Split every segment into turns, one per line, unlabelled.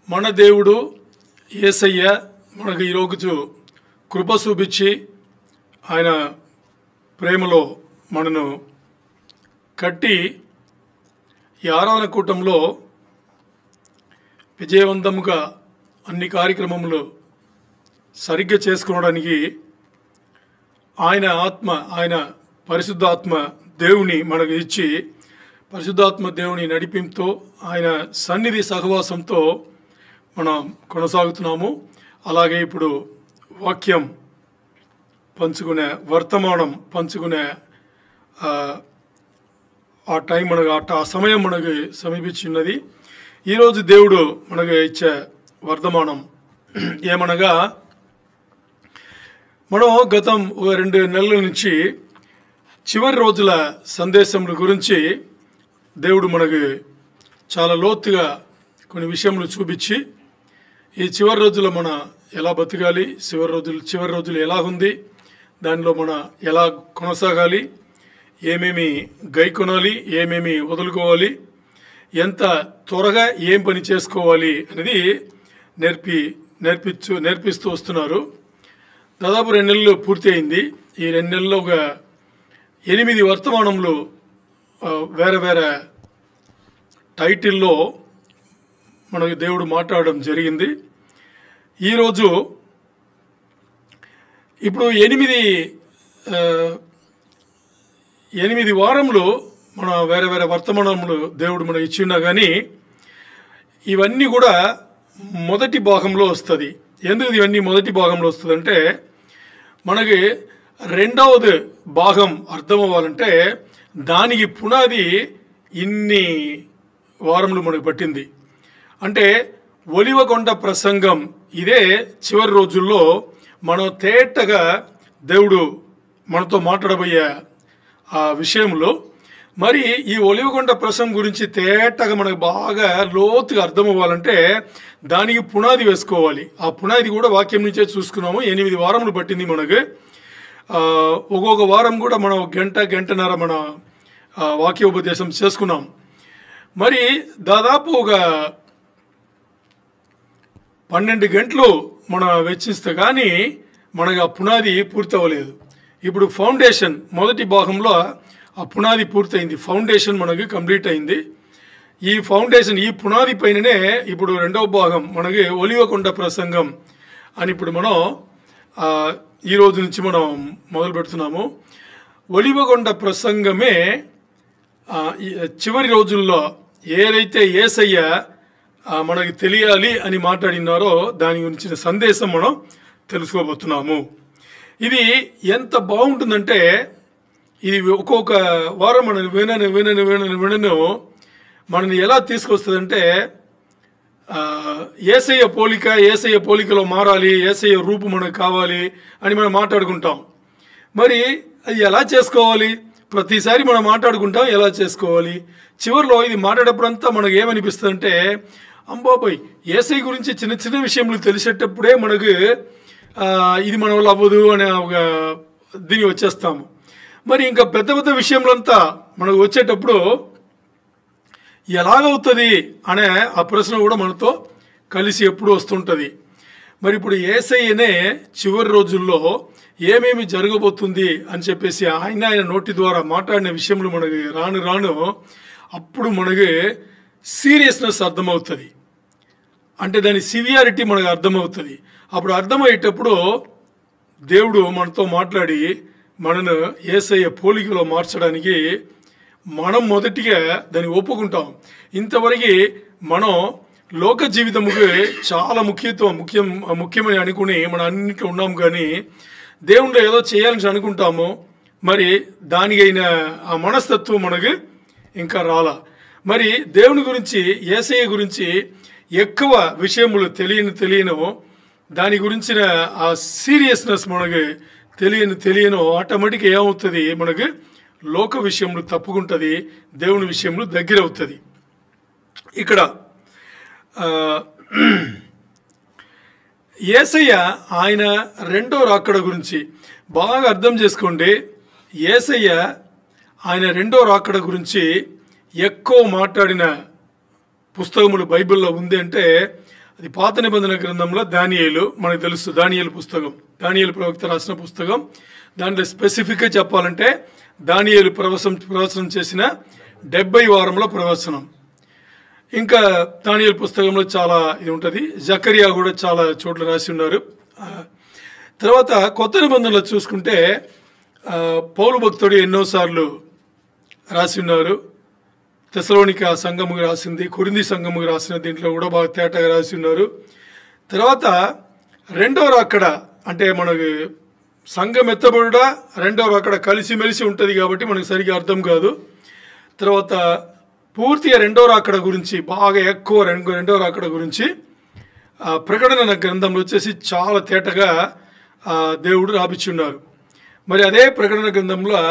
మన దేవుడు యేసయ్య మనకు ఈరోజు కృప చూపించి ఆయన ప్రేమలో మనను కట్టి ఈ ఆరాధన కూటంలో విజయవంతంగా అన్ని కార్యక్రమములు సరిగ్గా చేసుకోవడానికి ఆయన పరిశుద్ధాత్మ దేవుని మనకు ఇచ్చి పరిశుద్ధాత్మ దేవుని నడిపింపుతో ఆయన సన్నిధి సహవాసంతో మనం కొనసాగుతున్నాము. అలాగే ఇప్పుడు వాక్యం పంచుకునే వర్తమానం పంచుకునే ఆ టైం ఆ సమయం మనకు సమీపించినది. ఈరోజు దేవుడు మనకు ఇచ్చే వర్తమానం ఏమనగా, మనం గతం 2 నెలల నుంచి చివరి రోజుల సందేశముల గురించి దేవుడు మనకు చాలా లోతుగా కొన్ని విషయములు చూపించి ఈ చివరి రోజుల్లో మన ఎలా బతకాలి, చివరి రోజులు ఎలా ఉంది, దానిలో మన ఎలా కొనసాగాలి, ఏమేమి గైకొనాలి, ఏమేమి వదులుకోవాలి, ఎంత త్వరగా ఏం పని చేసుకోవాలి అనేది నేర్పిస్తూ వస్తున్నారు. దాదాపు 2 నెలలు పూర్తి అయింది. ఈ 2 నెలల్లో ఒక 8 వర్తమానములు వేరే వేరే టైటిల్లో మనకు దేవుడు మాట్లాడడం జరిగింది. ఈరోజు ఇప్పుడు 8 వారములు మన వేరే వేరే వర్తమానములు దేవుడు మనకు ఇచ్చినా కానీ ఇవన్నీ కూడా మొదటి భాగంలో వస్తుంది. ఎందుకు ఇవన్నీ మొదటి భాగంలో వస్తుందంటే, మనకి 2వ భాగం అర్థం అవ్వాలంటే దానికి పునాది ఇన్ని వారములు మనకు పట్టింది. అంటే ఒలివకొండ ప్రసంగం ఇదే చివరి రోజుల్లో మనం తేటగా దేవుడు మనతో మాట్లాడబోయే ఆ విషయంలో మరి ఈ ఒలివకొండ ప్రసంగం గురించి తేటగా మనకు బాగా లోతుగా అర్థం అవ్వాలంటే దానికి పునాది వేసుకోవాలి. ఆ పునాది కూడా వాక్యం నుంచే చూసుకున్నాము. 8 వారములు పట్టింది మనకు. ఒక్కొక్క వారం కూడా మనం గంటన్నర మన వాక్యోపదేశం చేసుకున్నాం. మరి దాదాపు ఒక 12 గంటలు మనం వెచ్చిస్తే కానీ మనకు ఆ పునాది పూర్తి అవ్వలేదు. ఇప్పుడు ఫౌండేషన్ మొదటి భాగంలో ఆ పునాది పూర్తయింది. ఫౌండేషన్ మనకి కంప్లీట్ అయింది. ఈ ఫౌండేషన్ ఈ పునాది పైననే ఇప్పుడు 2వ భాగం మనకి ఒలివకొండ ప్రసంగం అని ఇప్పుడు మనం ఈ రోజు నుంచి మనం మొదలు పెడుతున్నాము. ఒలివకొండ ప్రసంగమే చివరి రోజుల్లో ఏదైతే యేసయ్య మనకి తెలియాలి అని మాట్లాడినారో దాని గురించిన సందేశం మనం తెలుసుకోబోతున్నాము. ఇది ఎంత బాగుంటుందంటే, ఇది ఒక్కొక్క వారం మనం వినను మనని ఎలా తీసుకొస్తుందంటే, యేసయ్య పోలికలో మారాలి, యేసయ్య రూపు మనకు కావాలి అని మనం మాట్లాడుకుంటాం. మరి అది ఎలా చేసుకోవాలి? ప్రతిసారి మనం మాట్లాడుకుంటాం ఎలా చేసుకోవాలి. చివరిలో ఇది మాట్లాడేప్పుడంతా మనకు ఏమనిపిస్తుంది అంటే, అంబాబాయ్ యేసయ్య గురించి చిన్న చిన్న విషయములు తెలిసేటప్పుడే మనకు ఇది మన వల్ల అవ్వదు అనే ఒక దీన్ని వచ్చేస్తాము. మరి ఇంకా పెద్ద పెద్ద విషయములంతా మనకు వచ్చేటప్పుడు ఎలాగవుతుంది అనే ఆ ప్రశ్న కూడా మనతో కలిసి ఎప్పుడు వస్తుంటుంది. మరి ఇప్పుడు యేసయ్యనే చివరి రోజుల్లో ఏమేమి జరగబోతుంది అని చెప్పేసి ఆయన నోటి ద్వారా మాట్లాడిన విషయములు మనకి రాను అప్పుడు మనకి సీరియస్నెస్ అర్థమవుతుంది. అంటే దాని సివియారిటీ మనకు అర్థమవుతుంది. అప్పుడు అర్థమయ్యేటప్పుడు దేవుడు మనతో మాట్లాడి మనను యేసయ్య పోలికలో మార్చడానికి మనం మొదటిగా దాన్ని ఒప్పుకుంటాం. ఇంతవరకు మనం లోక జీవితముకి చాలా ముఖ్యమని అనుకుని మనం అన్నింటిలో ఉన్నాం. కానీ దేవుణ్ణి ఏదో చేయాలని అనుకుంటాము. మరి దానికైన ఆ మనస్తత్వం మనకు ఇంకా రాలా. మరి దేవుని గురించి యేసయ్య గురించి ఎక్కువ విషయములు తెలియను దాని గురించిన ఆ సీరియస్నెస్ మనకు తెలియను ఆటోమేటిక్గా ఏమవుతుంది, మనకు లోక విషయములు తప్పుకుంటుంది, దేవుని విషయములు దగ్గర అవుతుంది. ఇక్కడ యేసయ్య ఆయన 2వ రాకడ గురించి బాగా అర్థం చేసుకోండి. యేసయ్య ఆయన 2వ రాకడ గురించి ఎక్కువ మాట్లాడిన పుస్తకములు బైబిల్లో ఉంది అంటే అది పాత నిబంధన గ్రంథంలో దానియేలు, మనకు తెలుసు దానియేలు పుస్తకం, దానియేలు ప్రవక్త రాసిన పుస్తకం. దాంట్లో స్పెసిఫిక్గా చెప్పాలంటే దానియేలు ప్రవచనం చేసిన 70 వారంలో ప్రవచనం. ఇంకా దానియేలు పుస్తకంలో చాలా ఇది ఉంటుంది. జకరియా కూడా చాలా చోట్ల రాసి ఉన్నారు. తర్వాత కొత్త నిబంధనలో చూసుకుంటే పౌలు భక్తుడు ఎన్నోసార్లు రాసి ఉన్నారు. తెసలోనిక సంఘముకు రాసింది, కొరింథీ సంఘముకు రాసిన దీంట్లో కూడా బాగా తేటగా రాసి ఉన్నారు. తర్వాత రెండవ రాకడ అంటే మనకు సంఘం ఎత్తబడుట రెండవ రాకడ కలిసిమెలిసి ఉంటుంది కాబట్టి మనకు సరిగ్గా అర్థం కాదు. తర్వాత పూర్తిగా రెండవ రాకడ గురించి బాగా ఎక్కువ రెండవ రాకడ గురించి ప్రకటన గ్రంథంలో వచ్చేసి చాలా తేటగా దేవుడు రాపిచ్చున్నారు. మరి అదే ప్రకటన గ్రంథంలో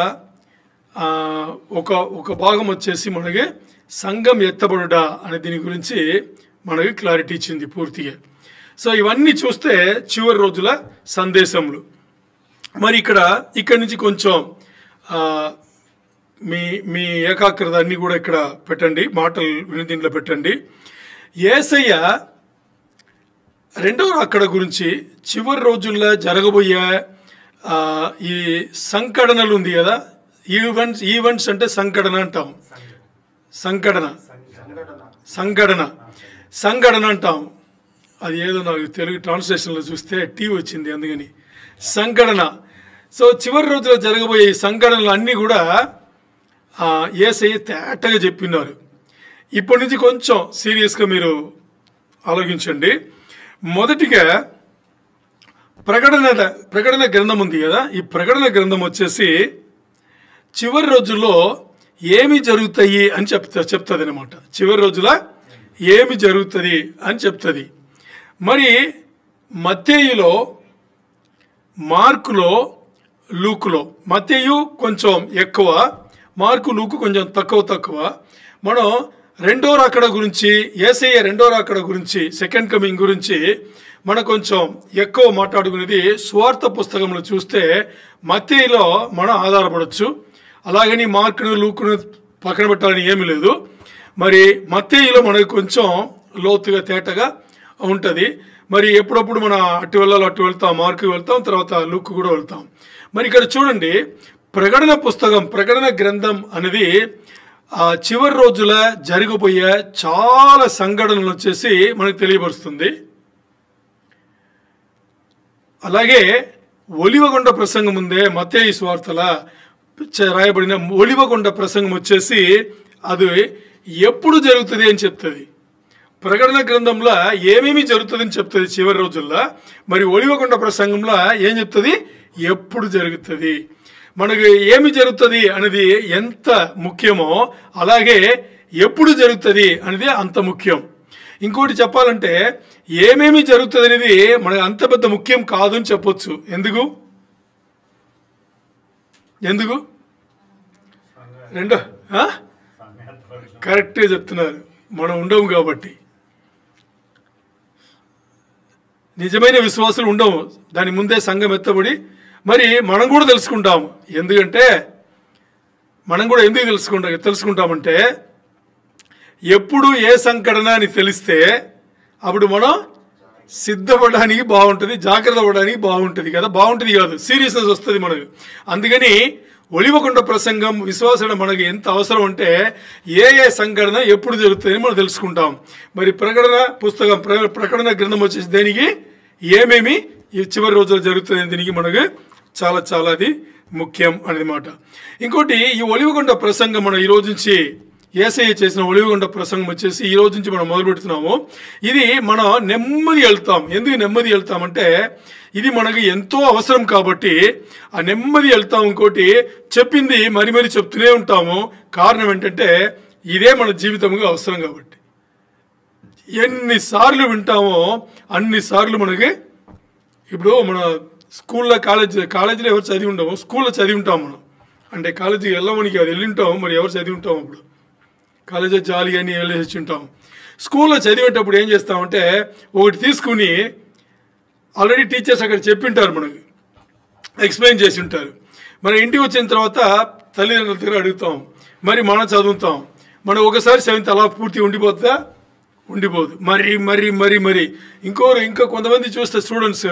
ఒక భాగం వచ్చేసి మనకి సంఘం ఎత్తబడుట అనే దీని గురించి మనకి క్లారిటీ ఇచ్చింది పూర్తిగా. సో ఇవన్నీ చూస్తే చివరి రోజుల సందేశములు. మరి ఇక్కడి నుంచి కొంచెం మీ ఏకాగ్రత అన్నీ కూడా ఇక్కడ పెట్టండి, మాటలు విని దీంట్లో పెట్టండి. యేసయ్య రెండవ రాకడ గురించి చివరి రోజుల్లో జరగబోయే ఈ సంకటనలు ఉంది కదా, ఈవెంట్స్ అంటే సంకటన అంటాం, సంఘటన అంటాం. అది ఏదో నాకు తెలుగు ట్రాన్స్లేషన్లో చూస్తే టీ వచ్చింది, అందుకని సంఘటన. సో చివరి రోజుల్లో జరగబోయే ఈ సంఘటనలు అన్నీ కూడా యేసయ్య తేటగా చెప్పినారు. ఇప్పటి నుంచి కొంచెం సీరియస్గా మీరు ఆలోచించండి. మొదటిగా ప్రకటన గ్రంథం ఉంది కదా, ఈ ప్రకటన గ్రంథం వచ్చేసి చివరి రోజుల్లో ఏమి జరుగుతాయి అని చెప్తుంది అనమాట. చివరి రోజుల ఏమి జరుగుతుంది అని చెప్తుంది. మరి మత్తేయులో, మార్కులో, లూకులో, మత్తేయు కొంచెం ఎక్కువ, మార్కు లూకు కొంచెం తక్కువ. మనం రెండో రాకడ గురించి, యేసయ్య రెండో రాకడ గురించి, సెకండ్ కమింగ్ గురించి మనం కొంచెం ఎక్కువ మాట్లాడుకునేది సువార్త పుస్తకంలో చూస్తే మత్తేయులో మనం ఆధారపడవచ్చు. అలాగని మార్కును లూకును పక్కన పెట్టాలని ఏమీ లేదు. మరి మత్తేయులో మనకు కొంచెం లోతుగా తేటగా ఉంటుంది. మరి ఎప్పుడప్పుడు మనం అటు వెళ్ళాలో అటు వెళ్తాం, మార్కు వెళ్తాం, తర్వాత లూకు కూడా వెళ్తాం. మరి ఇక్కడ చూడండి, ప్రకటన గ్రంథం అనేది చివరి రోజుల జరగబోయే చాలా సంఘటనలు వచ్చేసి మనకు తెలియపరుస్తుంది. అలాగే ఒలివగొండ ప్రసంగం ఉందే, మత్తయి సువార్తల రాయబడిన ఒలివగొండ ప్రసంగం వచ్చేసి అది ఎప్పుడు జరుగుతుంది అని చెప్తుంది. ప్రకటన గ్రంథంలో ఏమేమి జరుగుతుందని చెప్తుంది చివరి రోజుల్లో. మరి ఒలివగొండ ప్రసంగంలో ఏం చెప్తుంది, ఎప్పుడు జరుగుతుంది, మనకు ఏమి జరుగుతుంది అనేది ఎంత ముఖ్యమో అలాగే ఎప్పుడు జరుగుతుంది అనేది అంత ముఖ్యం. ఇంకోటి చెప్పాలంటే ఏమేమి జరుగుతుంది అనేది మనకు అంత పెద్ద ముఖ్యం కాదు అని చెప్పొచ్చు. ఎందుకు రెండో కరెక్ట్గా చెప్తున్నారు, మనం ఉండము కాబట్టి. నిజమైన విశ్వాసులు ఉండవు, దాని ముందే సంఘం ఎత్తబడి మరి మనం కూడా తెలుసుకుంటాము. ఎందుకంటే మనం కూడా ఎందుకు తెలుసుకుంటామంటే ఎప్పుడు ఏ సంఘటన అని తెలిస్తే అప్పుడు మనం సిద్ధపడడానికి బాగుంటుంది, జాగ్రత్త పడడానికి బాగుంటుంది కదా, బాగుంటుంది కాదు సీరియస్నెస్ వస్తుంది మనకు. అందుకని ఒలివకొండ ప్రసంగం విశ్వాసం మనకు ఎంత అవసరం అంటే ఏ సంఘటన ఎప్పుడు జరుగుతుందని మనం తెలుసుకుంటాం. మరి ప్రకటన గ్రంథం వచ్చేసి దేనికి ఏమేమి ఈ చివరి రోజుల్లో జరుగుతుంది దీనికి మనకు చాలా చాలా అది ముఖ్యం అన్నమాట. ఇంకోటి ఈ ఒలివకొండ ప్రసంగం మనం ఈ రోజు నుంచి యేసయ్య చేసిన ఒలివకొండ ప్రసంగం వచ్చేసి ఈ రోజు నుంచి మనం మొదలు పెడుతున్నాము. ఇది మనం నెమ్మది వెళ్తాం. ఎందుకు నెమ్మది వెళ్తామంటే ఇది మనకు ఎంతో అవసరం కాబట్టి ఆ నెమ్మది వెళ్తాం. ఇంకోటి చెప్పింది మరి చెప్తూనే ఉంటాము. కారణం ఏంటంటే ఇదే మన జీవితంగా అవసరం కాబట్టి. ఎన్నిసార్లు వింటామో అన్నిసార్లు మనకి ఇప్పుడు మన స్కూల్లో కాలేజీలో ఎవరు చదివి ఉంటామో స్కూల్లో చదివి ఉంటాం మనం. అంటే కాలేజీకి వెళ్ళమనికి అది వెళ్ళి ఉంటాం, మరి ఎవరు చదివి ఉంటాం అప్పుడు కాలేజీ జాలి అని వెళ్ళేసి ఉంటాం. స్కూల్లో చదివేటప్పుడు ఏం చేస్తామంటే ఒకటి తీసుకుని ఆల్రెడీ టీచర్స్ అక్కడ చెప్పింటారు, మనకు ఎక్స్ప్లెయిన్ చేసి ఉంటారు. మనం ఇంటికి వచ్చిన తర్వాత తల్లిదండ్రుల దగ్గర అడుగుతాం, మరి మనం చదువుతాం. మనం ఒకసారి 7th అలా పూర్తి ఉండిపోతుందా, ఉండిపోదు. మరి మరి మరి మరి ఇంకా కొంతమంది చూస్తే స్టూడెంట్స్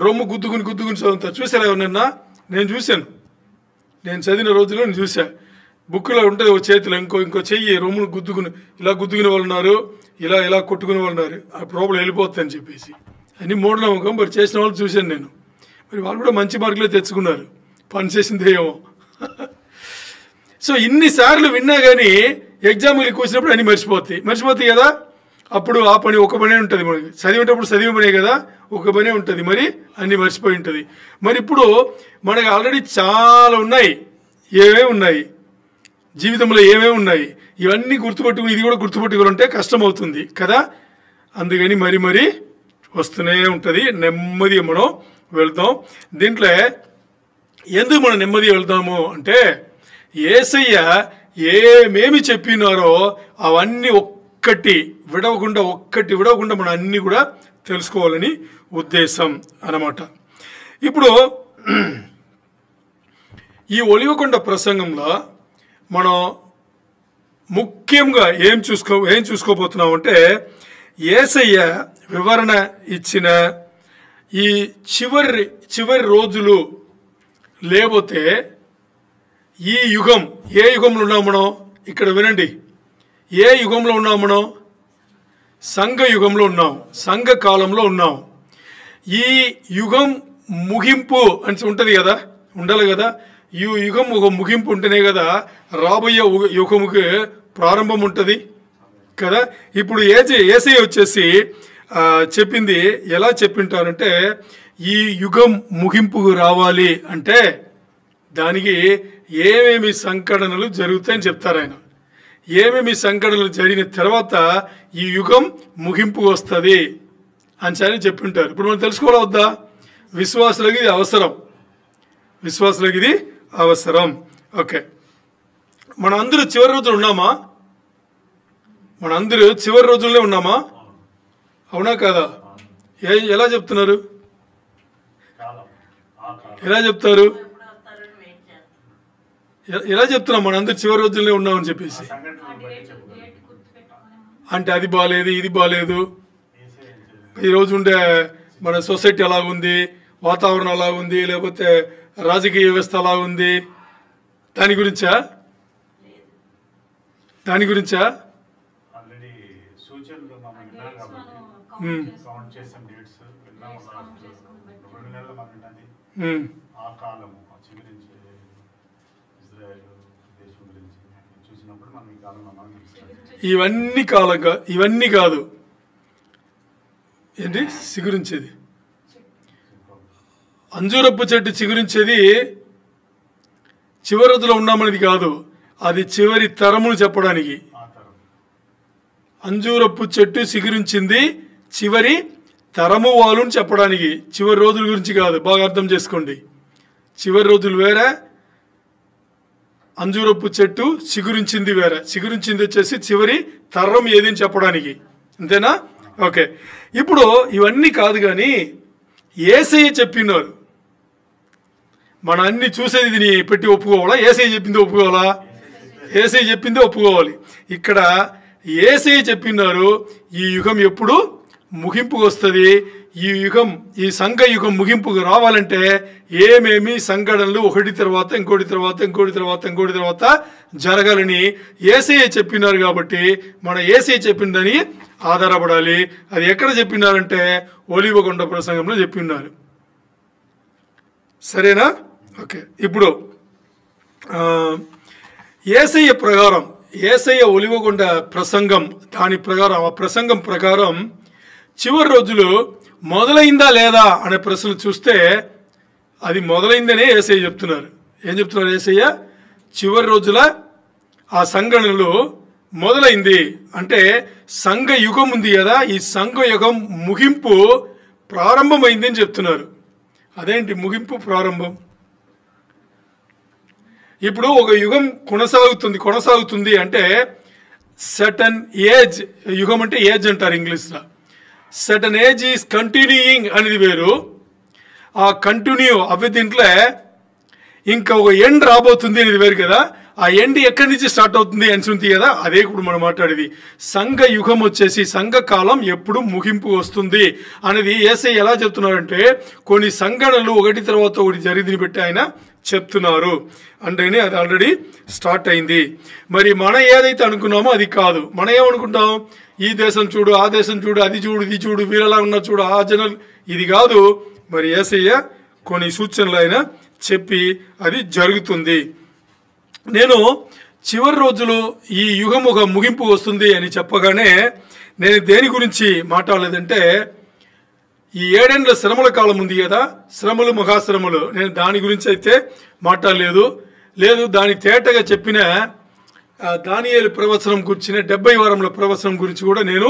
రొమ్ము గుద్దుకుని చదువుతారు. చూసారా ఎవరన్నా? నేను చూశాను. నేను చదివిన రోజుల్లో నేను చూసా. బుక్లో ఉంటుంది ఒక చేతిలో ఇంకో చెయ్యి రొమ్మును ఇలా గుద్దుకునే వాళ్ళు ఉన్నారు, ఇలా కొట్టుకునే వాళ్ళు ఉన్నారు. ఆ ప్రాబ్లం వెళ్ళిపోతుంది అని చెప్పేసి అన్ని మూఢనమ్మకం. మరి చేసిన వాళ్ళు చూశాను నేను. మరి వాళ్ళు కూడా మంచి మార్కులే తెచ్చుకున్నారు. పని చేసింది ఏమో. సో ఇన్నిసార్లు విన్నా కానీ ఎగ్జామ్కి వచ్చినప్పుడు అన్నీ మర్చిపోతాయి కదా. అప్పుడు ఆ పని ఒక పనే ఉంటుంది మనకి. చదివేటప్పుడు చదివే పనే కదా, ఒక పనే ఉంటుంది. మరి అన్నీ మర్చిపోయి ఉంటుంది. మరి ఇప్పుడు మనకి ఆల్రెడీ చాలా ఉన్నాయి. ఏమేమి ఉన్నాయి జీవితంలో, ఏమేమి ఉన్నాయి, ఇవన్నీ గుర్తుపట్టుకుని ఇది కూడా గుర్తుపట్టుకోవాలంటే కష్టం అవుతుంది కదా. అందుకని మరి వస్తూనే ఉంటుంది. నెమ్మదిగా మనం వెళ్తాం. దీంట్లో ఎందుకు మనం నెమ్మదిగా వెళ్తాము అంటే, యేసయ్య ఏమేమి చెప్పినారో అవన్నీ ఒక్కటి విడవకుండా మనం అన్నీ కూడా తెలుసుకోవాలని ఉద్దేశం అన్నమాట. ఇప్పుడు ఈ ఒలివకొండ ప్రసంగంలో మనం ముఖ్యంగా ఏం చూసుకోబోతున్నామంటే, యేసయ్య వివరణ ఇచ్చిన ఈ చివరి రోజులు లేకపోతే ఈ యుగం, ఏ యుగంలో ఉన్నాం మనం? ఇక్కడ వినండి. ఏ యుగంలో ఉన్నాం మనం? సంఘ యుగంలో ఉన్నాం, సంఘ కాలంలో ఉన్నాం. ఈ యుగం ముగింపు అని ఉంటుంది కదా, ఉండాలి కదా. ఈ యుగం ఒక ముగింపు ఉంటేనే కదా రాబోయే యుగముకి ప్రారంభం ఉంటుంది కదా. ఇప్పుడు యేసయ్య వచ్చేసి చెప్పింది ఎలా చెప్పింటారంటే, ఈ యుగం ముగింపుకు రావాలి అంటే దానికి ఏమేమి సంఘటనలు జరుగుతాయని చెప్తారు ఆయన. ఏమేమి సంఘటనలు జరిగిన తర్వాత ఈ యుగం ముగింపు వస్తుంది అని చెప్పింటారు. ఇప్పుడు మనం తెలుసుకోవాలా వద్దా? విశ్వాసులకి ఇది అవసరం. ఓకే, మనందరూ చివరి రోజులు ఉన్నామా? మనందరూ చివరి రోజుల్లో ఉన్నామా? అవునా కాదా? ఎలా చెప్తున్నారు? ఎలా చెప్తారు? ఎలా చెప్తున్నాం మనందరూ చివరి రోజుల్లో ఉన్నామని చెప్పేసి? అంటే అది బాగాలేదు, ఇది బాగాలేదు, ఈరోజు ఉండే మన సొసైటీ అలాగుంది, వాతావరణం అలాగుంది, లేకపోతే రాజకీయ వ్యవస్థ అలాగుంది, దాని గురించా? ఇవన్నీ కాదు. ఏంటి చిగురించేది? అంజూరపు చెట్టు చిగురించేది చివరి రోజులో ఉన్నామనేది కాదు, అది చివరి తరమును చెప్పడానికి. అంజూరపు చెట్టు చిగురించింది చివరి తరము వాళ్ళని చెప్పడానికి, చివరి రోజుల గురించి కాదు. బాగా అర్థం చేసుకోండి. చివరి రోజులు వేరే, అంజూరపు చెట్టు చిగురించింది వేరే. చిగురించింది వచ్చేసి చివరి తరం ఏదని చెప్పడానికి, అంతేనా? ఓకే, ఇప్పుడు ఇవన్నీ కాదు కానీ యేసయ్య చెప్పినారు. మన అన్ని చూసేది దీన్ని పెట్టి ఒప్పుకోవాలా? యేసయ్య చెప్పింది ఒప్పుకోవాలా? యేసయ్య చెప్పింది ఒప్పుకోవాలి. ఇక్కడ యేసయ్య చెప్పినారు ఈ యుగం ఎప్పుడు ముగింపుకు వస్తుంది, ఈ సంఘ యుగం ముగింపుకు రావాలంటే ఏమేమి సంఘటనలు ఒకటి తర్వాత ఇంకోటి జరగాలని యేసయ్య చెప్పినారు. కాబట్టి మన యేసయ్య చెప్పిందని ఆధారపడాలి. అది ఎక్కడ చెప్పినారంటే ఒలివకొండ ప్రసంగంలో చెప్పినారు. సరేనా? ఓకే, ఇప్పుడు యేసయ్య ఒలివకొండ ప్రసంగం, ఆ ప్రసంగం ప్రకారం చివరి రోజులు మొదలైందా లేదా అనే ప్రశ్నలు చూస్తే అది మొదలైందనే యేసయ్య చెప్తున్నారు. ఏం చెప్తున్నారు యేసయ్య? చివరి రోజుల ఆ సంఘటనలు మొదలైంది అంటే సంఘ యుగం ఉంది కదా, ఈ సంఘ యుగం ముగింపు ప్రారంభమైంది అని చెప్తున్నారు. అదేంటి ముగింపు ప్రారంభం? ఇప్పుడు ఒక యుగం కొనసాగుతుంది అంటే సర్టన్ ఏజ్, యుగం అంటే ఏజ్ అంటారు ఇంగ్లీష్లో. సర్టన్ ఏజ్ ఈజ్ కంటిన్యూయింగ్ అనేది వేరు. ఆ కంటిన్యూ అవి దీంట్లో ఇంకా ఒక ఎండ్ రాబోతుంది అనేది వేరు కదా. ఆ ఎండ్ ఎక్కడి నుంచి స్టార్ట్ అవుతుంది అని ఉంది కదా, అదే ఇప్పుడు మనం మాట్లాడేది. సంఘ యుగం వచ్చేసి సంఘ కాలం ఎప్పుడు ముగింపు వస్తుంది అనేది యేసయ్య ఎలా చెప్తున్నారంటే కొన్ని సంఘటనలు ఒకటి తర్వాత ఒకటి జరిగిని పెట్టి ఆయన చెప్తున్నారు. అంటేనే అది ఆల్రెడీ స్టార్ట్ అయింది. మరి మనం ఏదైతే అనుకున్నామో అది కాదు. మనం ఏమనుకుంటాం, ఈ దేశం చూడు, ఆ దేశం చూడు, అది చూడు, ఇది చూడు, వీరలా ఉన్నా చూడు, ఆ జనలు, ఇది కాదు. మరి యేసయ్య కొన్ని సూచనలు ఆయన చెప్పి అది జరుగుతుంది. నేను చివరి రోజులు ఈ యుగం ఒక ముగింపు వస్తుంది అని చెప్పగానే నేను దేని గురించి మాట్లాడలేదంటే ఈ 7 ఏళ్ల శ్రమల కాలం ఉంది కదా, శ్రమలు మహాశ్రమలు, నేను దాని గురించి అయితే మాట్లాడలేదు. దాని తేటగా చెప్పిన దానియేలు ప్రవచనం గురించిన 70 వారముల ప్రవచనం గురించి కూడా నేను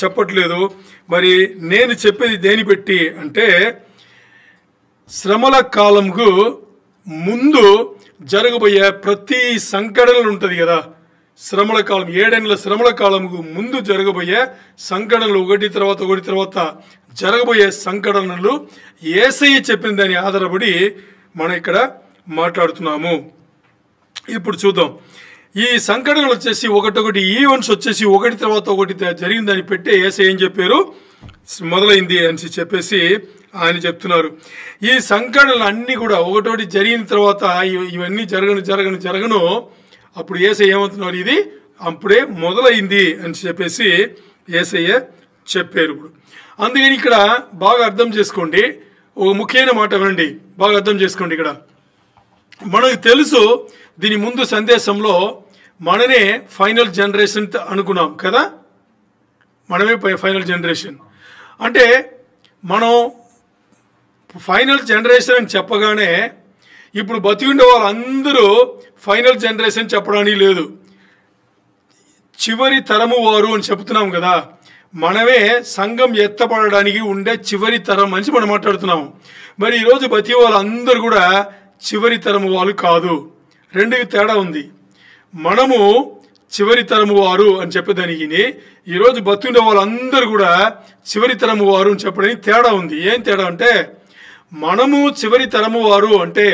చెప్పట్లేదు. మరి నేను చెప్పేది దేని పెట్టి అంటే శ్రమల కాలంకు ముందు జరగబోయే ప్రతి సంఘటనలు ఉంటుంది కదా, శ్రమల కాలం 7 ఏళ్ల శ్రమల కాలంకు ముందు జరగబోయే సంఘటనలు ఒకటి తర్వాత జరగబోయే సంఘటనలు యేసయ్య చెప్పిన దాన్ని ఆధారపడి మనం ఇక్కడ మాట్లాడుతున్నాము. ఇప్పుడు చూద్దాం. ఈ సంఘటనలు వచ్చేసి ఒకటొకటి ఈవెంట్స్ వచ్చేసి ఒకటి తర్వాత ఒకటి జరిగిందని పెట్టి యేసయ్య ఏం చెప్పారు, మొదలైంది అని చెప్పేసి ఆయన చెప్తున్నారు. ఈ సంఘటనలు అన్నీ కూడా ఒకటొకటి జరిగిన తర్వాత ఇవన్నీ జరగను అప్పుడు యేసయ్య ఏమంటున్నారు, ఇది అప్పుడే మొదలైంది అని చెప్పేసి యేసయ్య చెప్పారు. ఇప్పుడు అందుకని ఇక్కడ బాగా అర్థం చేసుకోండి, ఒక ముఖ్యమైన మాట వినండి, బాగా అర్థం చేసుకోండి. ఇక్కడ మనకు తెలుసు దీని ముందు సందేశంలో మననే ఫైనల్ జనరేషన్ అనుకున్నాం కదా, మనమే ఫైనల్ జనరేషన్ అంటే మనం ఫైనల్ జనరేషన్ అని చెప్పగానే ఇప్పుడు బతికుండే వాళ్ళందరూ ఫైనల్ జనరేషన్ చెప్పడానికి లేదు, చివరి తరము వారు అని చెప్తున్నాం కదా. మనమే సంఘం ఎత్తపడడానికి ఉండే చివరి తరం అని మనం మాట్లాడుతున్నాం. మరి ఈరోజు బతి వాళ్ళందరూ కూడా చివరి తరము వాళ్ళు కాదు, రెండుకి తేడా ఉంది. మనము చివరి తరము వారు అని చెప్పేదానికి ఈరోజు బతుండే వాళ్ళందరూ కూడా చివరి తరము వారు అని చెప్పడానికి తేడా ఉంది. ఏం తేడా అంటే మనము చివరి తరము వారు అంటే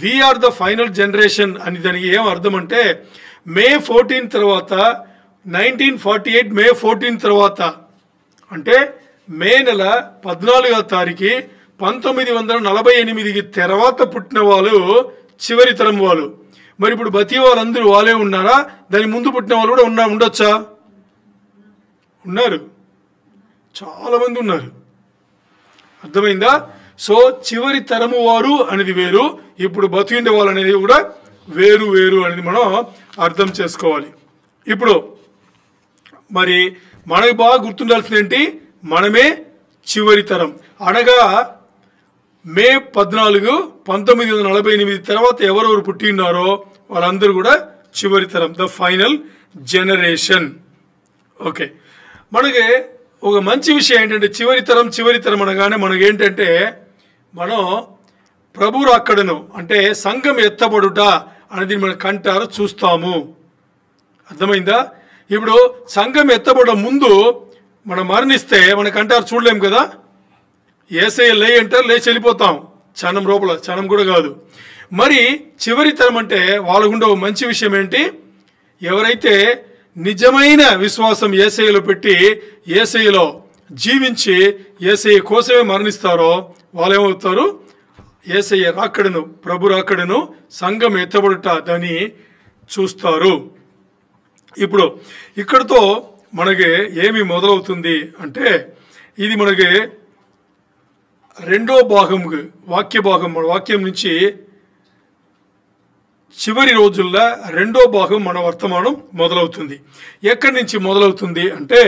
వీఆర్ ద ఫైనల్ జనరేషన్ అని దానికి ఏం అర్థం అంటే May 14 తర్వాత 1948 May 14 తర్వాత అంటే మే నెల 14వ తారీఖు 1948కి తర్వాత పుట్టిన వాళ్ళు చివరి తరం వాళ్ళు. మరి ఇప్పుడు బతి వాళ్ళందరూ వాళ్ళే ఉన్నారా, దాని ముందు పుట్టిన వాళ్ళు కూడా ఉండొచ్చా? ఉన్నారు, చాలా మంది ఉన్నారు. అర్థమైందా? సో చివరి తరము వారు అనేది వేరు, ఇప్పుడు బతికిండే వాళ్ళు అనేది కూడా వేరు అనేది మనం అర్థం చేసుకోవాలి. ఇప్పుడు మరి మనకు బాగా గుర్తుండాల్సింది ఏంటి, మనమే చివరి తరం. అనగా May 14 1948 తర్వాత ఎవరెవరు పుట్టినారో వాళ్ళందరూ కూడా చివరి తరం, ద ఫైనల్ జనరేషన్. ఓకే, మనకి ఒక మంచి విషయం ఏంటంటే చివరి తరం అనగానే మనకేంటంటే మనం ప్రభు రాకడను అంటే సంఘం ఎత్తబడుట అనేది మన కంటారు చూస్తాము. అర్థమైందా? ఇప్పుడు సంఘం ఎత్తబడడం ముందు మనం మరణిస్తే మన కంటారు చూడలేం కదా. యేసయ్య లే అంటారు, లేచి వెళ్ళిపోతాం, క్షణం లోపల, క్షణం కూడా కాదు. మరి చివరి తరం అంటే వాళ్ళకుండే ఒక మంచి విషయం ఏంటి, ఎవరైతే నిజమైన విశ్వాసం యేసయ్యలో పెట్టి యేసయ్యలో జీవించి యేసయ్య కోసమే మరణిస్తారో వాళ్ళేమవుతారు, యేసయ్య రాకడను, ప్రభు రాకడను, సంఘం ఎత్తబడుట దాన్ని చూస్తారు. ఇప్పుడు ఇక్కడతో మనకి ఏమి మొదలవుతుంది అంటే ఇది మనకి రెండో భాగంకు వాక్యం నుంచి చివరి రోజుల్లో రెండో భాగం మన వర్తమానం మొదలవుతుంది. ఎక్కడి నుంచి మొదలవుతుంది అంటే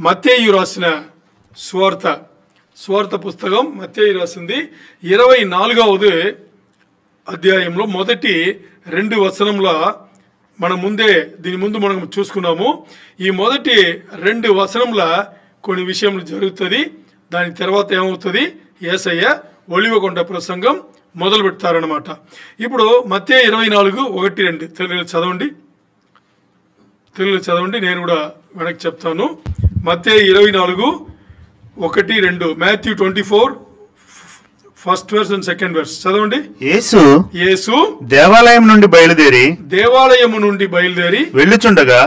మత్తేయు రాసిన స్వార్థ పుస్తకం మత్తేయు రాసింది 24వ అధ్యాయంలో మొదటి 2 వచనంలో దీని ముందు మనం చూసుకున్నాము. ఈ మొదటి 2 వచనంలో కొన్ని విషయములు జరుగుతుంది. దాని తర్వాత ఏమవుతుంది, యేసయ్య ఒలివకొండ ప్రసంగం మొదలు పెడతారనమాట. ఇప్పుడు మత్తేయు 24:1-2 తెలుగులో చదవండి, నేను కూడా వెనక్కి చెప్తాను. మత్తేయు 24:1-2, Matthew first verse and second verse చదవండి. యేసు
దేవాలయం నుండి బయలుదేరి వెళ్ళుచుండగా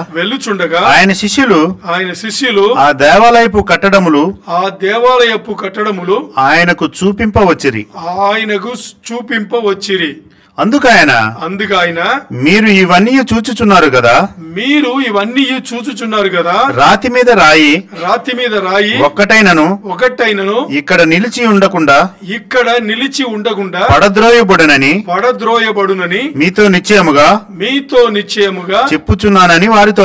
ఆయన శిష్యులు ఆ దేవాలయపు కట్టడములు ఆయనకు చూపింపవచ్చిరి. అందుకు ఆయన మీరు ఇవన్నీ చూచుచున్నారు కదా, రాతి మీద రాయి ఒక్కటైనను ఇక్కడ నిలిచి ఉండకుండా పడద్రోయబడునని మీతో నిశ్చయముగా చెప్పుచున్నానని వారితో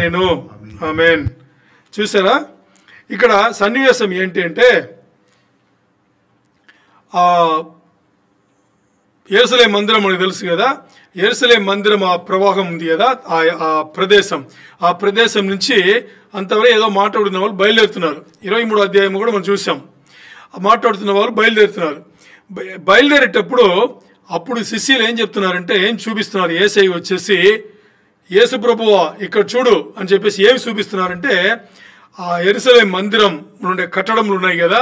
నేను.
ఆమేన్. చూసారా, ఇక్కడ సన్నివేశం ఏంటి అంటే యెరూషలేము మందిరం మనకు తెలుసు కదా. యెరూషలేము మందిరం ఆ ప్రవాహం ఉంది కదా, ఆ ప్రదేశం నుంచి అంతవరకు ఏదో మాట్లాడుతున్న వాళ్ళు బయలుదేరుతున్నారు. 23వ అధ్యాయం కూడా మనం చూసాం. మాట్లాడుతున్న వాళ్ళు బయలుదేరేటప్పుడు అప్పుడు శిష్యులు ఏం చెప్తున్నారంటే, ఏం చూపిస్తున్నారు, యేసయ్య వచ్చేసి యేసు ప్రభువా ఇక్కడ చూడు అని చెప్పేసి ఏమి చూపిస్తున్నారంటే, ఆ యెరూషలేము మందిరం ఉండే కట్టడములు ఉన్నాయి కదా,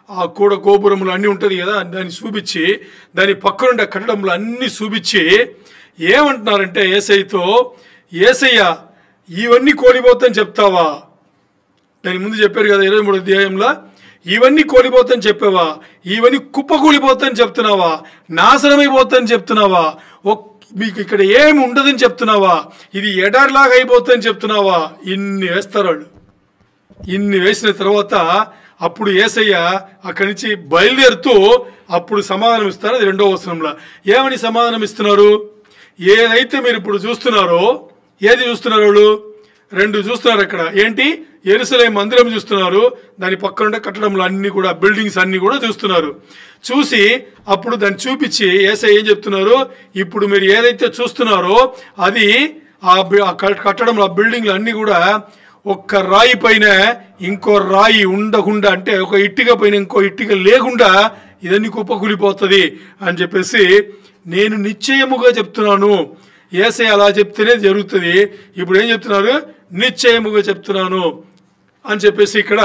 ఆ కూడా గోపురములు అన్నీ ఉంటుంది కదా, దాన్ని చూపించి దాని పక్కనుండే కట్టడములు అన్నీ చూపించి ఏమంటున్నారంటే యేసయ్యతో, యేసయ్య ఇవన్నీ కోల్పోతాయని చెప్తావా? దాని ముందు చెప్పారు కదా 23వ అధ్యాయంలో, ఇవన్నీ కోల్పోతాయని చెప్పావా? ఇవన్నీ కుప్పకూలిపోతాయని చెప్తున్నావా? నాశనమైపోతాయని చెప్తున్నావా? మీకు ఇక్కడ ఏమి ఉండదని చెప్తున్నావా? ఇది ఎడారిలాగా అయిపోతుందని చెప్తున్నావా? ఇన్ని వేస్తారు వాళ్ళు. ఇన్ని వేసిన తర్వాత అప్పుడు యేసయ్య అక్కడి నుంచి బయలుదేరుతూ అప్పుడు సమాధానం ఇస్తారు. అది 2వ వచనంలో ఏమని సమాధానం ఇస్తున్నారు? ఏదైతే మీరు ఇప్పుడు చూస్తున్నారో, ఏది చూస్తున్నారు వాళ్ళు? 2 చూస్తున్నారు అక్కడ. ఏంటి? యెరూషలేము మందిరం చూస్తున్నారు, దాని పక్కన కట్టడంలో అన్ని కూడా బిల్డింగ్స్ అన్ని కూడా చూస్తున్నారు. చూసి అప్పుడు దాన్ని చూపించి యేసయ్య ఏం చెప్తున్నారు, ఇప్పుడు మీరు ఏదైతే చూస్తున్నారో అది ఆ కట్టడంలో ఆ బిల్డింగ్లు అన్ని కూడా ఒక్క రాయి పైన ఇంకో రాయి ఉండకుండా, అంటే ఒక ఇటుక పైన ఇంకో ఇటుక లేకుండా ఇదన్నీ కుప్పకూలిపోతుంది అని చెప్పేసి నేను నిశ్చయముగా చెప్తున్నాను. యేసయ్య అలా చెప్తేనే జరుగుతుంది. ఇప్పుడు ఏం చెప్తున్నారు? నిశ్చయముగా చెప్తున్నాను అని చెప్పేసి ఇక్కడ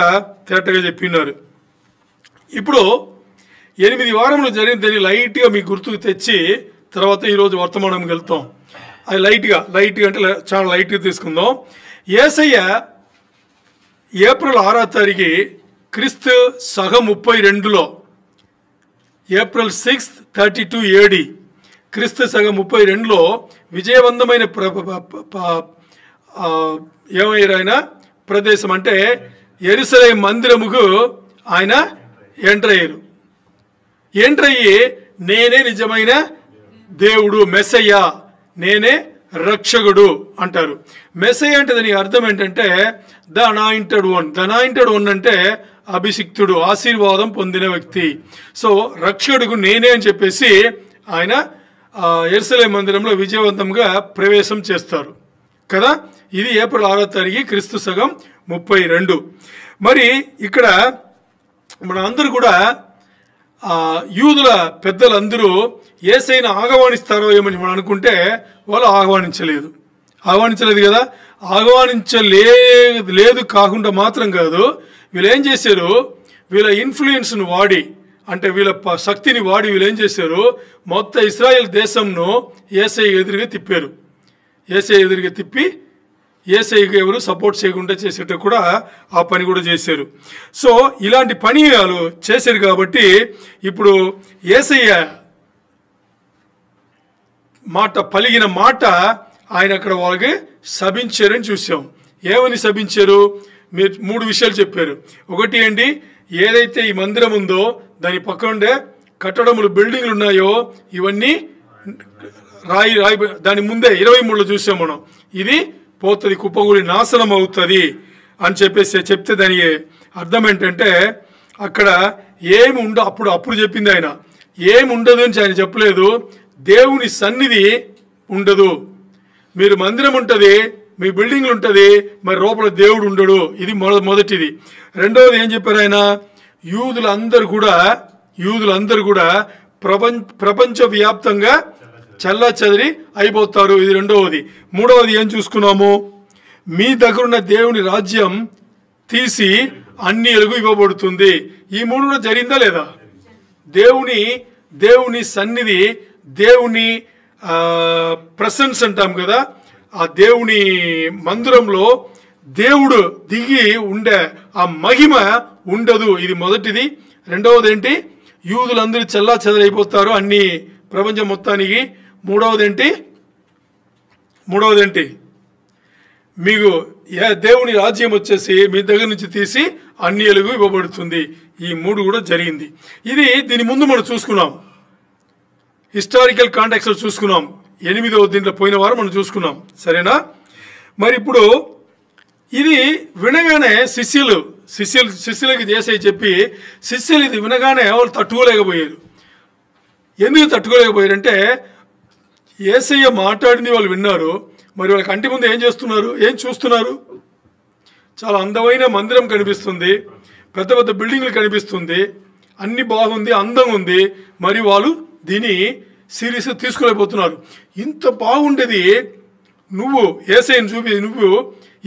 తేటగా చెప్పినారు. ఇప్పుడు 8 వారములు జరిగిందని లైట్గా మీకు గుర్తుకు తెచ్చి తర్వాత ఈరోజు వర్తమానంకి వెళ్తాం. అది లైట్గా అంటే చాలా లైట్గా తీసుకుందాం. యేసయ్య ఏప్రిల్ 6వ తారీఖు క్రీస్తు శకం 32లో, ఏప్రిల్ 6, 32 AD క్రీస్తు శకం 32లో విజయవంతమైన ఏమయ్యారు ప్రదేశం అంటే యెరూషలేము మందిరముకు ఆయన ఎంటర్ అయ్యి నేనే నిజమైన దేవుడు, మెస్సయ్య, నేనే రక్షకుడు అంటారు. మెస్సయ్య అంటే దానికి అర్థం ఏంటంటే ద అనాయింటెడ్ వన్ అంటే అభిషిక్తుడు, ఆశీర్వాదం పొందిన వ్యక్తి. సో రక్షకుడు నేనే అని చెప్పేసి ఆయన యెరూషలేము మందిరంలో విజయవంతంగా ప్రవేశం చేస్తారు కదా. ఇది ఏప్రిల్ 6వ తారీఖు క్రీస్తు శకం 32. మరి ఇక్కడ మన అందరూ కూడా యూదుల పెద్దలందరూ యేసయ్యను ఆహ్వానిస్తారో ఏమని మనం అనుకుంటే వాళ్ళు ఆహ్వానించలేదు కదా. ఆహ్వానించలేదు కాకుండా మాత్రం కాదు, వీళ్ళు ఏం చేశారు, వీళ్ళ ఇన్ఫ్లుయెన్స్ను వాడి, అంటే వీళ్ళ శక్తిని వాడి వీళ్ళు ఏం చేశారు, మొత్తం ఇశ్రాయేల్ దేశంను యేసయ్య ఎదురుగా తిప్పి యేసయ్యకు ఎవరు సపోర్ట్ చేయకుండా చేసేట కూడా ఆ పని కూడా చేశారు. సో ఇలాంటి పని వాళ్ళు చేశారు కాబట్టి ఇప్పుడు యేసయ్య పలిగిన మాట ఆయన అక్కడ వాళ్ళకి శపించారని చూసాం. ఏమని శపించారు? మీరు 3 విషయాలు చెప్పారు. ఒకటి ఏంటి, ఏదైతే ఈ మందిరం ఉందో దాని పక్కనుండే కట్టడములు బిల్డింగ్లు ఉన్నాయో ఇవన్నీ రాయి దాని ముందే 23లో చూసాం మనం, ఇది పోతుంది, కుప్పగూలి నాశనం అవుతుంది అని చెప్తే దానికి అర్థం ఏంటంటే అక్కడ ఏమి అప్పుడు చెప్పింది ఆయన, ఏమి ఉండదు అని ఆయన చెప్పలేదు. దేవుని సన్నిధి ఉండదు, మీరు మందిరం ఉంటుంది, మీ బిల్డింగ్లు ఉంటుంది, మరి లోపల దేవుడు ఉండడు. ఇది మొదటిది. రెండవది ఏం చెప్పారు ఆయన, యూదులందరూ కూడా ప్రపంచవ్యాప్తంగా చల్లాచెదరి అయిపోతారు. ఇది రెండవది. మూడవది ఏం చూసుకున్నాము, మీ దగ్గరున్న దేవుని రాజ్యం తీసి అన్యులకు ఇవ్వబడుతుంది. ఈ మూడు కూడా జరిగిందా లేదా? దేవుని సన్నిధి, దేవుని ప్రెసెన్స్ అంటాం కదా, ఆ దేవుని మందిరంలో దేవుడు దిగి ఉండే ఆ మహిమ ఉండదు. ఇది మొదటిది. రెండవది ఏంటి? యూదులందరూ చెల్లా చెదరైపోతారు అన్ని ప్రపంచం మొత్తానికి. మూడవది ఏంటి? మీకు దేవుని రాజ్యం వచ్చేసి మీ దగ్గర నుంచి తీసి అన్యులకు ఇవ్వబడుతుంది. ఈ మూడు కూడా జరిగింది. దీని ముందు మనం చూసుకున్నాం, హిస్టారికల్ కాంటెక్స్ట్ చూసుకున్నాం. 8వ దీంట్లో పోయిన వారం మనం చూసుకున్నాం. సరేనా? మరి ఇప్పుడు ఇది వినగానే శిష్యులకి చేసే చెప్పి శిష్యులు ఇది వినగానే వాళ్ళు తట్టుకోలేకపోయారు. ఎందుకు తట్టుకోలేకపోయారంటే యేసయ్య మాట్లాడింది వాళ్ళు విన్నారు. మరి వాళ్ళ కంటి ముందు ఏం చూస్తున్నారు? చాలా అందమైన మందిరం కనిపిస్తుంది, పెద్ద పెద్ద బిల్డింగ్లు కనిపిస్తుంది, అన్ని బాగుంది, అందంగా ఉంది. మరి వాళ్ళు దీన్ని సీరియస్ తీసుకోలేకపోతున్నారు. ఇంత బాగుండేది నువ్వు యేసయ్యను చూపి నువ్వు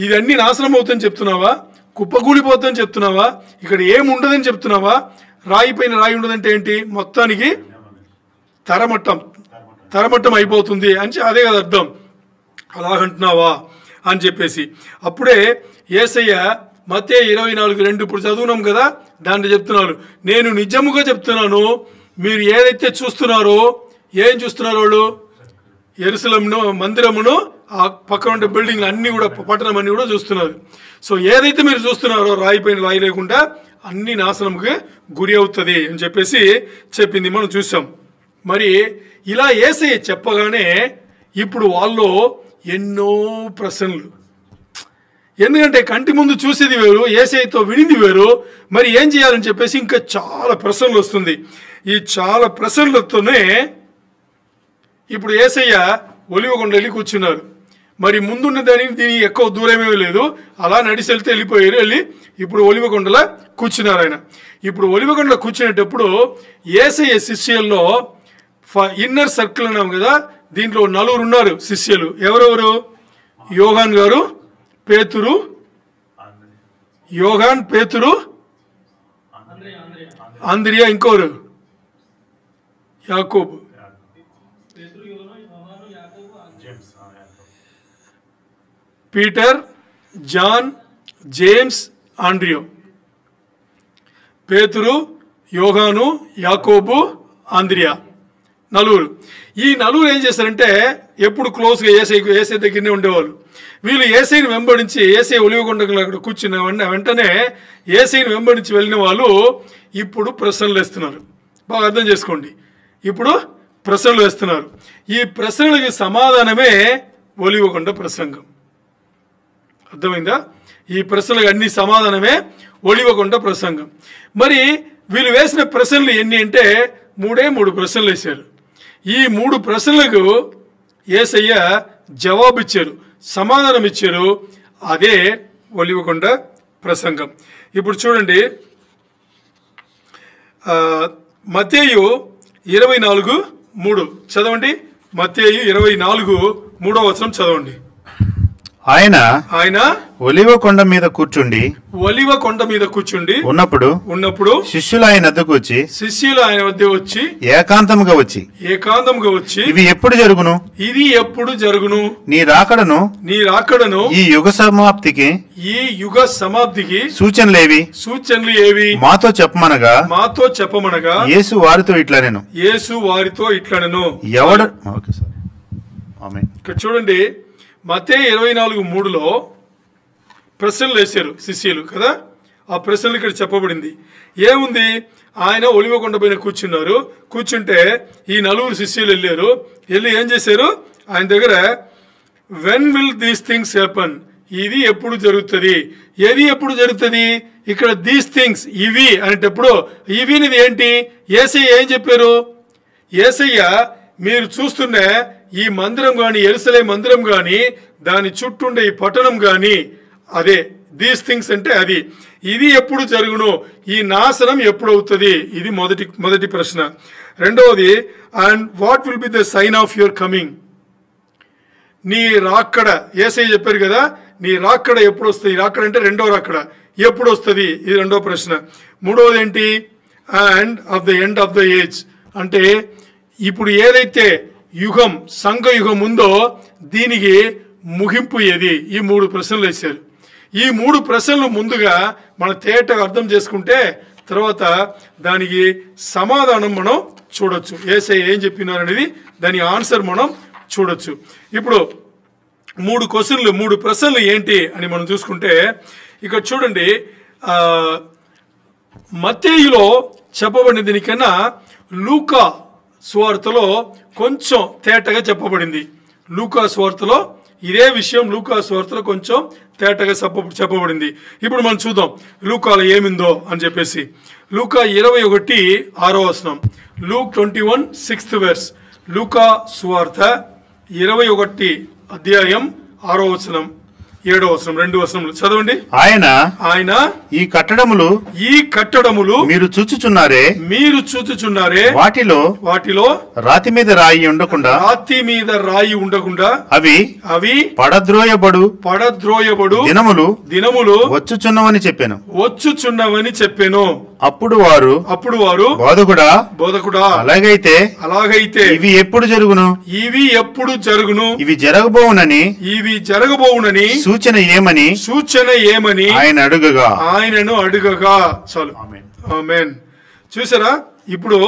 ఇది అన్ని నాశనం అవుతుందని చెప్తున్నావా? కుప్పకూలిపోతుందని చెప్తున్నావా? ఇక్కడ ఏముండదని చెప్తున్నావా? రాయి పైన రాయి ఉండదంటే ఏంటి? మొత్తానికి తరమట్టం అయిపోతుంది అని అదే కదా అర్థం. అలాగంటున్నావా అని చెప్పేసి అప్పుడే యేసయ్య మత్తయి 24:2 ఇప్పుడు చదువున్నాం కదా, దాంట్లో చెప్తున్నారు, నేను నిజముగా చెప్తున్నాను, మీరు ఏదైతే చూస్తున్నారో, ఏం చూస్తున్నారు వాళ్ళు? యెరూషలేమును, మందిరమును, ఆ పక్కన ఉండే బిల్డింగ్లు అన్నీ కూడా, పట్టణం అన్నీ కూడా చూస్తున్నారు. సో ఏదైతే మీరు చూస్తున్నారో రాయి పైన రాయి లేకుండా అన్ని నాశనంకి గురి అవుతుంది అని చెప్పేసి చెప్పింది మనం చూసాం. మరి ఇలా యేసయ్య చెప్పగానే ఇప్పుడు వాళ్ళు ఎన్నో ప్రశ్నలు. ఎందుకంటే కంటి ముందు చూసేది వేరు, యేసయ్యతో వినింది వేరు. మరి ఏం చేయాలని చెప్పేసి ఇంకా చాలా ప్రశ్నలు వస్తుంది. ఈ చాలా ప్రశ్నలతోనే ఇప్పుడు యేసయ్య ఒలివకొండ వెళ్ళి కూర్చున్నారు. మరి ముందున్న దీని ఎక్కువ దూరమే లేదు, అలా నడిచి వెళ్ళి ఇప్పుడు ఒలివకొండలో కూర్చున్నారు ఆయన. ఇప్పుడు ఒలివకొండలో కూర్చునేటప్పుడు యేసయ్య శిష్యుల్లో ఇన్నర్ సర్కిల్ అన్నాం కదా, దీంట్లో 4 ఉన్నారు శిష్యులు. ఎవరెవరు? యోహాన్ గారు, పేతురు, అంద్రియా, ఇంకోరు యాకోబు. పీటర్, జాన్, జేమ్స్, ఆండ్రియో. పేతురు, యోహాను, యాకోబు, ఆంద్రియా, 4. ఈ 4 ఏం చేశారంటే ఎప్పుడు క్లోజ్గా ఏసై దగ్గరనే ఉండేవాళ్ళు. వీళ్ళు ఏసైని వెంబడించి ఏసై ఒలివకొండలో అక్కడ కూర్చున్న వెంటనే ఏసైని వెంబడించి వెళ్ళిన వాళ్ళు ఇప్పుడు ప్రశ్నలు వేస్తున్నారు. బాగా అర్థం చేసుకోండి, ఇప్పుడు ప్రశ్నలు వేస్తున్నారు. ఈ ప్రశ్నలకి సమాధానమే ఒలివకొండ ప్రసంగం. అర్థమైందా? ఈ ప్రశ్నలకు అన్ని సమాధానమే ఒలివకొండ ప్రసంగం. మరి వీళ్ళు వేసిన ప్రశ్నలు ఎన్ని అంటే 3 ప్రశ్నలు వేశారు. ఈ 3 ప్రశ్నలకు యేసయ్య జవాబిచ్చారు, సమాధానం ఇచ్చారు. అదే ఒలివకొండ ప్రసంగం. ఇప్పుడు చూడండి, మత్తయి 24:3 చదవండి. మత్తయి 24:3 చదవండి.
ఆయన ఒలివ కొండ మీద కూర్చుండి ఉన్నప్పుడు శిష్యులు ఆయన వద్దకు వచ్చి ఏకాంతముగా వచ్చి ఇది ఎప్పుడు జరుగును నీ రాకడను ఈ యుగ సమాప్తికి సూచనలు ఏవి మాతో చెప్పమనగా యేసు వారితో ఇట్లా ఎవడు
ఇక్కడ చూడండి, మత్తయి 24:3 ప్రశ్నలు వేశారు శిష్యులు కదా. ఆ ప్రశ్నలు ఇక్కడ చెప్పబడింది. ఏముంది? ఆయన ఒలివకొండ పైన కూర్చుంటే ఈ 4 శిష్యులు వెళ్ళి ఏం చేశారు? ఆయన దగ్గర when will these things happen, ఇది ఎప్పుడు జరుగుతుంది? ఏది ఎప్పుడు జరుగుతుంది? ఇక్కడ దీస్ థింగ్స్, ఇవి అనేటప్పుడు ఇవి అనేది ఏంటి? యేసయ్య ఏం చెప్పారు? యేసయ్య మీరు చూస్తున్న ఈ మందిరం కానీ, యెరూషలేము మందిరం కానీ, దాని చుట్టూండే ఈ పట్టణం కానీ, అదే దీస్ థింగ్స్ అంటే అది. ఇది ఎప్పుడు జరుగును? ఈ నాశనం ఎప్పుడు అవుతుంది? ఇది మొదటి ప్రశ్న. రెండవది, and what will be the sign of your coming, నీ రాకడ. యేసయ్య చెప్పారు కదా, నీ రాకడ ఎప్పుడు వస్తుంది? రాకడ అంటే రెండో రాకడ. ఎప్పుడు వస్తుంది? ఇది రెండో ప్రశ్న. మూడవది ఏంటి? And of the end of the age, అంటే ఇప్పుడు ఏదైతే యుగం సంఘ యుగం ఉందో దీనికి ముగింపు ఏది? ఈ 3 ప్రశ్నలు వేశారు. ఈ 3 ప్రశ్నలు ముందుగా మన తేటగా అర్థం చేసుకుంటే తర్వాత దానికి సమాధానం మనం చూడొచ్చు. యేసయ్య ఏం చెప్పినారు అనేది దాని ఆన్సర్ మనం చూడొచ్చు. ఇప్పుడు 3 ప్రశ్నలు ఏంటి అని మనం చూసుకుంటే ఇక్కడ చూడండి, మత్తయిలో చెప్పబడిన దీనికన్నా లూకా సువార్తలో కొంచెం తేటగా చెప్పబడింది. లూకా సువార్తలో ఇదే విషయం లూకా సువార్తలో కొంచెం తేటగా చెప్పబడింది. ఇప్పుడు మనం చూద్దాం లూకాలో ఏమిందో అని చెప్పేసి. లూకా 21:6 లూక్ 21:6 verse. లూకా సువార్త 21 అధ్యాయం 6 7 2 వచనములు చదవండి. ఆయన
ఈ కట్టడములు మీరు చూచుచున్నారే వాటిలో రాతి మీద రాయి ఉండకుండా అవి పడద్రోయబడు దినములు వచ్చుచున్నవని చెప్పాను. అప్పుడు వారు బోధకుడా అలాగైతే ఇవి ఎప్పుడు జరుగును? ఇవి జరగబోవునని సూచన ఏమని ఆయనను అడుగగా.
చాలు. ఆమేన్. చూసారా? ఇప్పుడు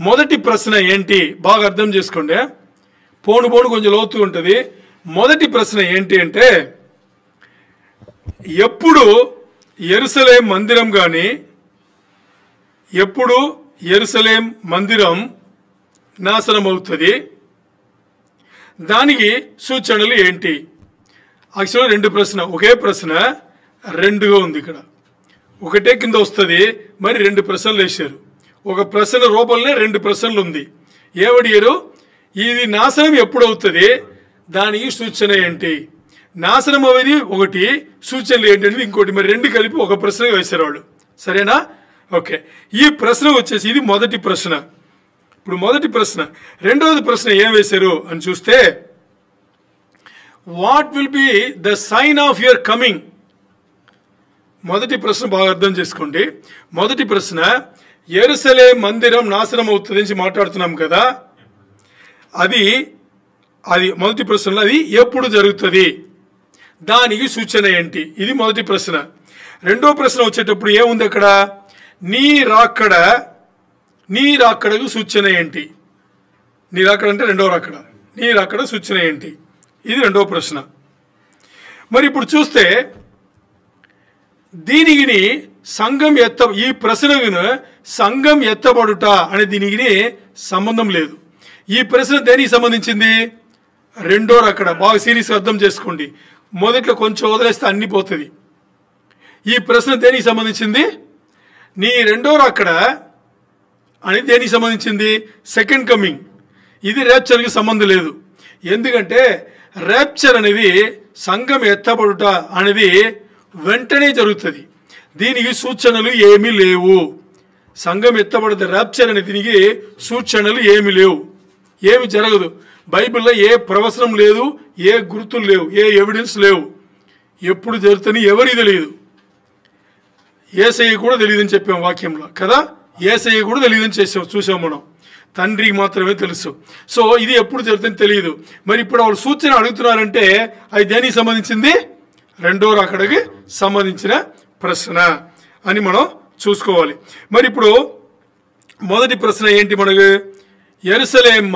మొదటి ప్రశ్న ఏంటి బాగా అర్థం చేసుకోండి. పోను కొంచెం లోతు ఉంటుంది. మొదటి ప్రశ్న ఏంటి అంటే, ఎప్పుడు యెరూషలేము మందిరం కానీ ఎప్పుడు యెరూషలేము మందిరం నాశనం అవుతుంది? దానికి సూచనలు ఏంటి? యాక్చువల్గా 2 ప్రశ్న, ఒకే ప్రశ్న 2గా ఉంది. ఇక్కడ ఒకటే కింద వస్తుంది, మరి 2 ప్రశ్నలు వేశారు. ఒక ప్రశ్న రూపంలో 2 ప్రశ్నలు ఉంది. ఏమడిగారు? ఇది నాశనం ఎప్పుడు అవుతుంది, దానికి సూచన ఏంటి? నాశనం అవేది ఒకటి, సూచనలు ఏంటనేది ఇంకోటి. మరి 2 కలిపి ఒక ప్రశ్న వేశారు వాళ్ళు. సరేనా? ఓకే. ఈ ప్రశ్న వచ్చేసి ఇది మొదటి ప్రశ్న. ఇప్పుడు మొదటి ప్రశ్న. రెండవది ప్రశ్న ఏం వేశారు అని చూస్తే, what will be the sign of your coming? మొదటి ప్రశ్న బాగా అర్థం చేసుకోండి. మొదటి ప్రశ్న, యెరూషలేము మందిరం నాశనం అవుతుంది మాట్లాడుతున్నాం కదా, అది మొదటి ప్రశ్నలో అది ఎప్పుడు జరుగుతుంది, దానికి సూచన ఏంటి? ఇది మొదటి ప్రశ్న. రెండో ప్రశ్న వచ్చేటప్పుడు ఏముంది అక్కడ? నీ రాకడకు సూచన ఏంటి? నీ రాకడ అంటే రెండవ రాకడ. నీ రాకడ సూచన ఏంటి? ఇది రెండవ ప్రశ్న. మరి ఇప్పుడు చూస్తే దీనికి ఈ ప్రశ్నకు సంఘం ఎత్తబడుట అనే దీనికి సంబంధం లేదు. ఈ ప్రశ్న దేనికి సంబంధించింది? రెండో రాకడ. బాగా సీరియస్గా అర్థం చేసుకోండి. మొదట్లో కొంచెం వదిలేస్తే అన్ని పోతుంది. ఈ ప్రశ్న దేనికి సంబంధించింది? నీ రెండో రాకడ అని దేనికి సంబంధించింది? Second coming. ఇది ర్యాప్చర్కి సంబంధం లేదు. ఎందుకంటే ర్యాప్చర్ అనేది సంఘం ఎత్తబడుట అనేది వెంటనే జరుగుతుంది. దీనికి సూచనలు ఏమీ లేవు. సంఘం ఎత్తబడితే ర్యాప్చర్ అనే దీనికి సూచనలు ఏమీ లేవు, ఏమి జరగదు. బైబిల్లో ఏ ప్రవచనం లేదు, ఏ గుర్తులు లేవు, ఏ ఎవిడెన్స్ లేవు. ఎప్పుడు జరుగుతుంది ఎవరికి తెలియదు. యేసయ్య కూడా తెలియదని చెప్పాం వాక్యంలో కదా. యేసయ్య కూడా తెలియదని చూసాం మనం. తండ్రికి మాత్రమే తెలుసు. సో ఇది ఎప్పుడు జరుగుతుందని తెలియదు. మరి ఇప్పుడు వాళ్ళు సూచన అడుగుతున్నారంటే అది దేనికి సంబంధించింది? రెండో రాకడకి సంబంధించిన ప్రశ్న అని మనం చూసుకోవాలి. మరి ఇప్పుడు మొదటి ప్రశ్న ఏంటి మనకు? యెరూషలేము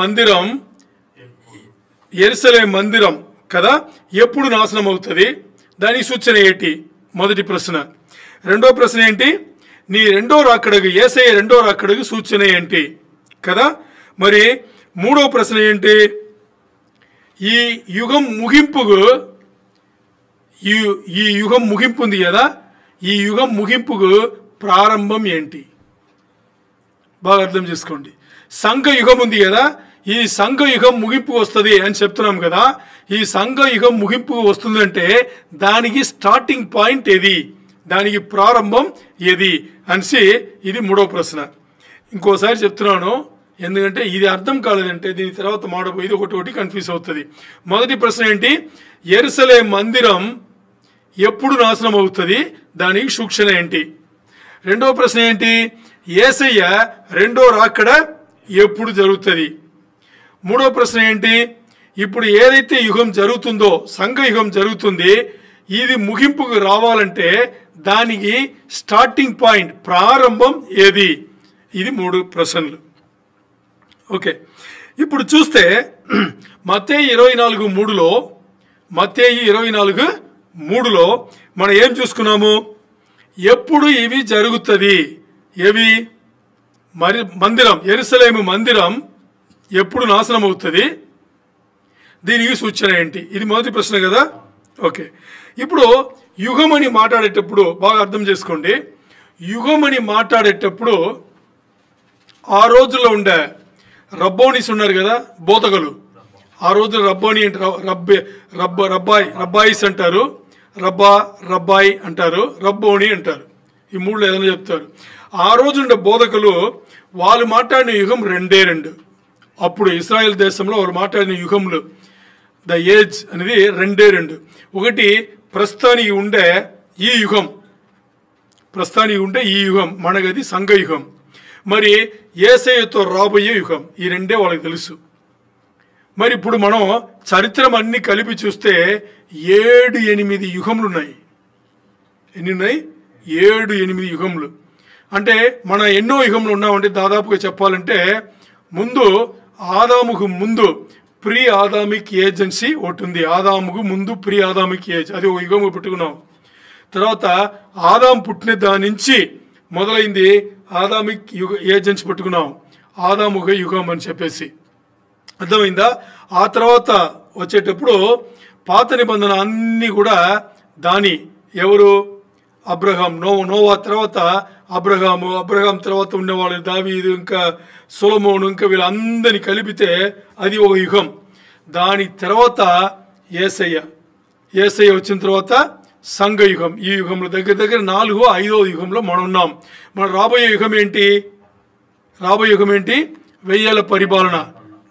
మందిరం కదా ఎప్పుడు నాశనం అవుతుంది, దానికి సూచన ఏంటి? మొదటి ప్రశ్న. రెండో ప్రశ్న ఏంటి? నీ రెండో రాకడకు, యేసయ్య రెండో రాకడకు సూచన ఏంటి కదా. మరి మూడో ప్రశ్న ఏంటి? ఈ యుగం ముగింపుకు ఉంది కదా, ఈ యుగం ముగింపుకు ప్రారంభం ఏంటి? బాగా అర్థం చేసుకోండి. సంఘ యుగం ఉంది కదా, ఈ సంఘ యుగం ముగింపు వస్తుంది అని చెప్తున్నాం కదా. ఈ సంఘ యుగం ముగింపు వస్తుందంటే దానికి స్టార్టింగ్ పాయింట్ ఏది, దానికి ప్రారంభం ఏది అనేసి ఇది మూడో ప్రశ్న. ఇంకోసారి చెప్తున్నాను, ఎందుకంటే ఇది అర్థం కాలేదంటే దీని తర్వాత మాడబోయేది ఒకటి కన్ఫ్యూజ్ అవుతుంది. మొదటి ప్రశ్న ఏంటి? యెరూషలేము మందిరం ఎప్పుడు నాశనం అవుతుంది, దానికి సూచన ఏంటి? రెండో ప్రశ్న ఏంటి? యేసయ్య రెండో రాకడ ఎప్పుడు జరుగుతుంది? మూడో ప్రశ్న ఏంటి? ఇప్పుడు ఏదైతే యుగం జరుగుతుందో, సంఘ యుగం జరుగుతుంది, ఇది ముగింపుకు రావాలంటే దానికి స్టార్టింగ్ పాయింట్, ప్రారంభం ఏది? ఇది 3 ప్రశ్నలు. ఓకే, ఇప్పుడు చూస్తే మత్తయి 24:3లో మనం ఏం చూసుకున్నాము? ఎప్పుడు ఇవి జరుగుతుంది? ఏవి? మరి మందిరం, యెరూషలేము మందిరం ఎప్పుడు నాశనం అవుతుంది, దీనికి సూచన ఏంటి? ఇది మొదటి ప్రశ్న కదా. ఓకే, ఇప్పుడు యుగం అని మాట్లాడేటప్పుడు బాగా అర్థం చేసుకోండి. యుగం అని మాట్లాడేటప్పుడు ఆ రోజుల్లో ఉండే రబ్బోనీస్ ఉన్నారు కదా, బోధకులు. ఆ రోజు రబ్బోని రబ్బాయిస్ అంటారు, రబ్బాయి అంటారు, రబ్బోని అంటారు. ఈ 3లో ఏదైనా చెప్తారు. ఆ రోజు ఉండే బోధకులు వాళ్ళు మాట్లాడిన యుగం 2. అప్పుడు ఇశ్రాయేల్ దేశంలో వాళ్ళు మాట్లాడిన యుగంలో ద ఏజ్ అనేది 2. ఒకటి ప్రస్తుతానికి ఉండే ఈ యుగం, మనగది సంఘ యుగం. మరి యేసయ్యతో రాబోయే యుగం, ఈ 2 వాళ్ళకి తెలుసు. మరి ఇప్పుడు మనం చరిత్రం అన్ని కలిపి చూస్తే 7-8 యుగములు ఉన్నాయి. ఎన్ని ఉన్నాయి? 7-8 యుగములు. అంటే మన ఎన్నో యుగంలో ఉన్నామంటే దాదాపుగా చెప్పాలంటే ముందు ఆదాముకు ముందు ప్రీ ఆదామిక్ ఏజెన్సీ ఒకటి ఉంది. ఆదాముకు ముందు ప్రీ ఆదామిక్ ఏజ్, అది ఒక యుగము పెట్టుకున్నాం. తర్వాత ఆదాం పుట్టిన దాని నుంచి మొదలైంది ఆదామిక్ ఏజెన్సీ పెట్టుకున్నాం, ఆదాముగ యుగం అని చెప్పేసి. అర్థమైందా? ఆ తర్వాత వచ్చేటప్పుడు పాత నిబంధన అన్నీ కూడా దాని ఎవరు? అబ్రహాం, నోవా తర్వాత అబ్రహాం తర్వాత ఉండేవాళ్ళు దావీదు, ఇంకా సొలొమోను, ఇంకా వీళ్ళందరినీ కలిపితే అది ఒక యుగం. దాని తర్వాత యేసయ్య వచ్చిన తర్వాత సంఘ యుగం. ఈ యుగంలో దగ్గర 4-5వ యుగంలో మనం ఉన్నాం. మన రాబోయే యుగం ఏంటి? 1000 పరిపాలన,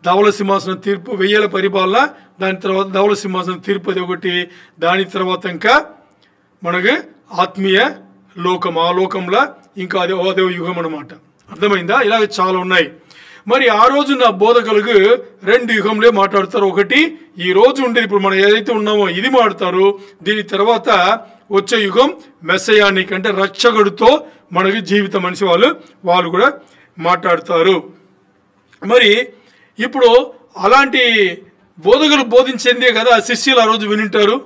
ధవళ సింహాసనం తీర్పు, 1000 పరిపాలన. దాని తర్వాత ధవళ సింహాసనం తీర్పు అది ఒకటి. దాని తర్వాత ఇంకా మనకి ఆత్మీయ లోకం, ఆ లోకంలో ఇంకా అదే యుగం అన్నమాట. అర్థమైందా? ఇలాగ చాలా ఉన్నాయి. మరి ఆ రోజు నా బోధకులకు 2 యుగంలో మాట్లాడతారు. ఒకటి ఈ రోజు ఉండేది, ఇప్పుడు మనం ఏదైతే ఉన్నామో ఇది మాట్లాడతారు. దీని తర్వాత వచ్చే యుగం మెస్సయానిక్, అంటే రక్షకుడితో మనకి జీవిత మనిషి వాళ్ళు కూడా మాట్లాడతారు. మరి ఇప్పుడు అలాంటి బోధకులు బోధించిందే కదా శిష్యులు ఆ రోజు వినింటారు.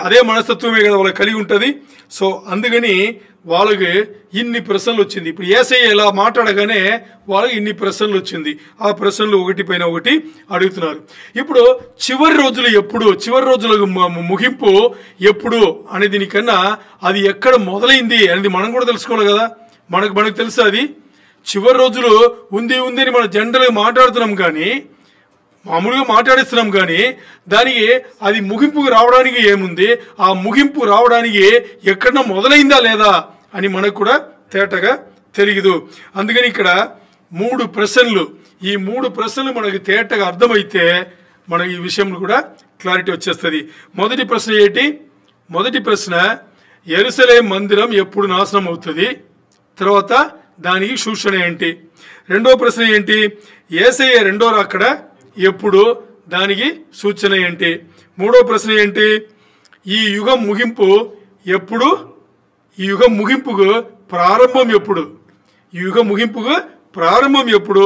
అదే మనస్తత్వమే కదా వాళ్ళకి కలిగి ఉంటుంది. సో అందుకని వాళ్ళకి ఇన్ని ప్రశ్నలు వచ్చింది. ఇప్పుడు యేసయ్య ఇలా మాట్లాడగానే వాళ్ళకి ఇన్ని ప్రశ్నలు వచ్చింది. ఆ ప్రశ్నలు ఒకటి పైన ఒకటి అడుగుతున్నారు. ఇప్పుడు చివరి రోజులు ఎప్పుడు, చివరి రోజుల ముగింపు ఎప్పుడు అనే దీనికన్నా అది ఎక్కడ మొదలైంది అనేది మనం కూడా తెలుసుకోవాలి కదా. మనకు తెలుసు అది చివరి రోజులు ఉంది అని మనం జనరల్గా మాట్లాడుతున్నాం, కానీ మామూలుగా మాట్లాడిస్తున్నాం, కానీ దానికి అది ముగింపుకు రావడానికి ఏముంది, ఆ ముగింపు రావడానికి ఎక్కడన్నా మొదలైందా లేదా అని మనకు కూడా తేటగా తెలియదు. అందుకని ఇక్కడ 3 ప్రశ్నలు, ఈ 3 ప్రశ్నలు మనకి తేటగా అర్థమైతే మనకి ఈ విషయంలో కూడా క్లారిటీ వచ్చేస్తుంది. మొదటి ప్రశ్న ఏంటి? మొదటి ప్రశ్న యెరూషలేము మందిరం ఎప్పుడు నాశనం అవుతుంది, తర్వాత దానికి సూచన ఏంటి? రెండో ప్రశ్న ఏంటి? యేసయ్య రెండో రాకడ ఎప్పుడు, దానికి సూచన ఏంటి? మూడో ప్రశ్న ఏంటి? ఈ యుగం ముగింపు ఎప్పుడు, ఈ యుగం ముగింపుకు ప్రారంభం ఎప్పుడు, ఈ యుగం ముగింపుకు ప్రారంభం ఎప్పుడు,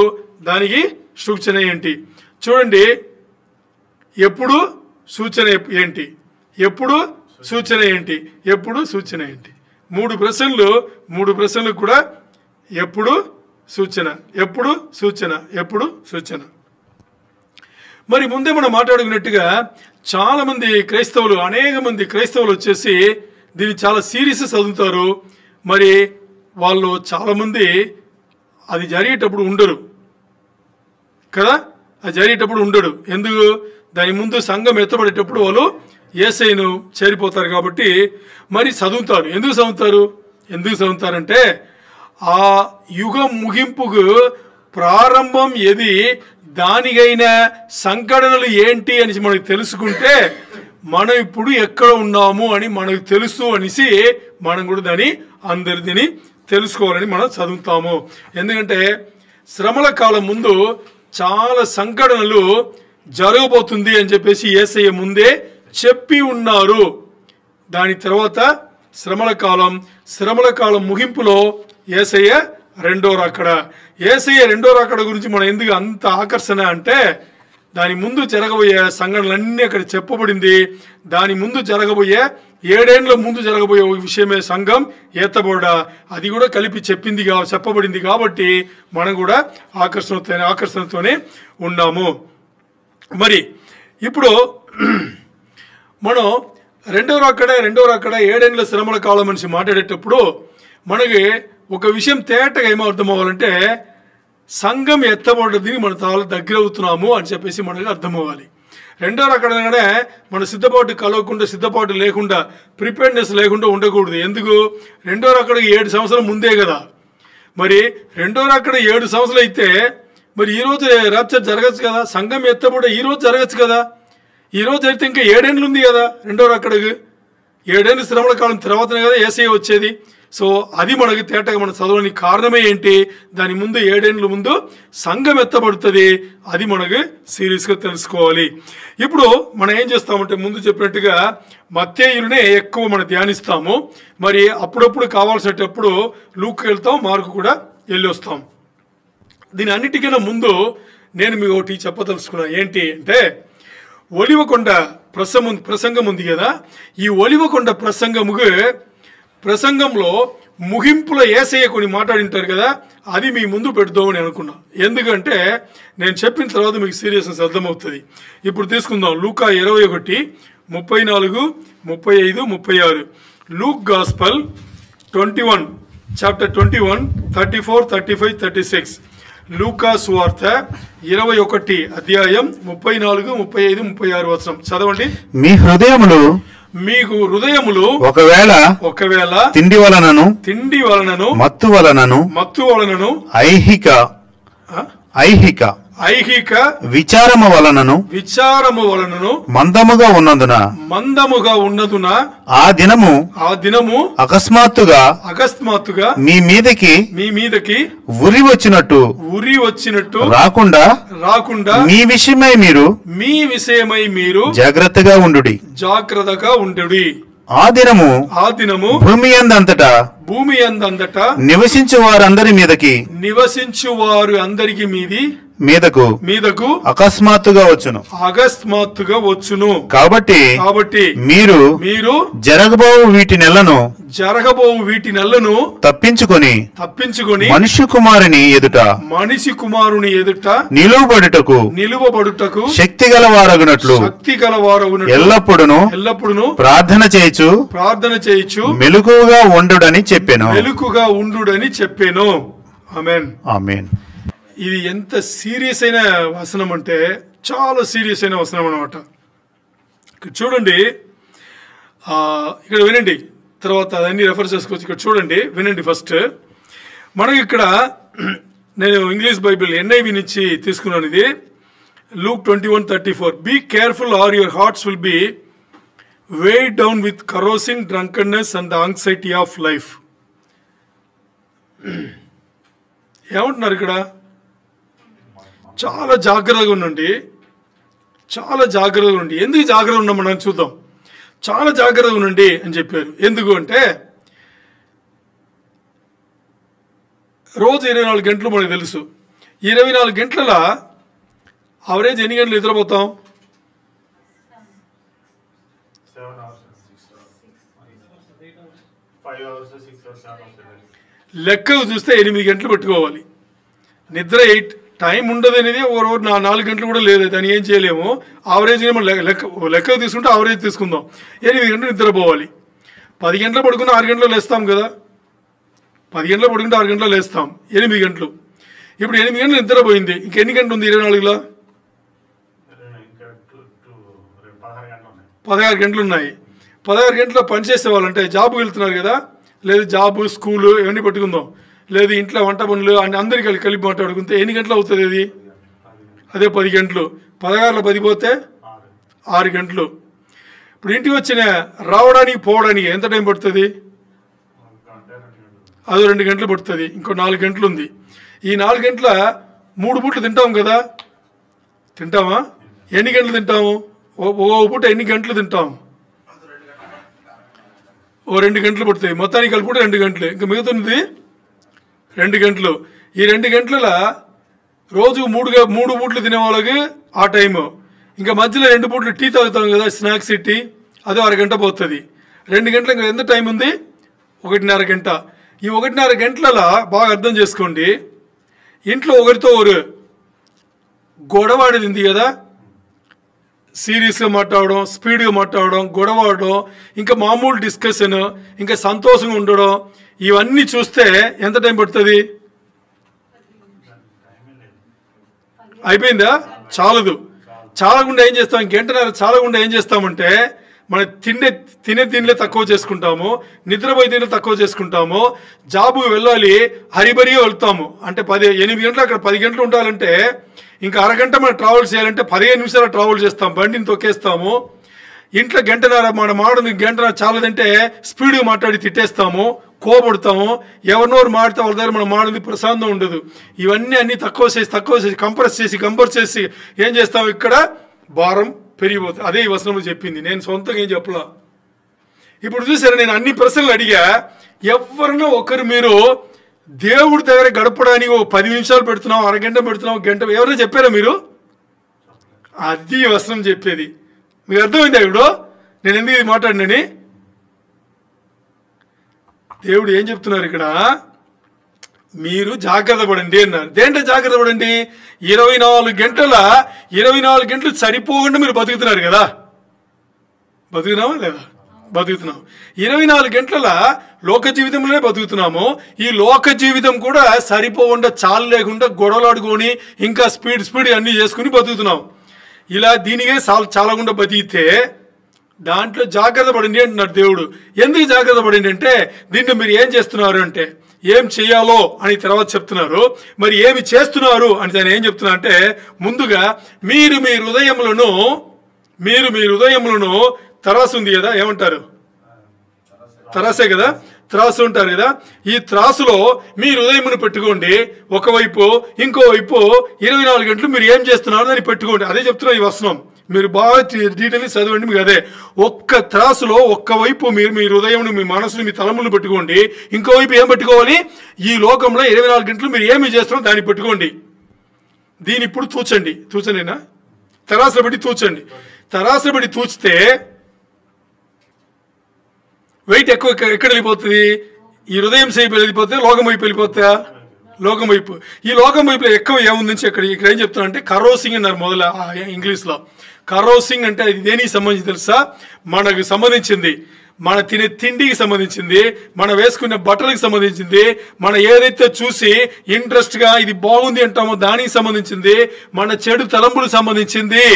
దానికి సూచన ఏంటి? చూడండి, ఎప్పుడు సూచన ఏంటి, ఎప్పుడు సూచన ఏంటి, ఎప్పుడు సూచన ఏంటి? 3 ప్రశ్నలు, 3 ప్రశ్నలకు కూడా ఎప్పుడు సూచన, ఎప్పుడు సూచన, ఎప్పుడు సూచన. మరి ముందే మనం మాట్లాడుకున్నట్టుగా చాలామంది క్రైస్తవులు, అనేక మంది క్రైస్తవులు వచ్చేసి దీన్ని చాలా సీరియస్ చదువుతారు. మరి వాళ్ళు చాలామంది అది జరిగేటప్పుడు ఉండరు కదా, అది జరిగేటప్పుడు ఉండడు. ఎందుకు? దాని ముందు సంఘం ఎత్తబడేటప్పుడు వాళ్ళు యేసయ్యను చేరిపోతారు కాబట్టి మరి చదువుతారు. ఎందుకు చదువుతారంటే ఆ యుగం ముగింపుకు ప్రారంభం ఏది, దానికైనా సంఘటనలు ఏంటి అని మనకు తెలుసుకుంటే మనం ఇప్పుడు ఎక్కడ ఉన్నాము అని మనకు తెలుసు అనేసి మనం కూడా దాన్ని అందరిని తెలుసుకోవాలని మనం చదువుతాము. ఎందుకంటే శ్రమల కాలం ముందు చాలా సంఘటనలు జరగబోతుంది అని చెప్పేసి యేసయ్య ముందే చెప్పి ఉన్నారు. దాని తర్వాత శ్రమల కాలం ముగింపులో యేసయ్య రెండో రాకడ. యేసయ్య రెండో రాకడ గురించి మనం ఎందుకు అంత ఆకర్షణ అంటే దాని ముందు జరగబోయే సంఘటనలన్నీ అక్కడ చెప్పబడింది. దాని ముందు జరగబోయే 7 ఏళ్ల ముందు జరగబోయే విషయమే సంఘం ఎత్తబడ, అది కూడా కలిపి చెప్పబడింది. కాబట్టి మనం కూడా ఆకర్షణతోనే ఉన్నాము. మరి ఇప్పుడు మనం రెండో రాకడ 7 ఏళ్ల శ్రమల కాలం మనిషి మాట్లాడేటప్పుడు మనకి ఒక విషయం తేటగా ఏమో అర్థం అవ్వాలంటే సంఘం ఎత్తబడ్డది మన చాలా దగ్గర అవుతున్నాము అని చెప్పేసి మనకు అర్థం అవ్వాలి. రెండో రాకడనే మన సిద్ధపాటు కలవకుండా, సిద్ధపాటు లేకుండా, ప్రిపేర్నెస్ లేకుండా ఉండకూడదు. ఎందుకు? రెండో రాకడ 7 సంవత్సరాల ముందే కదా. మరి రెండో రాకడ 7 సంవత్సరాలు అయితే మరి ఈరోజు రాప్చర్ జరగచ్చు కదా, సంఘం ఎత్తబడి ఈరోజు జరగచ్చు కదా. ఈరోజు అయితే ఇంకా 7 ఏళ్ళు ఉంది కదా రెండో రాకడకు. 7 ఏళ్ళు శ్రమల కాలం తర్వాతనే కదా యేసయ్య వచ్చేది. సో అది మనకి తేటగా మనం చదవడానికి కారణమే ఏంటి? దాని ముందు 7 ఏళ్ళ ముందు సంఘం ఎత్తబడుతుంది. అది మనకు సీరియస్గా తెలుసుకోవాలి. ఇప్పుడు మనం ఏం చేస్తామంటే ముందు చెప్పినట్టుగా మత్తేయునే ఎక్కువ మనం ధ్యానిస్తాము. మరి అప్పుడప్పుడు కావాల్సినప్పుడు లూక్ వెళ్తాం, మార్కు కూడా వెళ్ళి వస్తాం. దీని అన్నిటికన్నా ముందు నేను మీకు ఒకటి చెప్పదలుచుకున్నా. ఏంటి అంటే ఒలివకొండ ప్రసంగం ఉంది కదా. ఈ ఒలివకొండ ప్రసంగంలో ముగింపులో యేసయ్య కొన్ని మాట్లాడింటారు కదా, అది మీ ముందు పెడదామని అనుకున్నా. ఎందుకంటే నేను చెప్పిన తర్వాత మీకు సీరియస్నెస్ అర్థమవుతుంది. ఇప్పుడు తీసుకుందాం లూకా 21, 34, 35, 36. Luke gospel 21, chapter 21, 34, 35, 36. లూకా సువార్త 21 అధ్యాయం 34, 35, 36 వచనం చదవండి.
మీకు హృదయములు
ఒకవేళ
తిండి వలనను
మత్తు వలనను ఐహిక
విచారము వలనను మందముగా ఉన్నందున ఆ దినము అకస్మాత్తుగా మీ మీదకి ఉరి వచ్చినట్టు రాకుండా మీ విషయమై మీరు జాగ్రత్తగా ఉండుడి. ఆ దినము భూమి యందంతటా నివసించు వారు అందరికి మీదకు అకస్మాత్తుగా వచ్చును. కాబట్టి మీరు జరగబోవు వీటి నెలను తప్పించుకొని మనిషి కుమారుని ఎదుట నిలువబడుటకు శక్తి గలవారగునట్లు ఎల్లప్పుడూ ప్రార్థన చేయొచ్చు మెలకువగా ఉండుడని చెప్పాను. ఆమేన్.
ఇది ఎంత సీరియస్ అయిన వచనం అంటే చాలా సీరియస్ అయిన వచనం అన్నమాట. చూడండి, ఇక్కడ వినండి, తర్వాత అదన్నీ రెఫర్ చేసుకోవచ్చు. ఇక్కడ చూడండి, వినండి. ఫస్ట్ మనకి ఇక్కడ నేను ఇంగ్లీష్ బైబిల్ NIV నుంచి తీసుకున్నాను. ఇది Luke 21:34. Be careful or your hearts will be weighed down with carousing, drunkenness and the anxiety of life. ఏమంటున్నారు ఇక్కడ? చాలా జాగ్రత్తగా ఉండండి. ఎందుకు జాగ్రత్తగా ఉన్నాం మనం చూద్దాం. చాలా జాగ్రత్తగా ఉండండి అని చెప్పారు. ఎందుకు అంటే రోజు 24 గంటలు మనకు తెలుసు. 24 గంటల అవరేజ్ ఎన్ని గంటలు నిద్రపోతాం? లెక్కకు చూస్తే 8 గంటలు పెట్టుకోవాలి. నిద్ర 8 టైం ఉండదు అనేది ఓవర్ 4 గంటలు కూడా లేదు. దాన్ని ఏం చేయలేము. ఆవరేజ్ లెక్కకు తీసుకుంటే ఆవరేజ్ తీసుకుందాం. 8 గంటలు నిద్రపోవాలి. 10 గంటలు పడుకున్న 6 గంటలు లేస్తాం కదా. 10 గంటలు పడుకుంటే 6 గంటలు లేస్తాం. 8 గంటలు. ఇప్పుడు 8 గంటలు నిద్రపోయింది. ఇంకెన్ని గంటలు ఉంది 24లో? 16 గంటలు ఉన్నాయి. 16 గంటలు పనిచేసే వాళ్ళంటే జాబ్కి వెళ్తున్నారు కదా, లేదు జాబ్, స్కూలు ఇవన్నీ పెట్టుకుందాం, లేదు ఇంట్లో వంట పనులు అని అందరికీ కలిపి మాట్లాడుకుంటే ఎన్ని గంటలు అవుతుంది? అది అదే 10 గంటలు. 16లో 10 పోతే 6 గంటలు. ఇప్పుడు ఇంటికి వచ్చిన రావడానికి పోవడానికి ఎంత టైం పడుతుంది? అది 2 గంటలు పడుతుంది. ఇంకో 4 గంటలు ఉంది. ఈ 4 గంటల 3 పూట్లు తింటాం కదా, తింటామా? ఎన్ని గంటలు తింటాము? ఓ పూట ఎన్ని గంటలు తింటాము? ఓ 2 గంటలు పడుతుంది. మొత్తానికి కలిపి 2 గంటలు. ఇంకా మిగుతుంది 2 గంటలు. ఈ 2 గంటల రోజు 3 పూట్లు తినే వాళ్ళకి ఆ టైము. ఇంకా మధ్యలో 2 పూట్లు టీ తాగుతాం కదా, స్నాక్స్ టీ, అదే 1 గంట పోతుంది. 2 గంటలు ఇంకా ఎంత టైం ఉంది? 1.5 గంట. ఈ 1.5 గంటలలో బాగా అర్థం చేసుకోండి, ఇంట్లో ఒకరితో ఒకరు గొడవ ఆడేది ఉంది కదా, సీరియస్గా మాట్లాడడం, స్పీడ్గా మాట్లాడడం, గొడవ ఆడడం, ఇంకా మామూలు డిస్కషన్, ఇంకా సంతోషంగా ఉండడం, ఇవన్నీ చూస్తే ఎంత టైం పడుతుంది? అయిపోయిందా? చాలదు. చాలకుండా ఏం చేస్తాం? గంటన్నర చాలకుండా ఏం చేస్తామంటే మనం తిండిలే తక్కువ చేసుకుంటాము, నిద్రపోయి తిండి తక్కువ చేసుకుంటాము, జాబుకి వెళ్ళాలి హరిబరిగా వెళ్తాము. అంటే 8 గంటలు అక్కడ 10 గంటలు ఉండాలంటే ఇంకా అరగంట మనం ట్రావెల్ చేయాలంటే 15 నిమిషాలు ట్రావెల్ చేస్తాం, బండిని తొక్కేస్తాము. ఇంట్లో గంటన్నర మన మాటని గంటన్నర చాలదంటే స్పీడ్గా మాట్లాడి తిట్టేస్తాము, కోపడతాము, ఎవరినోరు మాడితే వాళ్ళ దగ్గర మన మాటది ప్రశాంతం ఉండదు. ఇవన్నీ తక్కువ చేసి కంప్రెస్ చేసి ఏం చేస్తాము? ఇక్కడ భారం పెరిగిపోతుంది. అదే ఈ వచనంలో చెప్పింది, నేను సొంతంగా ఏం చెప్పలా. ఇప్పుడు చూసారా, నేను అన్ని ప్రశ్నలు అడిగా. ఎవరినో ఒకరు మీరు దేవుడి దగ్గర గడపడానికి ఒక 10 నిమిషాలు పెడుతున్నాం, అరగంట పెడుతున్నాం, గంట ఎవరైనా చెప్పారా మీరు? అది వచనం చెప్పేది. మీకు అర్థమైందా ఇప్పుడు నేను ఎందుకు ఇది మాట్లాడినని? దేవుడు ఏం చెప్తున్నారు ఇక్కడ? మీరు జాగ్రత్త పడండి అన్నారు. దేంట్లో జాగ్రత్త పడండి? 24 గంటలు సరిపోకుండా మీరు బతుకుతున్నారు కదా. బతుకుతున్నామా లేదా? బతుకుతున్నాం. 24 గంటల లోక జీవితంలోనే బతుకుతున్నాము. ఈ లోక జీవితం కూడా సరిపోకుండా, చాలు లేకుండా గొడవలాడుకొని ఇంకా స్పీడ్ అన్నీ చేసుకుని బతుకుతున్నాం. ఇలా దీనికే చాలకుండా బతికితే దాంట్లో జాగ్రత్త పడండి అంటున్నాడు దేవుడు. ఎందుకు జాగ్రత్త పడండి అంటే, దీంట్లో మీరు ఏం చేస్తున్నారు అంటే, ఏం చేయాలో అని తర్వాత చెప్తున్నారు. మరి ఏమి చేస్తున్నారు అని ఆయన ఏం చెప్తున్నారు అంటే, ముందుగా మీరు మీ హృదయములను తరాసు ఉంది కదా, ఏమంటారు? తరాసే కదా, త్రాసు ఉంటారు కదా. ఈ త్రాసులో మీ హృదయమును పెట్టుకోండి ఒకవైపు, ఇంకోవైపు 24 గంటలు మీరు ఏం చేస్తున్నారు అని పెట్టుకోండి. అదే చెప్తున్నా ఈ వచనం. మీరు బాగా డీటెయిల్గా చదవండి. మీకు అదే ఒక్క త్రాసులో ఒక్కవైపు మీరు మీ హృదయం, మీ మనసుని, మీ తలములను పెట్టుకోండి. ఇంకోవైపు ఏం పెట్టుకోవాలి? ఈ లోకంలో 24 గంటలు మీరు ఏమి చేస్తున్నారో దాన్ని పెట్టుకోండి. దీన్ని ఇప్పుడు తూచండినా తరాసులో పెట్టి తూచండి. తరాసులో పెట్టి తూచితే వెయిట్ ఎక్కువ ఎక్కడ వెళ్ళిపోతుంది? ఈ హృదయం సేపు వెళ్ళిపోతే లోకం వైపు వెళ్ళిపోతా? లోకం వైపు. ఈ లోకం వైపులో ఎక్కువ ఏముంది? ఇక్కడ ఏం చెప్తున్నా అంటే కరోసింగ్ అన్నారు మొదల ఇంగ్లీష్లో. కరోసింగ్ అంటే అది దేనికి సంబంధించి తెలుసా? మనకు సంబంధించింది, మన తినే తిండికి సంబంధించింది, మన వేసుకునే బట్టలకు సంబంధించింది, మన ఏదైతే చూసి ఇంట్రెస్ట్గా ఇది బాగుంది అంటామో దానికి సంబంధించింది, మన చెడు తలంపులకు సంబంధించింది.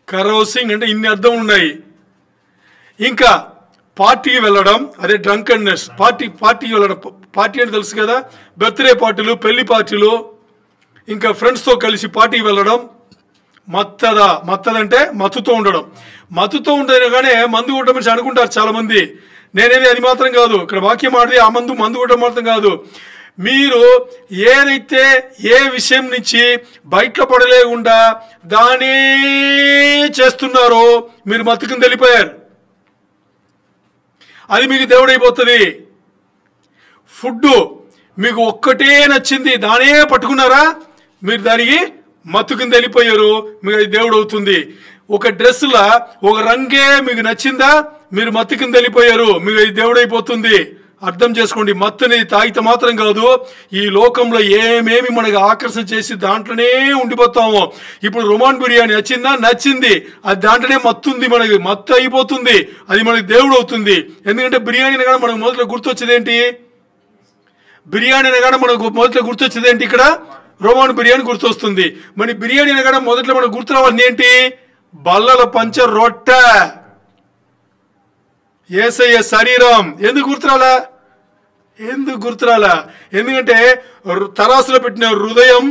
కరోసింగ్ అంటే ఇన్ని అర్థం ఉన్నాయి. ఇంకా పార్టీకి వెళ్ళడం, అదే డ్రంకన్నెస్. పార్టీకి వెళ్ళడం. పార్టీ అంటే తెలుసు కదా, బర్త్డే పార్టీలు, పెళ్లి పార్టీలు, ఇంకా ఫ్రెండ్స్తో కలిసి పార్టీకి వెళ్ళడం. మత్తదంటే మత్తుతో ఉండడం. మత్తుతో ఉండేది కానీ మందు కొట్టడం మనిషి అనుకుంటారు చాలామంది. నేనేది అది మాత్రం కాదు. ఇక్కడ వాక్యం ఆడితే ఆ మందు కొట్టడం మాత్రం కాదు. మీరు ఏదైతే ఏ విషయం నుంచి బయట పడలేకుండా దానే చేస్తున్నారో మీరు మత్తుకుని వెళ్ళిపోయారు. అది మీకు దేవుడైపోతుంది. ఫుడ్ మీకు ఒక్కటే నచ్చింది, దానే పట్టుకున్నారా, మీరు దానికి మత్తుకుని వెళ్ళిపోయారు, మీకు అది దేవుడు అవుతుంది. ఒక డ్రెస్సులా ఒక రంగే మీకు నచ్చిందా, మీరు మత్తుకుని వెళ్ళిపోయారు, మీకు అది దేవుడైపోతుంది. అర్థం చేసుకోండి. మత్తు అనేది తాగితే మాత్రం కాదు, ఈ లోకంలో ఏమేమి మనకు ఆకర్షణ చేసి దాంట్లోనే ఉండిపోతాము. ఇప్పుడు రుమాన్ బిర్యానీ నచ్చింది, అది దాంట్లోనే మత్తుంది, మనకి మత్తు అయిపోతుంది, అది మనకి దేవుడు అవుతుంది. ఎందుకంటే బిర్యానీ అనగా మనకు మొదట్లో గుర్తొచ్చేది ఏంటి? ఇక్కడ రోమాన్ బిర్యానీ గుర్తొస్తుంది. మరి బిర్యానీ అనగా మొదట్లో మనకు గుర్తు రావాల్సింది ఏంటి? బల్లల పంచ రొట్టె, యేసయ్య శరీరం. ఎందుకు గుర్తురాలా? ఎందుకంటే తరాసులో పెట్టిన హృదయం,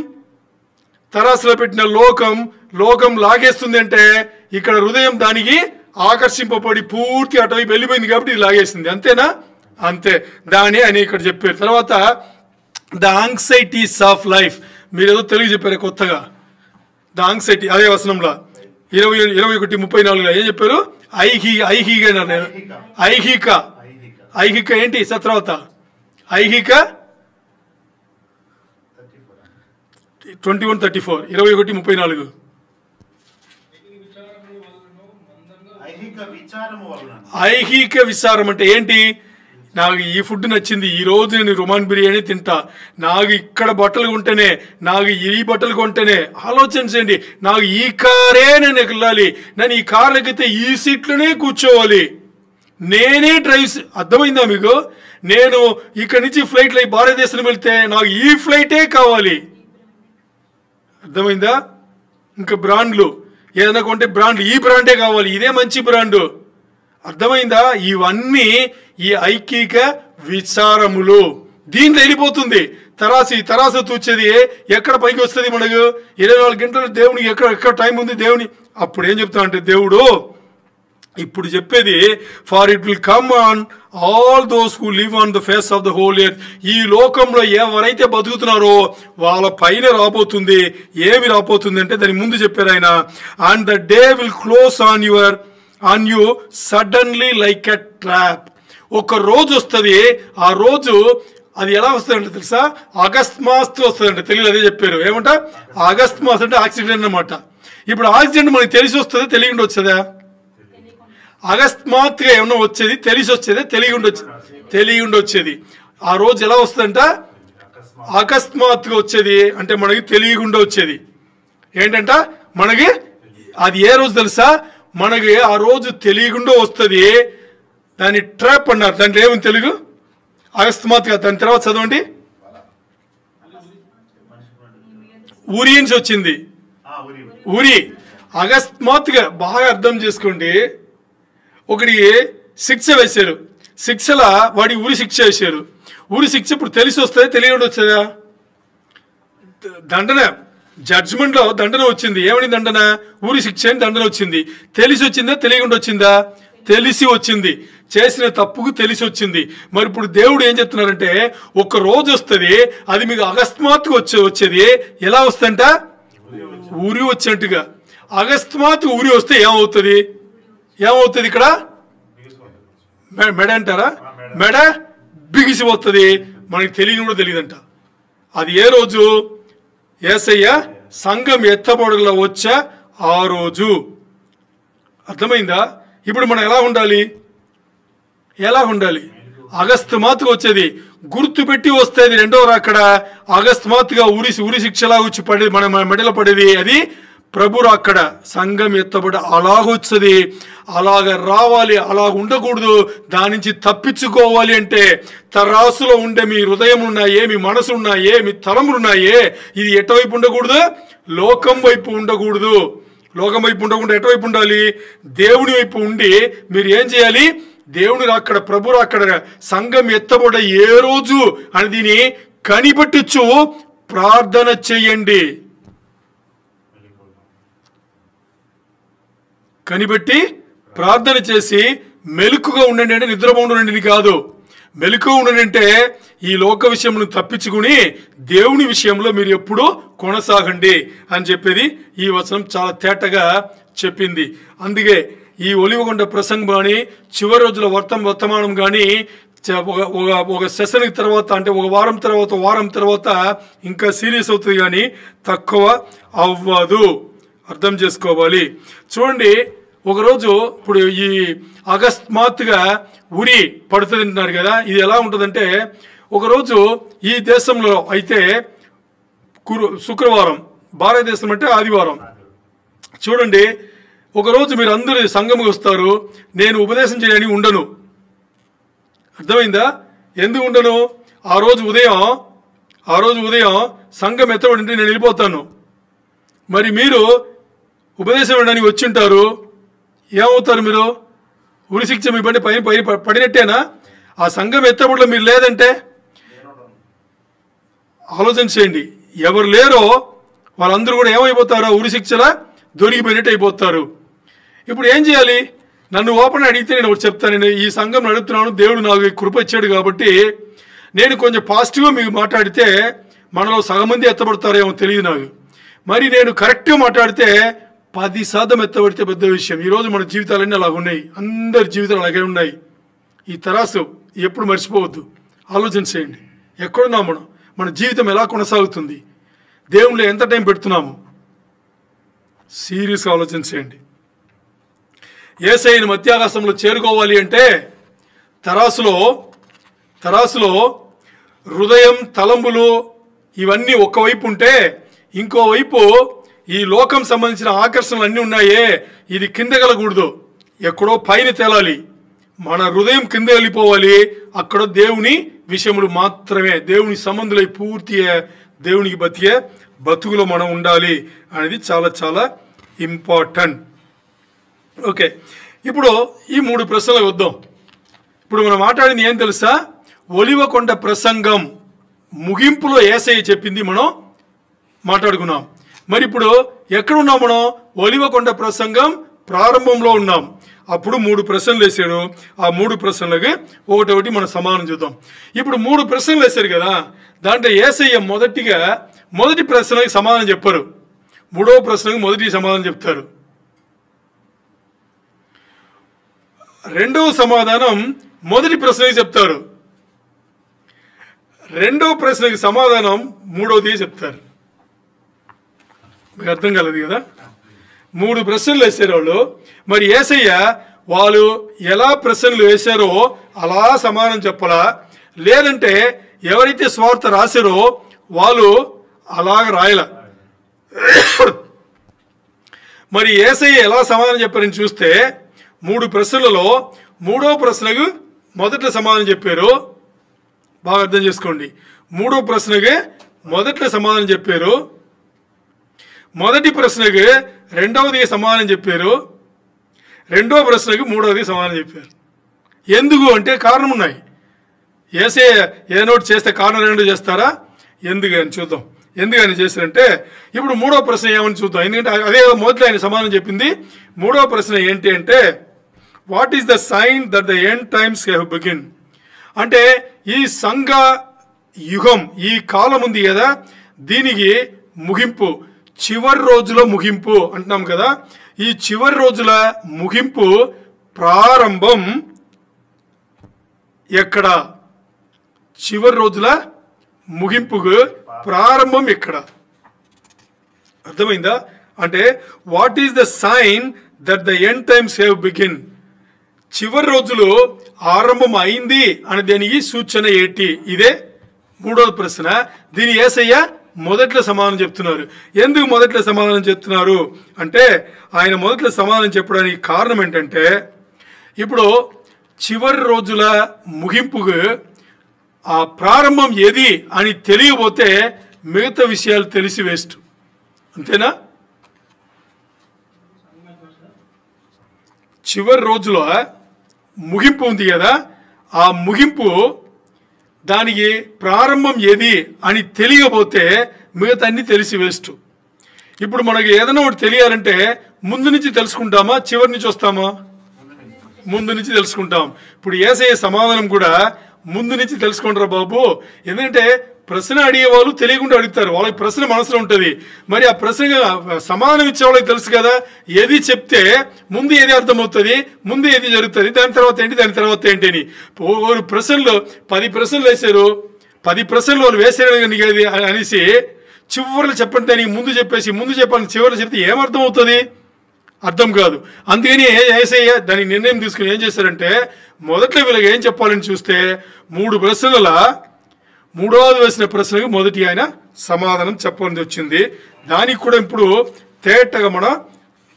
తరాసులో పెట్టిన లోకం లాగేస్తుంది అంటే ఇక్కడ హృదయం దానికి ఆకర్షింపబడి పూర్తి అటువైపు వెళ్ళిపోయింది కాబట్టి ఇది లాగేసింది. అంతేనా? అంతే. దాని అని ఇక్కడ చెప్పారు. తర్వాత ద యాంగ్జైటీస్ ఆఫ్ లైఫ్, మీరు ఏదో తెలుగు చెప్పారు కొత్తగా. ద యాంగ్జైటీ, అదే వచనంలో 21:34 ఏం చెప్పారు? ఐహిక ఏంటి తర్వాత? ఐహిక 21:34 21:34 ఐహిక విచారం అంటే ఏంటి? నాకు ఈ ఫుడ్ నచ్చింది, ఈ రోజు నేను రుమాన్ బిర్యానీ తింటా, నాకు ఇక్కడ బట్టలు కొంటేనే, నాకు ఈ బట్టలు కొంటేనే. ఆలోచించండి, నాకు ఈ కారే నేను ఎక్కాలి, నేను ఈ కార్ ఎక్కితే ఈ సీట్లోనే కూర్చోవాలి, నేనే డ్రైవ్. అర్థమైందా మీకు? నేను ఇక్కడి నుంచి ఫ్లైట్లో భారతదేశం వెళ్తే నాకు ఈ ఫ్లైటే కావాలి. అర్థమైందా? ఇంకా బ్రాండ్లు ఏదైనా కొంటే బ్రాండ్, ఈ బ్రాండే కావాలి, ఇదే మంచి బ్రాండు. అర్థమైందా? ఇవన్నీ ఈ ఐకిక విచారములు. దీంట్లో వెళ్ళిపోతుంది. తరాసు తూచేది ఎక్కడ పైకి వస్తుంది మనకు? 24 గంటలు దేవునికి ఎక్కడ టైం ఉంది దేవుని. అప్పుడు ఏం చెప్తా అంటే దేవుడు ఇప్పుడు చెప్పేది, for it will come on all those who live on the face of the whole earth. ఈ లోకంలో ఎవరైతే బతుకుతున్నారో వాళ్ళ పైన రాబోతుంది. ఏమి రాబోతుంది అంటే దాని ముందు చెప్పారు ఆయన, and the day will close on you suddenly like a trap. ఒక రోజు వస్తుంది, ఆ రోజు అది ఎలా వస్తుందంటే తెలుసా? అగస్మాస్తు వస్తుందంటే, తెలియదు, అదే చెప్పారు. ఏమంట? అగస్మాస్ అంటే యాక్సిడెంట్ అన్నమాట. ఇప్పుడు యాక్సిడెంట్ మనకి తెలిసి వస్తుంది, తెలియకుండా వచ్చేదా? అకస్మాత్తుగా ఏమన్నా వచ్చేది, తెలిసి వచ్చేది, తెలియకుండా వచ్చేది. ఆ రోజు ఎలా వస్తుందంట? అకస్మాత్తుగా వచ్చేది అంటే మనకి తెలియకుండా వచ్చేది. ఏంటంట మనకి అది ఏ రోజు తెలుసా? మనకి ఆ రోజు తెలియకుండా వస్తుంది. దాన్ని ట్రాప్ అన్నారు. దాంట్లో ఏముంది తెలుగు? అకస్మాత్తుగా. దాని తర్వాత చదవండి. ఉరి నుంచి వచ్చింది. ఉరి అకస్మాత్తుగా. బాగా అర్థం చేసుకోండి. ఒకడికి శిక్ష వేశారు, శిక్షల వాడికి ఉరి శిక్ష వేశారు. ఉరి శిక్ష ఇప్పుడు తెలిసి వస్తుంది, తెలియకుండా వచ్చేదా? దండన, జడ్జిమెంట్లో దండన వచ్చింది. ఏమని దండన? ఉరి శిక్ష అని దండన వచ్చింది. తెలిసి వచ్చిందా, తెలియకుండా వచ్చిందా? తెలిసి వచ్చింది. చేసిన తప్పుకు తెలిసి వచ్చింది. మరి ఇప్పుడు దేవుడు ఏం చెప్తున్నారంటే, ఒక రోజు వస్తుంది, అది మీకు అకస్మాత్తుగా వచ్చేది. ఎలా వస్తుందంట? ఉరి వచ్చినట్టుగా. అకస్మాత్తుగా ఉరి వస్తే ఏమవుతుంది? ఇక్కడ మెడ అంటారా? మెడ బిగిసిపోతుంది. మనకి తెలియని కూడా తెలియదంట. అది ఏ రోజు? యేసయ్య సంఘం ఎత్తబడుగులో వచ్చా ఆ రోజు. అర్థమైందా? ఇప్పుడు మనం ఎలా ఉండాలి? అకస్మాత్తుగా వచ్చేది, గుర్తుపెట్టి వస్తేది రెండో రాకడ. అకస్మాత్తుగా ఉరి శిక్షలా వచ్చి పడేది, మన మెడలో పడేది, అది ప్రభు రాకడ. సంఘం ఎత్తబడి అలాగొచ్చది. అలాగ రావాలి, అలాగ ఉండకూడదు. దాని నుంచి తప్పించుకోవాలి అంటే తరాసులో ఉండే మీ హృదయం ఉన్నాయే, మీ మనసు ఉన్నాయే, మీ తలములు ఉన్నాయే, ఇది ఎటువైపు ఉండకూడదు? లోకం వైపు ఉండకూడదు. లోకం వైపు ఉండకుండా ఎటువైపు ఉండాలి? దేవుని వైపు ఉండి మీరు ఏం చేయాలి? దేవుని రాకడ, ప్రభు రాకడ, సంఘం ఎత్తబడ ఏ రోజు అని దీన్ని కనిపెట్టచ్చు ప్రార్థన చెయ్యండి. కనిపెట్టి ప్రార్థన చేసి మెలకుగా ఉండండి. అంటే నిద్రపోండి కాదు, మెలకుగా ఉండండి అంటే ఈ లోక విషయంలో తప్పించుకుని దేవుని విషయంలో మీరు ఎప్పుడూ కొనసాగండి అని చెప్పేది ఈ వచనం చాలా తేటగా చెప్పింది. అందుకే ఈ ఒలివకొండ ప్రసంగం కానీ, చివరి రోజుల వర్తమానం కానీ ఒక సెషన్ తర్వాత, అంటే ఒక వారం తర్వాత ఇంకా సీరియస్ అవుతుంది, కానీ తక్కువ అవ్వదు. అర్థం చేసుకోవాలి. చూడండి, ఒకరోజు ఇప్పుడు ఈ అకస్మాత్తుగా ఉరి పడుతుంది అంటున్నారు కదా, ఇది ఎలా ఉంటుందంటే, ఒకరోజు ఈ దేశంలో అయితే శుక్రవారం, భారతదేశం అంటే ఆదివారం. చూడండి, ఒకరోజు మీరు అందరూ సంఘముకి వస్తారు, నేను ఉపదేశం చేయడానికి ఉండను. అర్థమైందా? ఎందుకు ఉండను? ఆ రోజు ఉదయం సంఘం ఎత్తబడి నేను వెళ్ళిపోతాను. మరి మీరు ఉపదేశం ఇవ్వడానికి వచ్చి ఉంటారు, ఏమవుతారు? మీరు ఉరి శిక్ష మీ పైన పడినట్టేనా? ఆ సంఘం ఎత్తబడిలో మీరు లేదంటే ఆలోచన చేయండి. ఎవరు లేరో వాళ్ళందరూ కూడా ఏమైపోతారో ఉరి శిక్షలా దొరికిపోయినట్టు అయిపోతారు. ఇప్పుడు ఏం చేయాలి? నన్ను ఓపెన్ అడిగితే నేను ఒకటి చెప్తాను. నేను ఈ సంఘం నడుపుతున్నాను, దేవుడు నాకు కృప ఇచ్చాడు కాబట్టి నేను కొంచెం పాజిటివ్గా మీకు మాట్లాడితే మనలో సగం మంది ఎత్తబడతారేమో తెలియదు నాకు. మరి నేను కరెక్ట్గా మాట్లాడితే 10% ఎత్తబడితే పెద్ద విషయం. ఈరోజు మన జీవితాలన్నీ అలాగ ఉన్నాయి, అందరి జీవితాలు అలాగే ఉన్నాయి. ఈ తరాసు ఎప్పుడు మర్చిపోవద్దు, ఆలోచన చేయండి. ఎక్కడున్నాం మనం, మన జీవితం ఎలా కొనసాగుతుంది, దేవుళ్ళు ఎంత టైం పెడుతున్నాము, సీరియస్గా ఆలోచన చేయండి. యేసయ్యను మధ్యాకాశంలో చేరుకోవాలి అంటే తరాసులో హృదయం, తలంబులు ఇవన్నీ ఒక్కవైపు ఉంటే ఇంకోవైపు ఈ లోకం సంబంధించిన ఆకర్షణలు అన్నీ ఉన్నాయే, ఇది కింద వెళ్ళకూడదు, ఎక్కడో పైన తేలాలి. మన హృదయం కింద వెళ్ళిపోవాలి. అక్కడ దేవుని విషయములు మాత్రమే, దేవుని సంబంధులై పూర్తిగా దేవునికి బతుకులో మనం ఉండాలి అనేది చాలా చాలా ఇంపార్టెంట్. ఓకే, ఇప్పుడు ఈ 3 ప్రశ్నలకు వద్దాం. ఇప్పుడు మనం మాట్లాడింది ఏం తెలుసా? ఒలివకొండ ప్రసంగం ముగింపులో యేసయ్య చెప్పింది మనం మాట్లాడుకున్నాం. మరి ఇప్పుడు ఎక్కడున్నాం మనం? ఒలివకొండ ప్రసంగం ప్రారంభంలో ఉన్నాం. అప్పుడు 3 ప్రశ్నలు వేసాడు. ఆ 3 ప్రశ్నలకి ఒకటి మనం సమాధానం చూద్దాం. ఇప్పుడు 3 ప్రశ్నలు వేశారు కదా, దాంట్లో యేసయ్య మొదటి ప్రశ్నకి సమాధానం చెప్పారు, 3వ ప్రశ్నకి మొదటి సమాధానం చెప్తారు. 2వ సమాధానం మొదటి ప్రశ్నకి చెప్తారు. 2వ ప్రశ్నకి సమాధానం 3వది చెప్తారు. మీకు అర్థం కాలేదు కదా? 3 ప్రశ్నలు వేసారు వాళ్ళు. మరి యేసయ్య వాళ్ళు ఎలా ప్రశ్నలు వేశారో అలా సమాధానం చెప్పాలా, లేదంటే ఎవరైతే స్వార్థ రాశారో వాళ్ళు అలాగ రాయల. మరి యేసయ్య ఎలా సమాధానం చెప్పారని చూస్తే 3 ప్రశ్నలలో 3వ ప్రశ్నకు మొదట్లో సమాధానం చెప్పారు. బాగా అర్థం చేసుకోండి. 3వ ప్రశ్నకి మొదట్లో సమాధానం చెప్పారు. మొదటి ప్రశ్నకి 2వది సమాధానం చెప్పారు. 2వ ప్రశ్నకి 3వది సమాధానం చెప్పారు. ఎందుకు అంటే కారణం ఉన్నాయి. యేసయ్య ఏదోటి చేస్తే కారణం 2 చేస్తారా? ఎందుకని చూద్దాం. ఎందుకని చేశారంటే ఇప్పుడు 3వ ప్రశ్న ఏమని చూద్దాం. ఎందుకంటే అదే మొదట్లో ఆయన సమాధానం చెప్పింది. 3వ ప్రశ్న ఏంటి అంటే, what is the sign that the end times have begin? అంటే ఈ సంఘ యుగం, ఈ కాలం ఉంది కదా, దీనికి ముగింపు, చివరి రోజుల ముగింపు అంటున్నాం కదా. ఈ చివరి రోజుల ముగింపు ప్రారంభం ఎక్కడ? చివరి రోజుల ముగింపుకు ప్రారంభం ఎక్కడ? అర్థమైందా? అంటే what is the sign that the end times have begin? చివరి రోజులు ఆరంభం అయింది అనే దానికి సూచన ఏంటి? ఇదే 3వ ప్రశ్న. దీని యేసయ్య మొదట్లో సమాధానం చెప్తున్నారు. ఎందుకు మొదట్లో సమాధానం చెప్తున్నారు అంటే, ఆయన మొదట్లో సమాధానం చెప్పడానికి కారణం ఏంటంటే, ఇప్పుడు చివరి రోజుల ముగింపుకు ఆ ప్రారంభం ఏది అని తెలియకపోతే మిగతా విషయాలు తెలిసి వేస్ట్. అంతేనా? చివరి రోజుల ముగింపు ఉంది కదా, ఆ ముగింపు దానికి ప్రారంభం ఏది అని తెలియకపోతే మిగతా అన్ని తెలిసి వేస్ట్. ఇప్పుడు మనకి ఏదైనా ఒకటి తెలియాలంటే ముందు నుంచి తెలుసుకుంటామా, చివరి నుంచి వస్తామా? ముందు నుంచి తెలుసుకుంటాం. ఇప్పుడు యేసయ్య సమాధానం కూడా ముందు నుంచి తెలుసుకుంటారా బాబు. ఎందుకంటే ప్రశ్న అడిగే వాళ్ళు తెలియకుండా అడుగుతారు, వాళ్ళకి ప్రశ్న మనసులో ఉంటుంది. మరి ఆ ప్రశ్న సమాధానం ఇచ్చే వాళ్ళకి తెలుసు కదా, ఏది చెప్తే ముందు ఏది అర్థమవుతుంది, ముందు ఏది జరుగుతుంది, దాని తర్వాత ఏంటి, దాని తర్వాత ఏంటి అని. ప్రశ్నలు 10 ప్రశ్నలు వేశారు, 10 ప్రశ్నలు వాళ్ళు వేసారు అనేసి చివరిలో చెప్పండి దానికి ముందు చెప్పేసి ముందు చెప్పాలని చివరిలో చెప్తే ఏమర్థం అవుతుంది? అర్థం కాదు. అందుకని యేసయ్య దానికి నిర్ణయం తీసుకుని ఏం చేశారంటే, మొదట్లో వీళ్ళకి ఏం చెప్పాలని చూస్తే 3 ప్రశ్నల 3వది వేసిన ప్రశ్నకు మొదటి ఆయన సమాధానం చెప్పాల్సి వచ్చింది. దానికి కూడా ఇప్పుడు తేటగా మన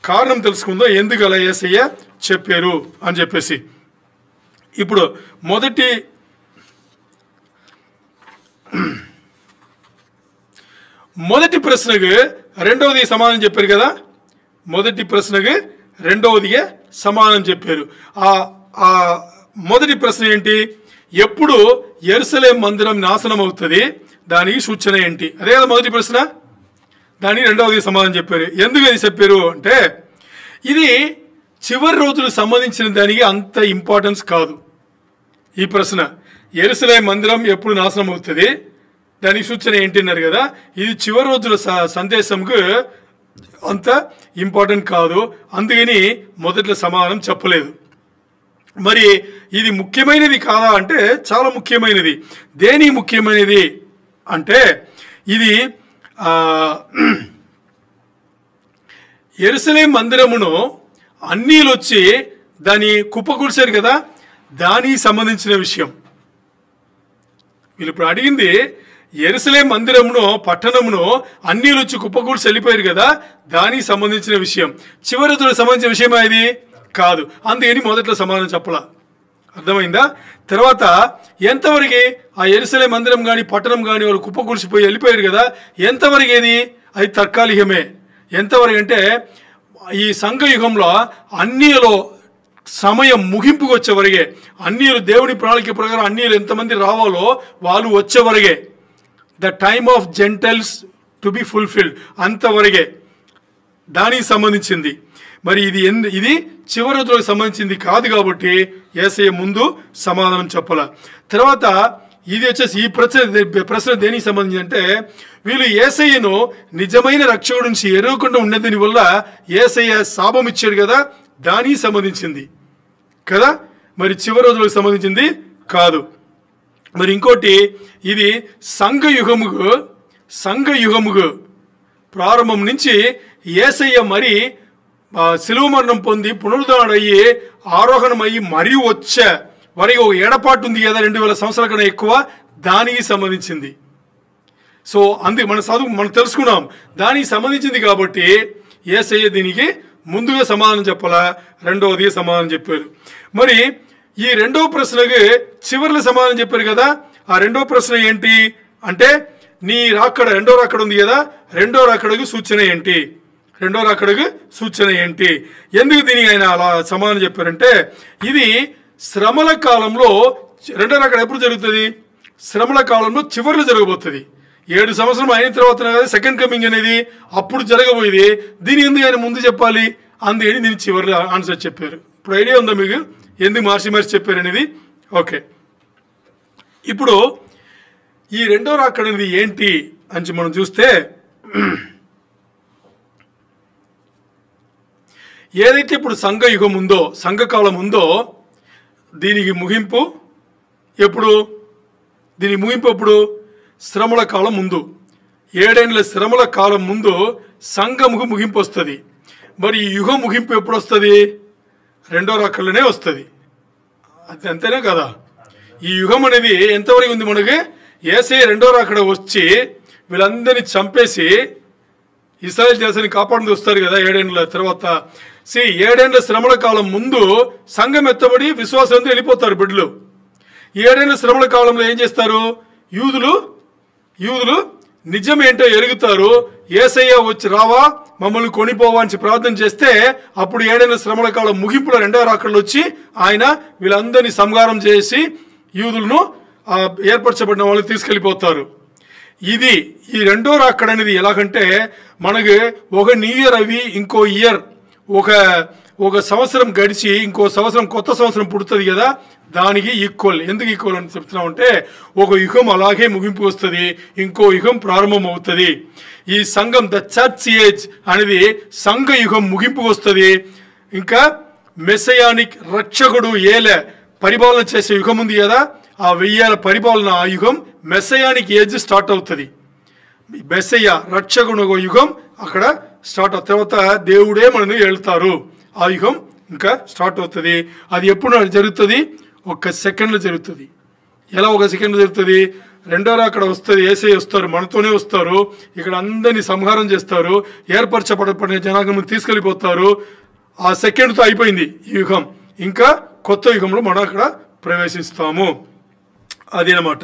కారణం తెలుసుకుందాం, ఎందుకు అలా యేసయ్య చెప్పారు అని చెప్పేసి. ఇప్పుడు మొదటి ప్రశ్నకు 2వది సమాధానం చెప్పారు కదా, మొదటి ప్రశ్నకి 2వదిగా సమాధానం చెప్పారు. ఆ మొదటి ప్రశ్న ఏంటి? ఎప్పుడు యెరూషలేం మందిరం నాశనం అవుతుంది, దానికి సూచన ఏంటి? అదే కదా మొదటి ప్రశ్న. దానికి 2వది సమాధానం చెప్పారు. ఎందుకు అది చెప్పారు అంటే, ఇది చివరి రోజులకు సంబంధించిన దానికి అంత ఇంపార్టెన్స్ కాదు ఈ ప్రశ్న. యెరూషలేము మందిరం ఎప్పుడు నాశనం అవుతుంది, దానికి సూచన ఏంటి అన్నారు కదా. ఇది చివరి రోజుల సందేశంకు అంత ఇంపార్టెంట్ కాదు, అందుకని మొదట్లో సమాధానం చెప్పలేదు. మరి ఇది ముఖ్యమైనది కాదా అంటే చాలా ముఖ్యమైనది. దేని ముఖ్యమైనది అంటే ఇది యెరూషలేము మందిరమును అన్నీలు వచ్చి దాన్ని కుప్పకూల్చారు కదా, దానికి సంబంధించిన విషయం. వీళ్ళు ఇప్పుడు అడిగింది యెరూషలేము మందిరమును పట్టణమును అన్నీలు వచ్చి కుప్పకూల్చి వెళ్ళిపోయారు కదా, దానికి సంబంధించిన విషయం. చివరి రోజులకు సంబంధించిన విషయం ఇది కాదు, అందుకని మొదట్లో సమాధానం చెప్పలా. అర్థమైందా? తర్వాత ఎంతవరకు ఆ యెరూషలేము మందిరం కానీ పట్టణం కానీ వాళ్ళు కుప్పకూల్చిపోయి వెళ్ళిపోయారు కదా, ఎంతవరకు అది తాత్కాలికమే. ఎంతవరకు అంటే ఈ సంఘయుగంలో అన్నిలో సమయం ముగింపుకు వచ్చేవరగే, అన్నిలు దేవుని ప్రణాళిక ప్రకారం అన్నిలు ఎంతమంది రావాలో వాళ్ళు వచ్చేవరగే, the time of gentiles to be fulfilled అంతవరగే దానికి సంబంధించింది. మరి ఇది చివరి రోజులకు సంబంధించింది కాదు కాబట్టి యేసయ్య ముందు సమాధానం చెప్పాల. తర్వాత ఇది వచ్చేసి ఈ ప్రశ్న దేనికి సంబంధించి అంటే వీళ్ళు యేసయ్యను నిజమైన రక్షకుడి నుంచి ఎరగకుండా ఉన్నదని వల్ల యేసయ్య శాపం ఇచ్చాడు కదా, దానికి సంబంధించింది కదా, మరి చివరి రోజులకు సంబంధించింది కాదు. మరి ఇంకోటి ఇది సంఘయుగముగు ప్రారంభం నుంచి యేసయ్య మరి శిలువ మరణం పొంది పునరుద్ధరణయ్యి ఆరోహణమయ్యి మరీ వచ్చే వరకు ఒక ఏడపాటు ఉంది కదా, 2000 సంవత్సరాల కన్నా ఎక్కువ, దానికి సంబంధించింది. సో అందుకే మనం తెలుసుకున్నాం దానికి సంబంధించింది కాబట్టి యేసయ్య దీనికి ముందుగా సమాధానం చెప్పాలా, రెండవది సమాధానం చెప్పారు. మరి ఈ రెండవ ప్రశ్నకి చివరిలో సమాధానం చెప్పారు కదా, ఆ రెండవ ప్రశ్న ఏంటి అంటే నీ రాకడ రెండో రాకడ ఉంది కదా, రెండో రాకడకు సూచన ఏంటి, రెండో రాకడకు సూచన ఏంటి, ఎందుకు దీనికి ఆయన అలా సమాధానం చెప్పారంటే ఇది శ్రమల కాలంలో, రెండో రాకడ ఎప్పుడు జరుగుతుంది, శ్రమల కాలంలో చివరిలో జరగబోతుంది. 7 సంవత్సరం అయిన తర్వాత కదా సెకండ్ కమింగ్ అనేది, అప్పుడు జరగబోయేది. దీని ఎందుకు ఆయన ముందు చెప్పాలి, అందుకని దీని చివరిలో ఆన్సర్ చెప్పారు. ఇప్పుడు ఐడియా ఉందా మీకు ఎందుకు మార్చి చెప్పారు అనేది? ఓకే, ఇప్పుడు ఈ రెండో రాకడ అనేది ఏంటి అని మనం చూస్తే ఏదైతే ఇప్పుడు సంఘయుగం ఉందో, సంఘకాలం ఉందో, దీనికి ముగింపు ఎప్పుడు, దీనికి ముగింపు ఎప్పుడు, శ్రమల కాలం ముందు, 7 ఏళ్ల శ్రమల కాలం ముందు సంఘముకు ముగింపు వస్తుంది. మరి ఈ యుగం ముగింపు ఎప్పుడు వస్తుంది, రెండో రాకడలోనే వస్తుంది. అది అంతేనే కదా. ఈ యుగం అనేది ఎంతవరకు ఉంది మనకి, యేసయ్య రెండో రాకడ వచ్చి వీళ్ళందరినీ చంపేసి ఇశ్రాయేలు దేశాన్ని కాపాడుతూ వస్తారు కదా 7 ఏళ్ల తర్వాత. 7 ఏళ్ల శ్రమల కాలం ముందు సంఘం ఎత్తబడి విశ్వాసంతో వెళ్ళిపోతారు బిడ్డలు. 7 ఏళ్ల శ్రమల కాలంలో ఏం చేస్తారు, యూదులు నిజమేంటో ఎరుగుతారు. యేసయ్య వచ్చి రావా మమ్మల్ని కొనిపోవా అని ప్రార్థన చేస్తే అప్పుడు 7 ఏళ్ల శ్రమల కాలం ముగింపులో రెండవ రాకడలో వచ్చి ఆయన వీళ్ళందరినీ సంహారం చేసి యూదులను ఏర్పరచబడిన వాళ్ళు తీసుకెళ్ళిపోతారు. ఇది ఈ రెండో రాకడ అనేది ఎలాగంటే మనకి ఒక న్యూ ఇయర్ అవి ఇంకో ఇయర్ ఒక సంవత్సరం గడిచి ఇంకో సంవత్సరం కొత్త సంవత్సరం పుడుతుంది కదా, దానికి ఈక్వల్. ఎందుకు ఈక్వల్ అని చెప్తున్నామంటే ఒక యుగం అలాగే ముగింపు వస్తుంది, ఇంకో యుగం ప్రారంభం అవుతుంది. ఈ సంఘం ద చర్చ్ ఏజ్ అనేది సంఘ యుగం ముగింపు వస్తుంది. ఇంకా మెస్సయానిక్ రక్షకుడు పరిపాలన చేసే యుగం ఉంది కదా, ఆ 1000 ఏళ్ల పరిపాలన ఆ యుగం మెస్సయానిక్ ఏజ్ స్టార్ట్ అవుతుంది. మెస్సయ్య రక్షకుడు యుగం అక్కడ స్టార్ట్ అవుతుంది. తర్వాత దేవుడే మనని వెళ్తారు, ఆ యుగం ఇంకా స్టార్ట్ అవుతుంది. అది ఎప్పుడు జరుగుతుంది, 1 సెకండ్లో జరుగుతుంది. ఎలా 1 సెకండ్లో జరుగుతుంది, రెండో రాకడ వస్తుంది, యేసయ్య వస్తారు, మనతోనే వస్తారు, ఇక్కడ అందరినీ సంహారం చేస్తారు, ఏర్పరచబడిన జనాంగం తీసుకెళ్ళిపోతారు. ఆ సెకండ్తో అయిపోయింది ఈ యుగం. ఇంకా కొత్త యుగంలో మనం అక్కడ ప్రవేశిస్తాము. అదేనమాట.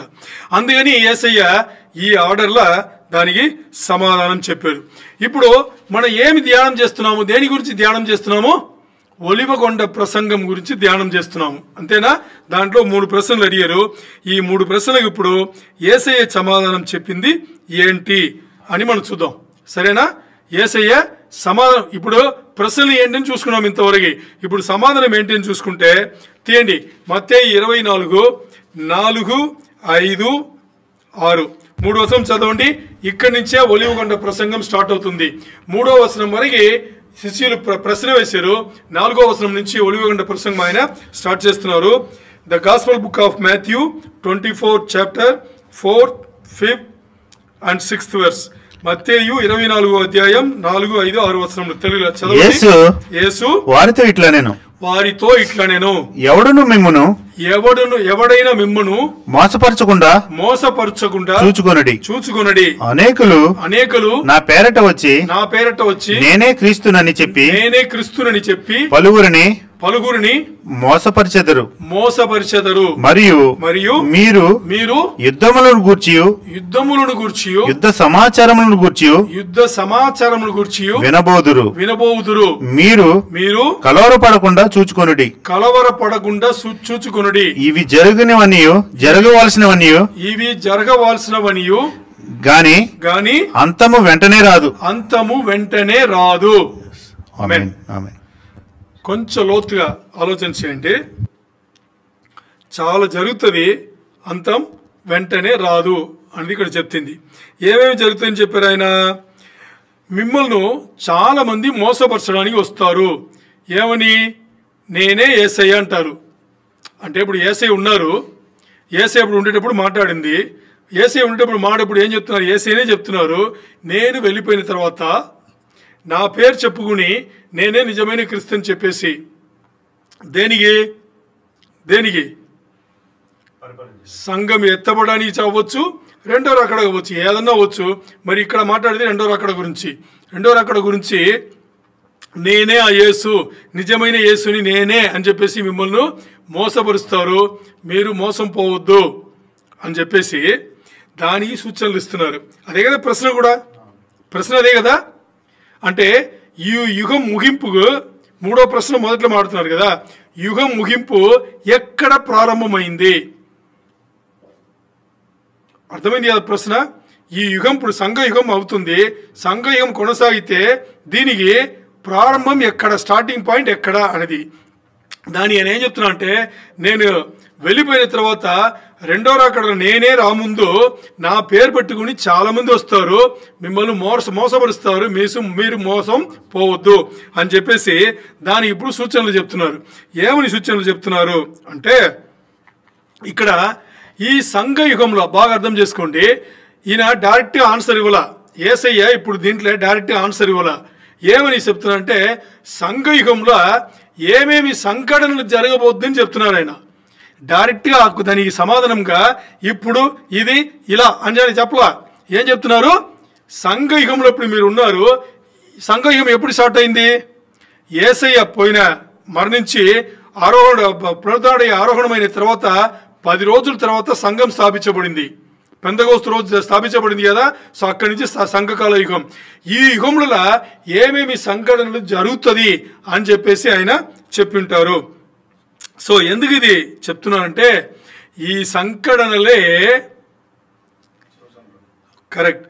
అందుకని యేసయ్య ఈ ఆర్డర్లో దానికి సమాధానం చెప్పారు. ఇప్పుడు మనం ఏమి ధ్యానం చేస్తున్నాము, దేని గురించి ధ్యానం చేస్తున్నాము, ఒలివకొండ ప్రసంగం గురించి ధ్యానం చేస్తున్నాము, అంతేనా? దాంట్లో 3 ప్రశ్నలు అడిగారు. ఈ 3 ప్రశ్నలకు ఇప్పుడు యేసయ్య సమాధానం చెప్పింది ఏంటి అని మనం చూద్దాం, సరేనా? యేసయ్య సమాధానం, ఇప్పుడు ప్రశ్నలు ఏంటని చూసుకున్నాం ఇంతవరకు. ఇప్పుడు సమాధానం ఏంటని చూసుకుంటే తీయండి, మత్తయి 24:4, 5, 6 3వ వచనం చదవండి. ఇక్కడి నుంచే ఒలివకొండ ప్రసంగం స్టార్ట్ అవుతుంది. 3వ వచనం వరకు శిష్యులు ప్రశ్న వేశారు. 4వ వచనం నుంచి ఒలివకొండ ప్రసంగం ఆయన స్టార్ట్ చేస్తున్నారు. The gospel book of Matthew 24 chapter 4, 5 and 6th verse. మత్తయి 24వ అధ్యాయం 4, 5, 6 వచనములు తెలుగులో చదవండి. యేసు వారితో ఇట్లా నేను ఎవడైనా మిమ్మును మోసపరచకుండా చూచుకొనడి. అనేకులు నా పేరట వచ్చి నేనే క్రీస్తునని చెప్పి పలువురిని మోసపరిచెదరు. మరియు మీరు యుద్ధములను గూర్చి యుద్ధ సమాచారములను గూర్చి వినబోదురు. మీరు కలవరపడకుండా చూచుకొనుడి. ఇవి జరగవలసినవనియు గాని అంతము వెంటనే రాదు. ఆమేన్. కొంచెం లోతుగా ఆలోచన చేయండి. చాలా జరుగుతుంది, అంతం వెంటనే రాదు అని ఇక్కడ చెప్తుంది. ఏమేమి జరుగుతుందని చెప్పారు ఆయన? మిమ్మల్ని చాలా మంది మోసపరచడానికి వస్తారు. ఏమని? నేనే యేసయ్య అంటారు. అంటే ఇప్పుడు యేసయ్య ఉన్నారు, యేసయ్య ఇప్పుడు ఉండేటప్పుడు మాట్లాడింది. యేసయ్య ఉండేటప్పుడు మాట్లాడేటప్పుడు ఏం చెప్తున్నారు? యేసయ్యనే చెప్తున్నారు. నేను వెళ్ళిపోయిన తర్వాత నా పేరు చెప్పుకుని నేనే నిజమైన క్రీస్తు అని చెప్పేసి దేనికి సంఘం ఎత్తబడానికి చావచ్చు, రెండో రాకడ అవ్వచ్చు, ఏదన్నా అవ్వచ్చు. మరి ఇక్కడ మాట్లాడేది రెండో రాకడ గురించి. నేనే ఆ యేసు, నిజమైన యేసుని నేనే అని చెప్పేసి మిమ్మల్ని మోసపరుస్తారు, మీరు మోసం పోవద్దు అని చెప్పేసి దానికి సూచనలు ఇస్తున్నారు. అదే కదా ప్రశ్న అదే కదా. అంటే ఈ యుగం ముగింపుకు 3వ ప్రశ్న మొదట్లో మాడుతున్నారు కదా. యుగం ముగింపు ఎక్కడ ప్రారంభమైంది? అర్థమైంది కదా ప్రశ్న. ఈ యుగం ఇప్పుడు సంఘయుగం అవుతుంది. సంఘయుగం కొనసాగితే దీనికి ప్రారంభం ఎక్కడ, స్టార్టింగ్ పాయింట్ ఎక్కడ అనేది. దాని ఆయన ఏం చెప్తున్నా అంటే, నేను వెళ్ళిపోయిన తర్వాత రెండో రాకడ నేనే రాముందు నా పేరు పెట్టుకుని చాలా మంది వస్తారు, మిమ్మల్ని మోసపరుస్తారు, మీరు మోసం పోవద్దు అని చెప్పేసి దానికి ఇప్పుడు సూచనలు చెప్తున్నారు. ఏమని సూచనలు చెప్తున్నారు అంటే, ఇక్కడ ఈ సంఘయుగంలో బాగా అర్థం చేసుకోండి. ఈయన డైరెక్ట్గా ఆన్సర్ ఇవ్వాల. యేసయ్య ఇప్పుడు దీంట్లో డైరెక్ట్గా ఆన్సర్ ఇవ్వాల. ఏమని చెప్తున్నారంటే, సంఘయుగంలో ఏమేమి సంఘటనలు జరగబోద్దని చెప్తున్నారు ఆయన. డైరెక్ట్గా దానికి సమాధానంగా ఇప్పుడు ఇది ఇలా అని చెప్పలా. ఏం చెప్తున్నారు? సంఘయుగంలో ఇప్పుడు మీరు ఉన్నారు. సంఘయుగం ఎప్పుడు స్టార్ట్ అయింది? యేసయ్య మరణించి ఆరోహణమైన తర్వాత 10 రోజుల తర్వాత సంఘం స్థాపించబడింది. పెంతెకోస్తు రోజు స్థాపించబడింది కదా. సో అక్కడి నుంచి సంఘకాల యుగం. ఈ యుగంలో ఏమేమి సంఘటనలు జరుగుతుంది అని చెప్పేసి ఆయన చెప్పింటారు. సో ఎందుకు ఇది చెప్తున్నానంటే, ఈ సంఘటనలే కరెక్ట్.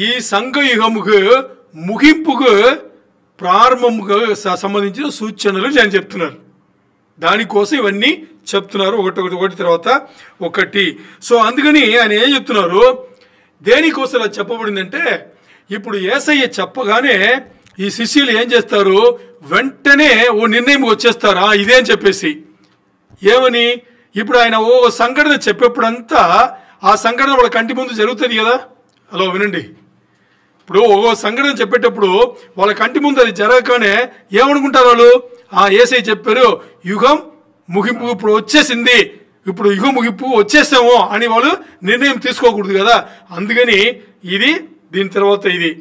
ఈ సంఘయుగముకు ముగింపుకు ప్రారంభముకు సంబంధించిన సూచనలు నేను చెప్తున్నారు. దానికోసం ఇవన్నీ చెప్తున్నారు, ఒకటి తర్వాత ఒకటి. సో అందుకని ఆయన ఏం చెప్తున్నారు, దేనికోసం ఇలా చెప్పబడిందంటే, ఇప్పుడు యేసయ్య చెప్పగానే ఈ శిష్యులు ఏం చేస్తారు? వెంటనే ఓ నిర్ణయం వచ్చేస్తారా ఇదే అని చెప్పేసి. ఏమని? ఇప్పుడు ఆయన ఓ సంఘటన చెప్పేప్పుడంతా ఆ సంఘటన వాళ్ళ కంటి ముందు జరుగుతుంది కదా. హలో వినండి. ఇప్పుడు ఓ సంఘటన చెప్పేటప్పుడు వాళ్ళ కంటి ముందు అది జరగగానే ఏమనుకుంటారు వాళ్ళు? యేసయ్య చెప్పారు, యుగం ముగింపు ఇప్పుడు వచ్చేసింది, ఇప్పుడు యుగం ముగింపు వచ్చేసాము అని వాళ్ళు నిర్ణయం తీసుకోకూడదు కదా. అందుకని ఇది దీని తర్వాత ఇది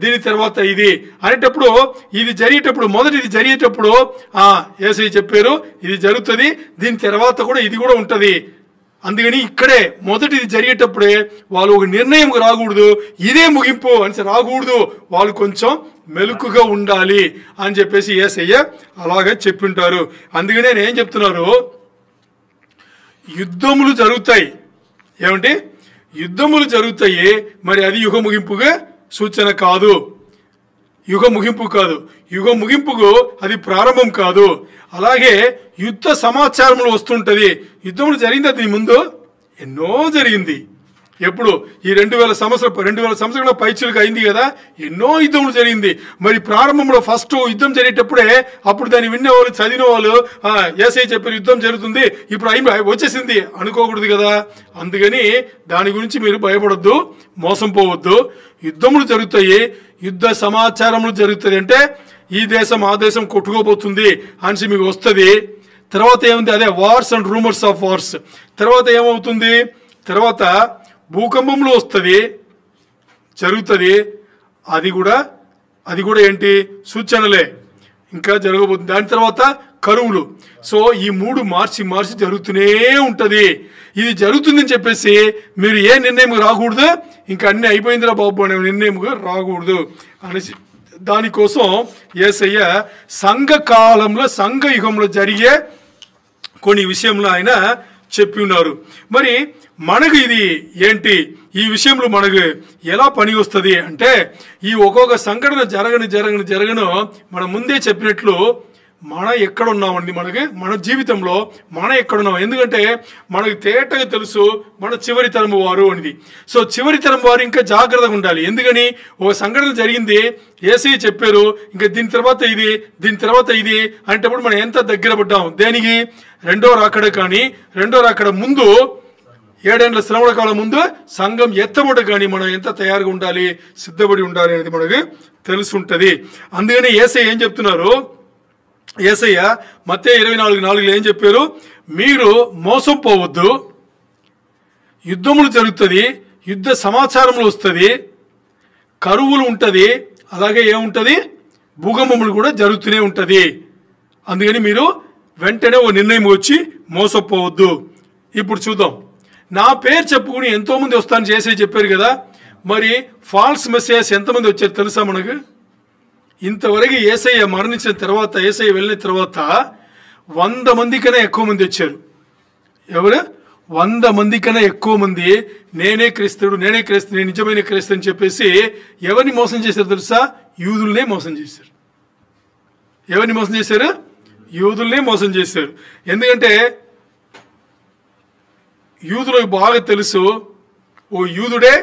దీని తర్వాత ఇది అనేటప్పుడు, ఇది జరిగేటప్పుడు మొదటి ఇది జరిగేటప్పుడు యేసయ్య చెప్పారు ఇది జరుగుతుంది, దీని తర్వాత కూడా ఇది కూడా ఉంటుంది. అందుకని ఇక్కడే మొదటిది జరిగేటప్పుడే వాళ్ళు ఒక నిర్ణయం రాకూడదు, ఇదే ముగింపు అని రాకూడదు, వాళ్ళు కొంచెం మెలకుగా ఉండాలి అని చెప్పేసి యేసయ్య అలాగే చెప్పింటారు. అందుకనే నేను ఏం చెప్తున్నారు, యుద్ధములు జరుగుతాయి. ఏమంటే యుద్ధములు జరుగుతాయి, మరి అది యుగ ముగింపుగా సూచన కాదు, యుగ ముగింపు కాదు. యుగ ముగింపుకు అది ప్రారంభం కాదు. అలాగే యుద్ధ సమాచారంలో వస్తుంటది. యుద్ధములు జరిగింది అది ముందు ఎన్నో జరిగింది. ఎప్పుడు ఈ 2000 సంవత్సరాల పైచులకు అయింది కదా, ఎన్నో యుద్ధములు జరిగింది. మరి ప్రారంభంలో ఫస్ట్ యుద్ధం జరిగేటప్పుడే అప్పుడు దాన్ని వినేవాళ్ళు, చదివిన వాళ్ళు యేసయ్య చెప్పారు యుద్ధం జరుగుతుంది, ఇప్పుడు వచ్చేసింది అనుకోకూడదు కదా. అందుకని దాని గురించి మీరు భయపడొద్దు, మోసం పోవద్దు. యుద్ధములు జరుగుతాయి, యుద్ధ సమాచారములు జరుగుతుంది. అంటే ఈ దేశం ఆ దేశం కొట్టుకోబోతుంది అని మీకు వస్తుంది. తర్వాత ఏముంది, అదే wars and rumours of wars. తర్వాత ఏమవుతుంది, తర్వాత భూకంపంలో వస్తుంది, జరుగుతుంది. అది కూడా ఏంటి, సూచనలే, ఇంకా జరగబోతుంది. దాని తర్వాత కరువులు. సో ఈ 3 మార్చి జరుగుతూనే ఉంటుంది. ఇది జరుగుతుందని చెప్పేసి మీరు ఏ నిర్ణయం రాకూడదు, ఇంకా అన్నీ అయిపోయిందిరా బాబు అనే నిర్ణయం రాకూడదు అనేసి దానికోసం యేసయ్య సంఘ కాలంలో, సంఘ యుగంలో జరిగే కొన్ని విషయంలో ఆయన చెప్పి ఉన్నారు. మరి మనకు ఇది ఏంటి, ఈ విషయంలో మనకు ఎలా పని వస్తుంది అంటే, ఈ ఒక్కొక్క సంఘటన జరగను మనం ముందే చెప్పినట్లు మనం ఎక్కడ ఉన్నామండి, మన జీవితంలో మనం ఎక్కడున్నాం. ఎందుకంటే మనకు తేటగా తెలుసు మన చివరి తరము వారు అనేది. సో చివరి తరం వారు ఇంకా జాగ్రత్తగా ఉండాలి. ఎందుకని, ఒక సంఘటన జరిగింది, యేసయ్య చెప్పారు, ఇంకా దీని తర్వాత ఇది అనేటప్పుడు మనం ఎంత దగ్గర పడ్డాం దేనికి, రెండో రాకడ. కానీ రెండో రాకడ ముందు 7 ఏళ్ల శ్రమల కాలం ముందు సంఘం ఎత్తబడ కానీ మనం ఎంత తయారుగా ఉండాలి, సిద్ధపడి ఉండాలి అనేది మనకు తెలుసుంటది. అందుకని యేసయ్య ఏం చెప్తున్నారు, యేసయ్య మత్తయి 24:4 ఏం చెప్పారు, మీరు మోసం పోవద్దు, యుద్ధములు జరుగుతుంది, యుద్ధ సమాచారంలో వస్తుంది, కరువులు ఉంటుంది, అలాగే ఏముంటుంది, భూకంపములు కూడా జరుగుతూనే ఉంటుంది. అందుకని మీరు వెంటనే ఓ నిర్ణయం వచ్చి మోసపోవద్దు. ఇప్పుడు చూద్దాం, నా పేరు చెప్పుకుని ఎంతోమంది వస్తాను చేసి చెప్పారు కదా. మరి ఫాల్స్ మెసేజెస్ ఎంతమంది వచ్చారు తెలుసా మనకు? ఇంతవరకు యేసయ్య మరణించిన తర్వాత, యేసయ్య వెళ్ళిన తర్వాత 100 మంది కన్నా ఎక్కువ మంది వచ్చారు. ఎవరు? 100 మంది కన్నా ఎక్కువ మంది నేనే క్రీస్తుడు, నేను నిజమైన క్రీస్తు అని చెప్పేసి ఎవరిని మోసం చేశారు తెలుసా? యూదుల్నే మోసం చేశారు. ఎవరిని మోసం చేశారు? యూదుల్నే మోసం చేశారు. ఎందుకంటే యూదులకు బాగా తెలుసు, ఓ యూదుడే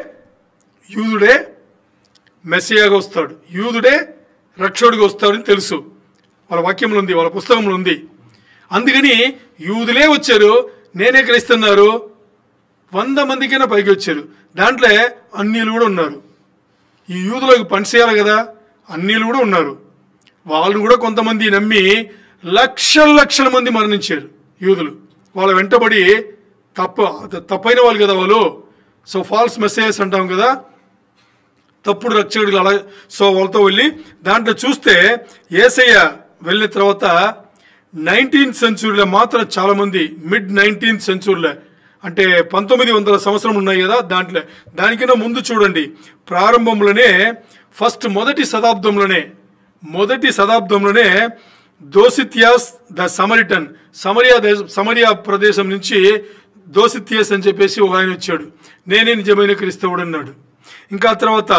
మెస్సియాగా వస్తాడు, యూదుడే రక్షకుడిగా వస్తాడని తెలుసు. వాళ్ళ వాక్యంలో ఉంది, వాళ్ళ పుస్తకంలో ఉంది. అందుకని యూదులే వచ్చారు, నేనే క్రీస్తున్నారు. 100 మందికైనా పైకి వచ్చారు. దాంట్లో అన్యులు కూడా ఉన్నారు. ఈ యూదులకు పనిచేయాలి కదా, అన్యులు కూడా ఉన్నారు. వాళ్ళు కూడా కొంతమంది నమ్మి లక్షల మంది మరణించారు. యూదులు వాళ్ళ వెంటబడి తప్పైన వాళ్ళు కదా వాళ్ళు. సో ఫాల్స్ మెసేజెస్ అంటాం కదా, తప్పుడు రక్షకుడు అలా. సో వాళ్ళతో వెళ్ళి దాంట్లో చూస్తే యేసయ్య వెళ్ళిన తర్వాత 19th సెంచురీలో మాత్రం చాలామంది, మిడ్ 19th సెంచురీలో అంటే 1900 సంవత్సరం ఉన్నాయి కదా, దానికన్నా ముందు చూడండి, ప్రారంభంలోనే మొదటి శతాబ్దంలోనే దోసిథియాస్ ద సమరిటన్, సమరియా ప్రదేశం నుంచి దోసిథియస్ అని చెప్పేసి ఒక ఆయన వచ్చాడు, నేనే నిజమైన క్రీస్తువుడు అన్నాడు. ఇంకా తర్వాత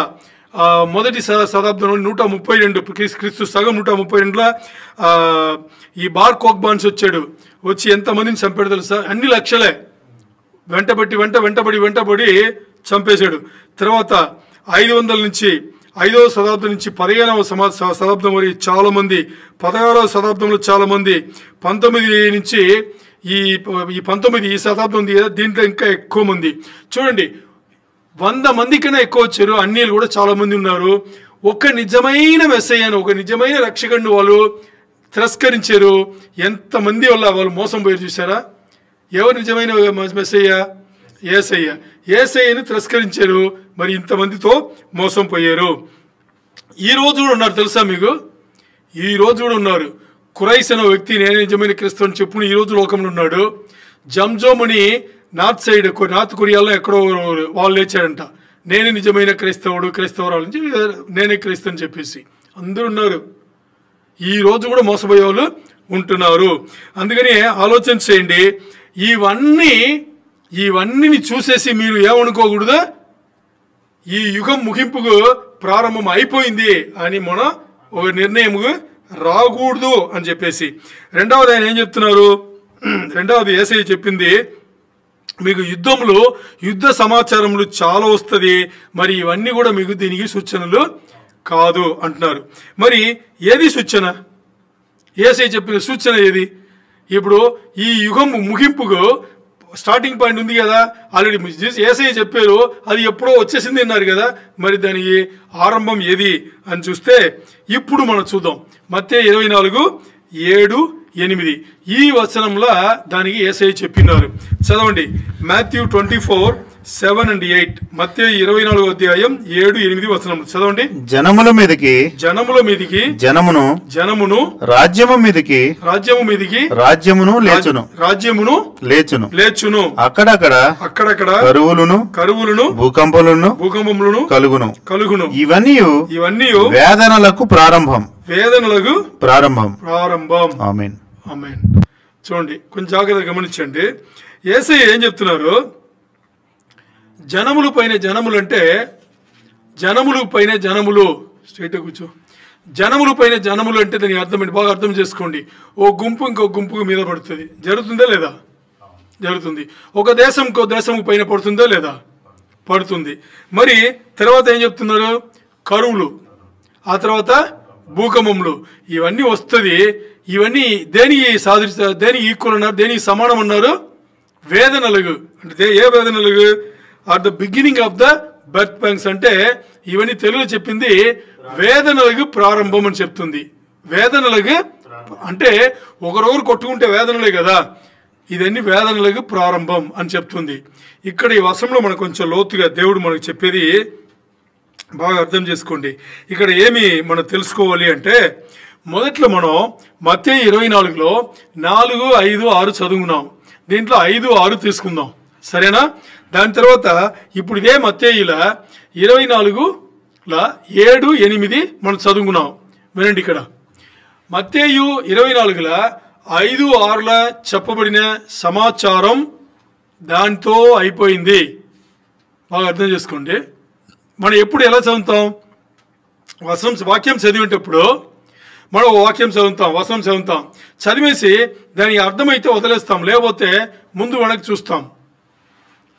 మొదటి శతాబ్దంలో 132 క్రీస్తు సగం 132లో ఈ బార్ కోక్బాన్స్ వచ్చాడు. వచ్చి ఎంతమందిని చంపాడు తెలుసా? అన్ని లక్షలే. వెంటబడి చంపేశాడు. తర్వాత 500 నుంచి 5వ శతాబ్దం నుంచి 15వ శతాబ్దం వరకు చాలామంది, 16వ శతాబ్దంలో చాలామంది, 19 నుంచి ఈ 19 ఈ శతాబ్దం ఉంది కదా, దీంట్లో ఇంకా ఎక్కువ మంది. చూడండి, 100 మంది కన్నా ఎక్కువ వచ్చారు. అన్యులు కూడా చాలా మంది ఉన్నారు. ఒక నిజమైన మెస్సయ్యను, ఒక నిజమైన రక్షకుడిని వాళ్ళు తిరస్కరించారు. ఎంతమంది వల్ల వాళ్ళు మోసం పోయారు చూసారా? ఎవరు నిజమైన మెస్సయ్య? యేసయ్యను తిరస్కరించారు. మరి ఇంతమందితో మోసం పోయారు. ఈ రోజు కూడా ఉన్నారు తెలుసా మీకు? ఈ రోజు కూడా ఉన్నారు. కురైస్ అనే వ్యక్తి నేనే నిజమైన క్రీస్తు అని చెప్పుకుని ఈ రోజు లోకంలో ఉన్నాడు. జంజోమ్ అని నార్త్ కొరియాలో ఎక్కడో వాళ్ళు లేచాడంట, నేనే నిజమైన క్రైస్తవురాలు నుంచి నేనే క్రీస్తు అని చెప్పేసి అందరూ ఉన్నారు. ఈ రోజు కూడా మోసపోయే వాళ్ళు ఉంటున్నారు. అందుకని ఆలోచన చేయండి. ఇవన్నీ చూసేసి మీరు ఏమనుకోకూడదు, ఈ యుగం ముగింపుకు ప్రారంభం అయిపోయింది అని మనం ఒక నిర్ణయం రాకూడదు అని చెప్పేసి. రెండవది ఆయన ఏం చెప్తున్నారు, రెండవది యేసయ్య చెప్పింది, మీకు యుద్ధంలో యుద్ధ సమాచారములు చాలా వస్తుంది, మరి ఇవన్నీ కూడా మీకు దీనికి సూచనలు కాదు అంటున్నారు. మరి ఏది సూచన? యేసయ్య చెప్పిన సూచన ఏది? ఇప్పుడు ఈ యుగం ముగింపుకు స్టార్టింగ్ పాయింట్ ఉంది కదా, ఆల్రెడీ యేసయ్య చెప్పారు, అది ఎప్పుడో వచ్చేసింది అన్నారు కదా, మరి దానికి ఆరంభం ఏది అని చూస్తే ఇప్పుడు మనం చూద్దాం. మత్తయి 24:7-8 ఈ వచనంలో దానికి యేసయ్య చెప్పినారు. చదవండి. మాథ్యూ 24:7-8. మత్తయి 24:7-8 వచనములు చదవండి.
జనముల మీదకి జనమును రాజ్యము మీదకి రాజ్యమును లేచును అక్కడక్కడ కరువులను భూకంపములను కలుగును. ఇవన్నీ వేదనలకు ప్రారంభం. ఆమేన్.
ఆమేన్. చూడండి, కొంచెం జాగ్రత్తగా గమనించండి. యేసయ్య ఏం చెప్తున్నారు? జనములు పైన జనములు అంటే స్ట్రైట్గా కూర్చో. జనములు పైన జనములు అంటే దానికి అర్థం ఏంటి? బాగా అర్థం చేసుకోండి. ఓ గుంపు ఇంకో గుంపుకు మీద పడుతుంది, జరుగుతుందా లేదా? జరుగుతుంది. ఒక దేశం ఇంకో దేశం పైన పడుతుందా లేదా? పడుతుంది. మరి తర్వాత ఏం చెప్తున్నారు? కరువులు, ఆ తర్వాత భూకంపములు, ఇవన్నీ వస్తుంది. ఇవన్నీ దేనికి ఈక్వల్ అన్నారు? దేనికి సమానం అన్నారు? వేదనలకు. అంటే ఏ వేదనలకు? At the beginning of the birth pangs అంటే ఇవన్నీ తెలుగులో చెప్పింది వేదనలకు ప్రారంభం అని చెప్తుంది. వేదనలకు అంటే ఒకరొకరు కొట్టుకుంటే వేదనలే కదా, ఇదన్నీ వేదనలకు ప్రారంభం అని చెప్తుంది. ఇక్కడ ఈ వచనంలో మనకు కొంచెం లోతుగా దేవుడు మనకు చెప్పేది బాగా అర్థం చేసుకోండి. ఇక్కడ ఏమి మనం తెలుసుకోవాలి అంటే, మొదట్లో మనం మత్తయి 24లో 4, 5, 6 చదువుకున్నాం. దీంట్లో 5, 6 తీసుకుందాం, సరేనా? దాని తర్వాత ఇప్పుడు ఇదే మత్తయిలో 24 7, 8 మనం చదువుకున్నాం. వినండి, ఇక్కడ మత్తయి 24 5, 6 చెప్పబడిన సమాచారం దాంతో అయిపోయింది. బాగా అర్థం చేసుకోండి. మనం ఎప్పుడు ఎలా చదువుతాం? వాక్యం చదివేటప్పుడు మనం వాక్యం చదువుతాం, వచనం చదువుతాం, చదివేసి దానికి అర్థమైతే వదిలేస్తాం, లేకపోతే ముందు వెనక్కి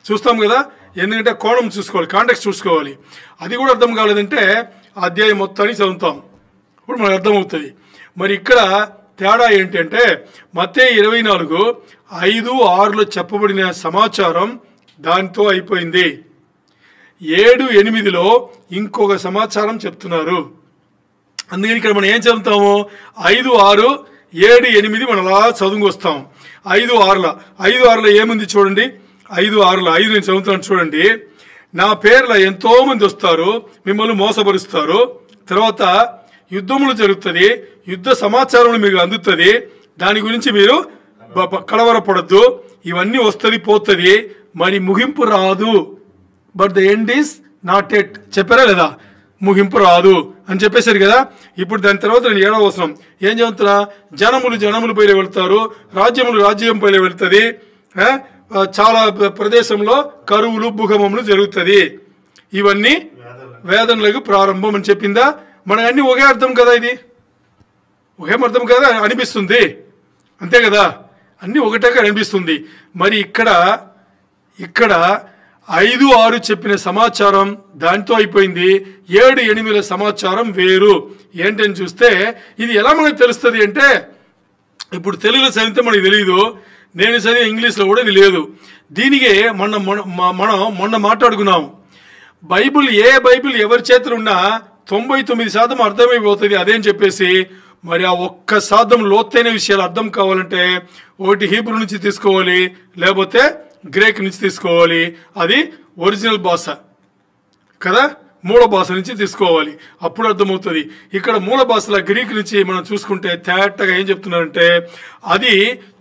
చూస్తాం కదా. ఎందుకంటే కోణం చూసుకోవాలి, కాంటెక్స్ట్ చూసుకోవాలి. అది కూడా అర్థం కాలేదంటే అధ్యాయం మొత్తాన్ని చదువుతాం, ఇప్పుడు మనకు అర్థమవుతుంది. మరి ఇక్కడ తేడా ఏంటంటే మత్తయి 24 5, 6లో చెప్పబడిన సమాచారం దాంతో అయిపోయింది. 7, 8లో ఇంకొక సమాచారం చెప్తున్నారు. అందుకని ఇక్కడ మనం ఏం చదువుతాము? 5, 6, 7, 8 మనం అలా చదువుకు వస్తాం. 5, 6లో ఏముంది చూడండి. 5, 6 నేను చదువుతాను చూడండి. నా పేర్ల ఎంతో మంది వస్తారు, మిమ్మల్ని మోసపరుస్తారు. తర్వాత యుద్ధములు జరుగుతుంది, యుద్ధ సమాచారం మీకు అందుతుంది, దాని గురించి మీరు కలవరపడద్దు. ఇవన్నీ వస్తుంది పోతుంది, మరి ముగింపు రాదు. But the end is not at. చెప్పారా లేదా? ముగింపు రాదు అని చెప్పేశారు కదా. ఇప్పుడు దాని తర్వాత నేను 7వ వచనం ఏం చెబుతున్నా? జనములు పైన వెళ్తారు, రాజ్యం పైన వెళ్తుంది, చాలా ప్రదేశంలో కరువులు భూకంపములు జరుగుతుంది, ఇవన్నీ వేదనలకు ప్రారంభం అని చెప్పిందా? మనకు అన్ని ఒకే అర్థం కదా, ఇది ఒకే అర్థం కదా అనిపిస్తుంది, అంతే కదా, అన్నీ ఒకటేగా అనిపిస్తుంది. మరి ఇక్కడ 5, 6 చెప్పిన సమాచారం దాంతో అయిపోయింది. 7, 8 సమాచారం వేరు. ఏంటని చూస్తే ఇది ఎలా మనకు తెలుస్తుంది అంటే, ఇప్పుడు తెలుగులో చదివితే మనకు తెలియదు, నేను చదివే ఇంగ్లీష్లో కూడా ఇది లేదు. దీనికి మొన్న మాట్లాడుకున్నాం. బైబిల్ ఎవరి చేతులు ఉన్నా 99% అర్థమైపోతుంది అదేని చెప్పేసి. మరి ఆ 1% లోతైన విషయాలు అర్థం కావాలంటే ఒకటి హీబ్రూ నుంచి తీసుకోవాలి, లేకపోతే గ్రీక్ నుంచి తీసుకోవాలి, అది ఒరిజినల్ భాష కదా, మూల భాష నుంచి తీసుకోవాలి, అప్పుడు అర్థమవుతుంది. ఇక్కడ మూల భాషల గ్రీక్ నుంచి మనం చూసుకుంటే తేటగా ఏం చెప్తున్నారంటే, అది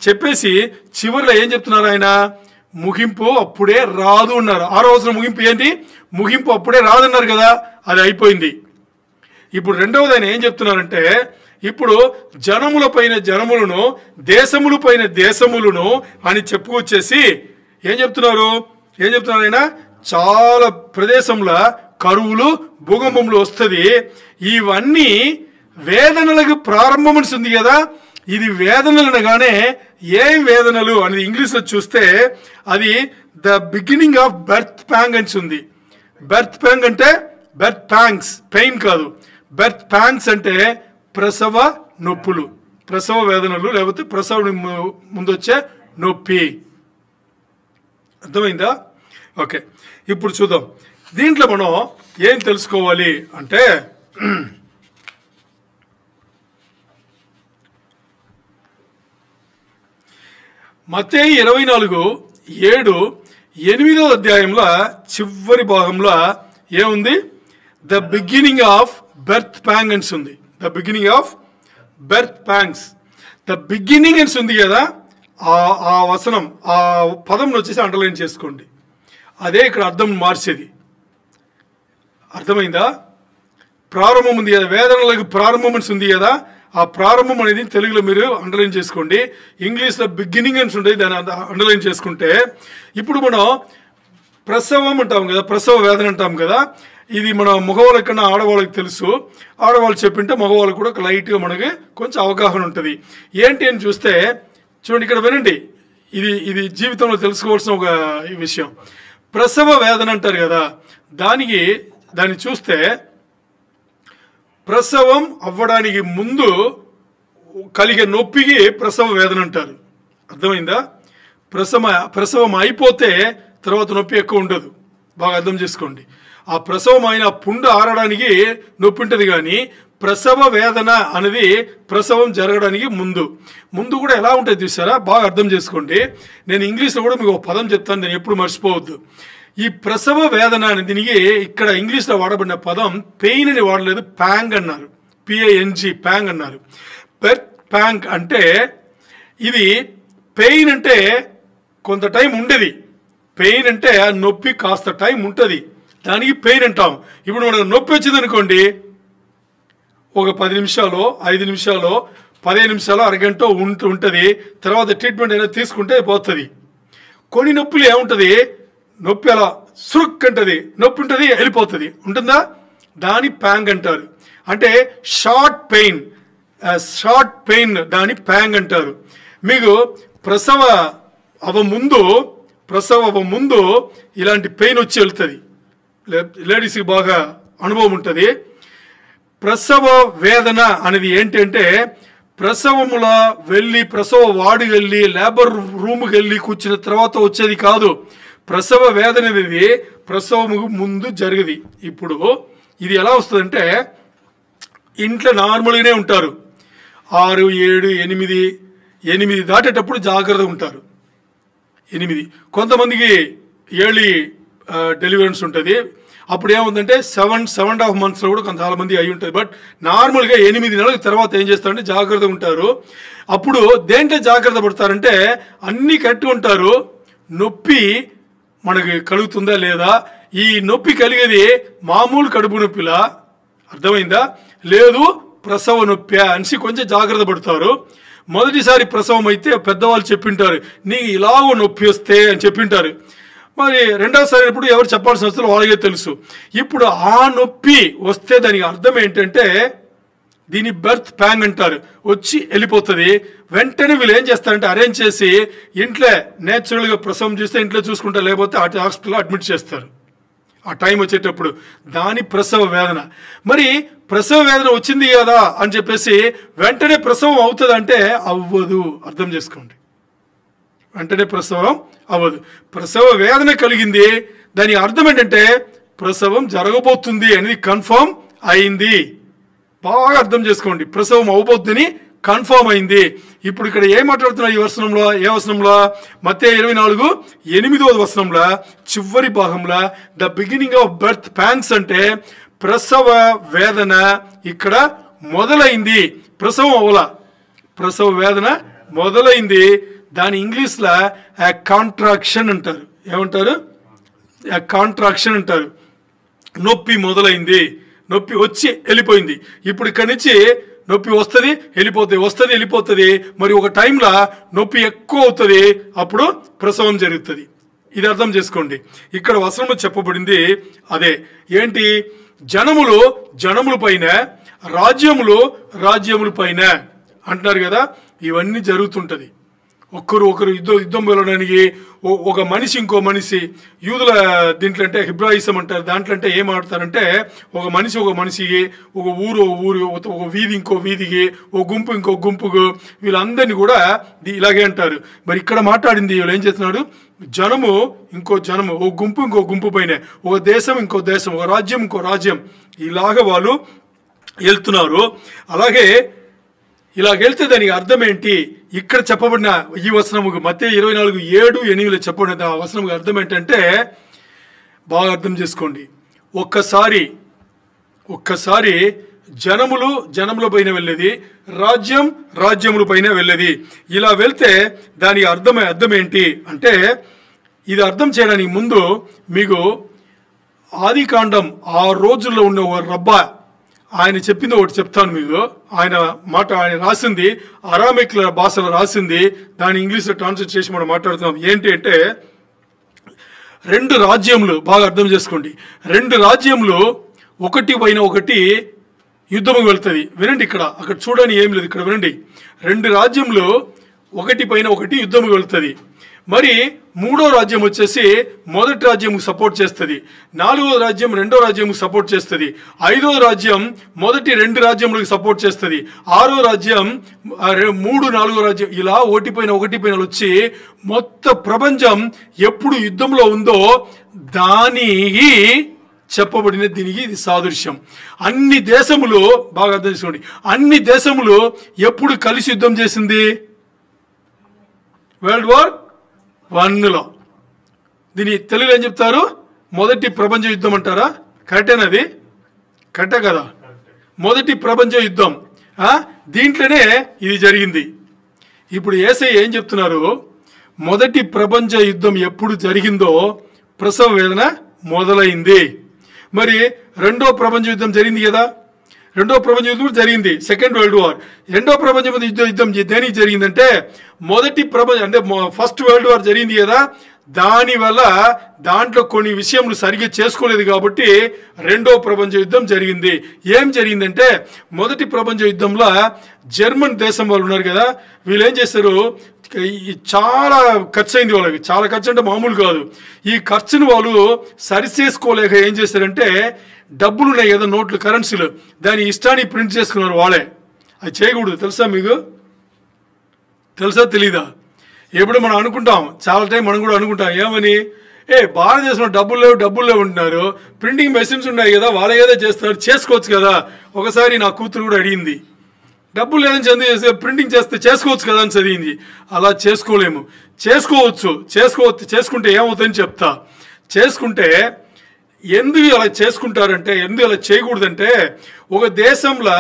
చెప్పేసి చివరిలో ఏం చెప్తున్నారు ఆయన? ముగింపు అప్పుడే రాదు అన్నారు. 6వ వచనం ముగింపు ఏంటి? ముగింపు అప్పుడే రాదన్నారు కదా, అది అయిపోయింది. ఇప్పుడు రెండవది ఆయన ఏం చెప్తున్నారంటే, ఇప్పుడు జనముల పైన జనములను, దేశముల పైన దేశములను అని చెప్పుకొచ్చేసి ఏం చెప్తున్నారు ఆయన? చాలా ప్రదేశంలో కరువులు, భూకంపములు వస్తుంది. ఇవన్నీ వేదనలకు ప్రారంభం ఉంది కదా. ఇది వేదనలు అనగానే ఏం వేదనలు అనేది ఇంగ్లీష్లో చూస్తే అది the beginning of birth pang అని ఉంది. బర్త్ ప్యాంగ్ అంటే బర్త్ ప్యాంగ్స్, పెయిన్ కాదు. బర్త్ ప్యాంగ్స్ అంటే ప్రసవ నొప్పులు, ప్రసవ వేదనలు, లేకపోతే ప్రసవ ముందు వచ్చే నొప్పి. అర్థమైందా? ఓకే, ఇప్పుడు చూద్దాం దీంట్లో మనం ఏం తెలుసుకోవాలి అంటే మత్తయి 24:7 8వ అధ్యాయంలో చివరి భాగంలో ఏముంది? The beginning of birth pang అని ఉంది. The beginning of birth pangs, the beginning అని ఉంది కదా. ఆ వచనం, ఆ పదంలో వచ్చేసి అండర్లైన్ చేసుకోండి. అదే ఇక్కడ అర్థం మార్చేది. అర్థమైందా? ప్రారంభం ఉంది కదా, వేదనలకు ప్రారంభం అని ఉంది కదా. ఆ ప్రారంభం అనేది తెలుగులో మీరు అండర్లైన్ చేసుకోండి. ఇంగ్లీష్లో బిగినింగ్ అని ఉంటుంది, దాన్ని అండర్లైన్ చేసుకుంటే ఇప్పుడు మనం ప్రసవం అంటాం కదా, ప్రసవ వేదన అంటాం కదా. ఇది మన మగవాళ్ళ కన్నా ఆడవాళ్ళకి తెలుసు. ఆడవాళ్ళు చెప్పింటే మగవాళ్ళకు కూడా లైట్గా మనకి కొంచెం అవగాహన ఉంటుంది. ఏంటి అని చూస్తే చూడండి, ఇక్కడ వినండి. ఇది జీవితంలో తెలుసుకోవాల్సిన ఒక విషయం. ప్రసవ వేదన అంటారు కదా, దాన్ని చూస్తే ప్రసవం అవ్వడానికి ముందు కలిగే నొప్పికి ప్రసవ వేదన అంటారు. అర్థమైందా? ప్రసవం అయిపోతే తర్వాత నొప్పి ఎక్కువ ఉండదు. బాగా అర్థం చేసుకోండి. ఆ ప్రసవం అయిన పుండు ఆరడానికి నొప్పి ఉంటుంది, కానీ ప్రసవ వేదన అనేది ప్రసవం జరగడానికి ముందు కూడా ఎలా ఉంటుంది చూసారా? బాగా అర్థం చేసుకోండి. నేను ఇంగ్లీష్లో కూడా మీకు ఒక పదం చెప్తాను, నేను ఎప్పుడు మర్చిపోవద్దు. ఈ ప్రసవ వేదన అనేది దీనికి ఇక్కడ ఇంగ్లీష్లో వాడబడిన పదం పెయిన్ అని వాడలేదు, ప్యాంగ్ అన్నారు. PANG, ప్యాంగ్ అన్నారు. బర్త్ ప్యాంగ్ అంటే ఇది పెయిన్ అంటే కొంత టైం ఉండేది. పెయిన్ అంటే నొప్పి కాస్త టైం ఉంటుంది, దానికి పెయిన్ అంటాం. ఇప్పుడు మనకు నొప్పి వచ్చింది అనుకోండి, ఒక 10 నిమిషాలు, 5 నిమిషాలు, 15 నిమిషాలు, అరగంట ఉంటుంది. తర్వాత ట్రీట్మెంట్ అనేది తీసుకుంటే పోతుంది. కొన్ని నొప్పులు ఏముంటుంది, నొప్పి అలా సురుక్ అంటుంది, నొప్పి ఉంటుంది, వెళ్ళిపోతుంది, ఉంటుందా? దాని ప్యాంగ్ అంటారు. అంటే షార్ట్ పెయిన్ దాని ప్యాంగ్ అంటారు. మీకు ప్రసవ అవ ముందు ఇలాంటి పెయిన్ వచ్చి వెళ్తుంది. లేడీస్కి బాగా అనుభవం ఉంటుంది. ప్రసవ వేదన అనేది ఏంటంటే ప్రసవములా వెళ్ళి, ప్రసవ వార్డుకి వెళ్ళి, లేబర్ రూమ్కి వెళ్ళి కూర్చున్న తర్వాత వచ్చేది కాదు. ప్రసవ వేదన అనేది ప్రసవముకు ముందు జరిగేది. ఇప్పుడు ఇది ఎలా వస్తుందంటే, ఇంట్లో నార్మల్గానే ఉంటారు, 6, 7, 8 దాటేటప్పుడు జాగ్రత్తగా ఉంటారు. 8 కొంతమందికి ఎర్లీ డెలివరెన్స్ ఉంటుంది. అప్పుడు ఏముందంటే 7.5 monthsలో కూడా చాలామంది అయి ఉంటుంది. బట్ నార్మల్గా 8 నెలల తర్వాత ఏం చేస్తారంటే జాగ్రత్తగా ఉంటారు. అప్పుడు దేంట్లో జాగ్రత్త పడతారంటే అన్నీ కరెక్ట్గా ఉంటారు. నొప్పి మనకి కలుగుతుందా లేదా, ఈ నొప్పి కలిగేది మామూలు కడుపు నొప్పిలా, అర్థమైందా, లేదు ప్రసవ నొప్పి అనేసి కొంచెం జాగ్రత్త పడతారు. మొదటిసారి ప్రసవం అయితే పెద్దవాళ్ళు చెప్పింటారు, నీకు ఇలాగో నొప్పి వస్తే అని చెప్పింటారు. మరి రెండవసారి ఎప్పుడు ఎవరు చెప్పాల్సిన అవసరం వాళ్ళకే తెలుసు. ఇప్పుడు ఆ నొప్పి వస్తే దానికి అర్థం ఏంటంటే దీని బర్త్ ప్యాంగ్ అంటారు, వచ్చి వెళ్ళిపోతుంది. వెంటనే వీళ్ళు ఏం చేస్తారంటే అరేంజ్ చేసి ఇంట్లో నేచురల్గా ప్రసవం చేస్తే ఇంట్లో చూసుకుంటారు, లేకపోతే హాస్పిటల్లో అడ్మిట్ చేస్తారు. ఆ టైం వచ్చేటప్పుడు దాని ప్రసవ వేదన. మరి ప్రసవ వేదన వచ్చింది కదా అని చెప్పేసి వెంటనే ప్రసవం అవుతుంది అంటే అవ్వదు. అర్థం చేసుకోండి, వెంటనే ప్రసవం అవ్వదు. ప్రసవ వేదన కలిగింది, దాని అర్థం ఏంటంటే ప్రసవం జరగబోతుంది అనేది కన్ఫర్మ్ అయింది. బాగా అర్థం చేసుకోండి, ప్రసవం అవబోతుందని కన్ఫర్మ్ అయింది. ఇప్పుడు ఇక్కడ ఏం మాట్లాడుతున్నారు ఈ వచనంలో? ఏ వచనంలో? మత్తయి 24:8 వచనంలో చివరి భాగంలో the beginning of birth pangs అంటే ప్రసవ వేదన ఇక్కడ మొదలైంది. ప్రసవం అవల, ప్రసవ వేదన మొదలైంది. దాని ఇంగ్లీష్లో కాంట్రాక్షన్ అంటారు. ఏమంటారు? కాంట్రాక్షన్ అంటారు. నొప్పి మొదలైంది, నొప్పి వచ్చి వెళ్ళిపోయింది. ఇప్పుడు ఇక్కడి నుంచి నొప్పి వస్తుంది వెళ్ళిపోతుంది. మరి ఒక టైంలో నొప్పి ఎక్కువ అవుతుంది, అప్పుడు ప్రసవం జరుగుతుంది. ఇది అర్థం చేసుకోండి. ఇక్కడ వచనంలో చెప్పబడింది అదే. ఏంటి? జనముల పైన, రాజ్యముల పైన అంటున్నారు కదా. ఇవన్నీ జరుగుతుంటది. ఒకరు యుద్ధం వెళ్ళడానికి ఒక మనిషి ఇంకో మనిషి, యూదుల దీంట్లో అంటే హిబ్రాయిజం అంటారు, దాంట్లో అంటే ఏం ఆడతారంటే ఒక మనిషికి, ఒక ఊరు ఒక వీధి ఇంకో వీధికి, ఒక గుంపు ఇంకో గుంపుకు, వీళ్ళందరినీ కూడా ఇలాగే అంటారు. మరి ఇక్కడ మాట్లాడింది వీళ్ళు ఏం చేస్తున్నాడు? జనము ఇంకో జనము, ఒక గుంపు ఇంకో గుంపు పైన, ఒక దేశం ఇంకో దేశం, ఒక రాజ్యం ఇంకో రాజ్యం, ఇలాగ వాళ్ళు వెళ్తున్నారు. అలాగే ఇలాగెళ్తే దానికి అర్థం ఏంటి? ఇక్కడ చెప్పబడిన ఈ వచనము మత్తయి 24:7-8 చెప్పబడిన ఆ వచనము అర్థం ఏంటంటే, బాగా అర్థం చేసుకోండి. ఒక్కసారి జనముల పైన వెళ్ళేది, రాజ్యముల పైన వెళ్ళేది. ఇలా వెళ్తే దానికి అర్థం ఏంటి అంటే, ఇది అర్థం చేయడానికి ముందు మీకు ఆదికాండం 6 రోజుల్లో ఉన్న ఒక రబ్బా ఆయన చెప్పింది ఒకటి చెప్తాను మీకు. ఆయన రాసింది అరామిక్ భాషలో రాసింది, దాని ఇంగ్లీష్లో ట్రాన్స్లేట్ చేసి మనం మాట్లాడుతున్నాం. ఏంటి అంటే, 2 రాజ్యములు, బాగా అర్థం చేసుకోండి, 2 రాజ్యములు ఒకటి పైన ఒకటి యుద్ధము వెళ్తుంది. వినండి, అక్కడ చూడని ఏం లేదు, ఇక్కడ వినండి. 2 రాజ్యములు ఒకటి పైన ఒకటి యుద్ధము వెళ్తుంది. మరి 3వ రాజ్యం వచ్చేసి మొదటి రాజ్యం సపోర్ట్ చేస్తుంది, 4వ రాజ్యం 2వ రాజ్యం సపోర్ట్ చేస్తుంది, 5వ రాజ్యం మొదటి 2 రాజ్యములకు సపోర్ట్ చేస్తుంది, 6వ రాజ్యం 3, 4వ రాజ్యం, ఇలా ఒకటి పైన వచ్చి మొత్తం ప్రపంచం ఎప్పుడు యుద్ధంలో ఉందో దానికి చెప్పబడిన దీనికి ఇది సాదృశ్యం. అన్ని దేశములు, బాగా అర్థం చేసుకోండి, అన్ని దేశములు ఎప్పుడు కలిసి యుద్ధం చేసింది? వరల్డ్ వార్ 1లో. దీని తెలుగులో ఏం చెప్తారు? మొదటి ప్రపంచ యుద్ధం అంటారా? కరెక్టేనది? కరెక్టే కదా? మొదటి ప్రపంచ యుద్ధం, దీంట్లోనే ఇది జరిగింది. ఇప్పుడు యేసయ్య ఏం చెప్తున్నారు? మొదటి ప్రపంచ యుద్ధం ఎప్పుడు జరిగిందో ప్రసవ వేదన మొదలైంది. మరి 2వ ప్రపంచ యుద్ధం జరిగింది కదా, 2వ ప్రపంచ యుద్ధం జరిగింది, సెకండ్ వరల్డ్ వార్. 2వ ప్రపంచ యుద్ధం దేనికి జరిగిందంటే, ఫస్ట్ వరల్డ్ వార్ జరిగింది కదా, దానివల్ల దాంట్లో కొన్ని విషయములు సరిగ్గా చేసుకోలేదు కాబట్టి 2వ ప్రపంచ యుద్ధం జరిగింది. ఏం జరిగిందంటే, మొదటి ప్రపంచ యుద్ధంలో జర్మన్ దేశం వాళ్ళు ఉన్నారు కదా, వీళ్ళు ఏం చేస్తారు? చాలా ఖర్చు అయింది వాళ్ళకి, చాలా ఖర్చు అంటే మామూలు కాదు. ఈ ఖర్చును వాళ్ళు సరిచేసుకోలేక ఏం చేశారంటే, డబ్బులు ఉన్నాయి కదా, నోట్లు, కరెన్సీలు, దాని ఇష్టాన్ని ప్రింట్ చేసుకున్నారు వాళ్ళే. అది చేయకూడదు, తెలుసా మీకు? తెలుసా తెలీదా? ఎప్పుడు మనం అనుకుంటాం, చాలా టైం మనం కూడా అనుకుంటాం ఏమని, భారతదేశంలో డబ్బులు లేవు ఉంటున్నారు, ప్రింటింగ్ మెషిన్స్ ఉన్నాయి కదా, వాళ్ళే కదా చేస్తున్నారు, చేసుకోవచ్చు కదా. ఒకసారి నా కూతురు కూడా అడిగింది, డబ్బులు లేదని చదువు చేస్తే ప్రింటింగ్ చేసుకోవచ్చు కదా అని చదివింది. అలా చేసుకోలేము. చేసుకుంటే ఏమవుతుందని చెప్తా. చేసుకుంటే ఎందుకు అలా చేసుకుంటారంటే, ఎందుకు అలా చేయకూడదంటే, ఒక దేశంలో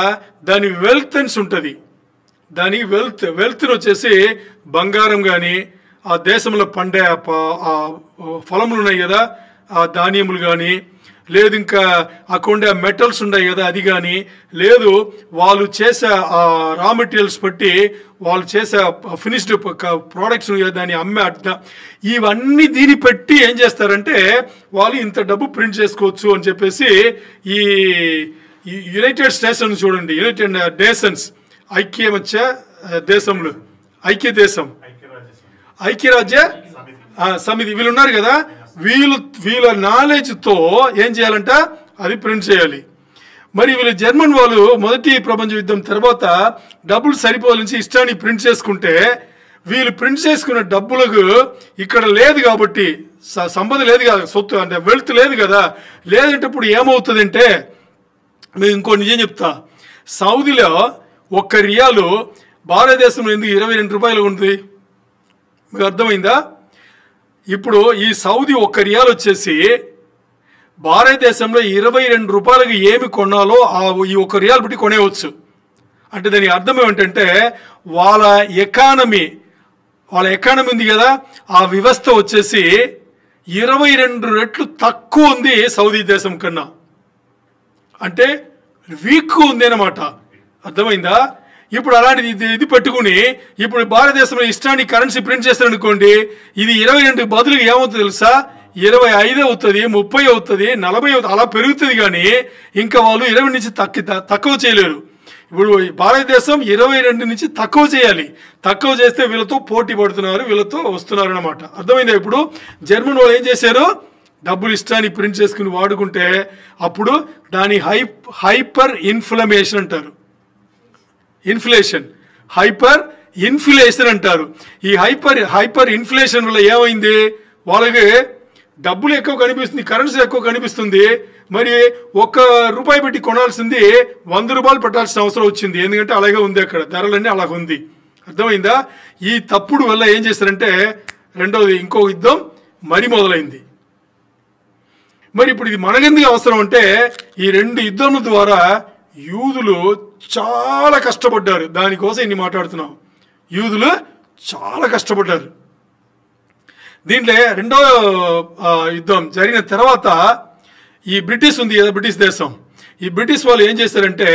దాని వెల్త్ అని ఉంటుంది. దానికి వెల్త్ని వచ్చేసి బంగారం కానీ, ఆ దేశంలో పండే ఫలములు ఉన్నాయి కదా, ఆ ధాన్యములు కానీ, లేదు ఇంకా అక్కడ మెటల్స్ ఉన్నాయి కదా అది కానీ, లేదు వాళ్ళు చేసే ఆ రా మెటీరియల్స్ బట్టి వాళ్ళు చేసే ఫినిష్డ్ ప్రోడక్ట్స్ దాన్ని అమ్మే ఇవన్నీ దీన్ని పెట్టి ఏం చేస్తారంటే, వాళ్ళు ఇంత డబ్బు ప్రింట్ చేసుకోవచ్చు అని చెప్పేసి ఈ యునైటెడ్ స్టేట్స్ చూడండి, యునైటెడ్ నేషన్స్, ఐక్యరాజ్య సమితి వీళ్ళు ఉన్నారు కదా, వీళ్ళ నాలెడ్జ్తో ఏం చేయాలంట, అది ప్రింట్ చేయాలి. మరి వీళ్ళు జర్మన్ వాళ్ళు మొదటి ప్రపంచ యుద్ధం తర్వాత డబ్బులు సరిపోవాలని ఇష్టాన్ని ప్రింట్ చేసుకుంటే, వీళ్ళు ప్రింట్ చేసుకున్న డబ్బులకు ఇక్కడ లేదు కాబట్టి, సంపద లేదు కదా, సొత్తు అంటే వెల్త్ లేదు కదా, లేదంటప్పుడు ఏమవుతుందంటే, మేము ఇంకో నిజం చెప్తా. సౌదీలో 1 రియాలు భారతదేశంలో ఎందుకు 22 రూపాయలు ఉంది? మీకు అర్థమైందా? ఇప్పుడు ఈ సౌదీ 1 రియాల్ వచ్చేసి భారతదేశంలో 22 రూపాయలకు ఏమి కొనాలో ఈ 1 రియాల్ బట్టి కొనేవచ్చు. అంటే దానికి అర్థం ఏమిటంటే, వాళ్ళ ఎకానమీ ఉంది కదా, ఆ వ్యవస్థ వచ్చేసి 22 రెట్లు తక్కువ ఉంది సౌదీ దేశం కన్నా. అంటే వీక్ ఉంది అన్నమాట. అర్థమైందా? ఇప్పుడు అలాంటిది ఇది పెట్టుకుని ఇప్పుడు భారతదేశంలో ఇష్టానికి కరెన్సీ ప్రింట్ చేస్తారనుకోండి, ఇది 22 బదులు ఏమవుతుంది తెలుసా? 25 అవుతుంది, 30 అవుతుంది, 40 అవుతుంది, అలా పెరుగుతుంది. కానీ ఇంకా వాళ్ళు 20 నుంచి తక్కువ చేయలేరు. ఇప్పుడు భారతదేశం 22 నుంచి తక్కువ చేయాలి. తక్కువ చేస్తే వీళ్ళతో పోటీ పడుతున్నారు, వీళ్ళతో వస్తున్నారు అన్నమాట. అర్థమైందా? ఇప్పుడు జర్మన్ వాళ్ళు ఏం చేశారు? డబ్బులు ఇష్టాన్ని ప్రింట్ చేసుకుని వాడుకుంటే అప్పుడు దాని హైపర్ ఇన్ఫ్లమేషన్ అంటారు. ఇన్ఫ్లేషన్, హైపర్ ఇన్ఫ్లేషన్ అంటారు. ఈ హైపర్ ఇన్ఫ్లేషన్ వల్ల ఏమైంది? వాళ్ళకి డబ్బులు ఎక్కువ కనిపిస్తుంది, కరెన్సీ ఎక్కువ కనిపిస్తుంది. మరి ₹1 పెట్టి కొనాల్సింది ₹100 పెట్టాల్సిన అవసరం వచ్చింది. ఎందుకంటే అలాగే ఉంది, అక్కడ ధరలన్నీ అలాగ ఉంది. అర్థమైందా? ఈ తప్పుడు వల్ల ఏం చేశారంటే రెండవది ఇంకో యుద్ధం మరి మొదలైంది. మరి ఇప్పుడు ఇది మనకెందుకు అవసరం అంటే ఈ 2 యుద్ధముల ద్వారా యూదులు చాలా కష్టపడ్డారు. దానికోసం ఇన్ని మాట్లాడుతున్నాం. యూదులు చాలా కష్టపడ్డారు. దీంట్లో రెండో యుద్ధం జరిగిన తర్వాత ఈ బ్రిటిష్ ఉంది కదా, బ్రిటిష్ దేశం, ఈ బ్రిటిష్ వాళ్ళు ఏం చేశారంటే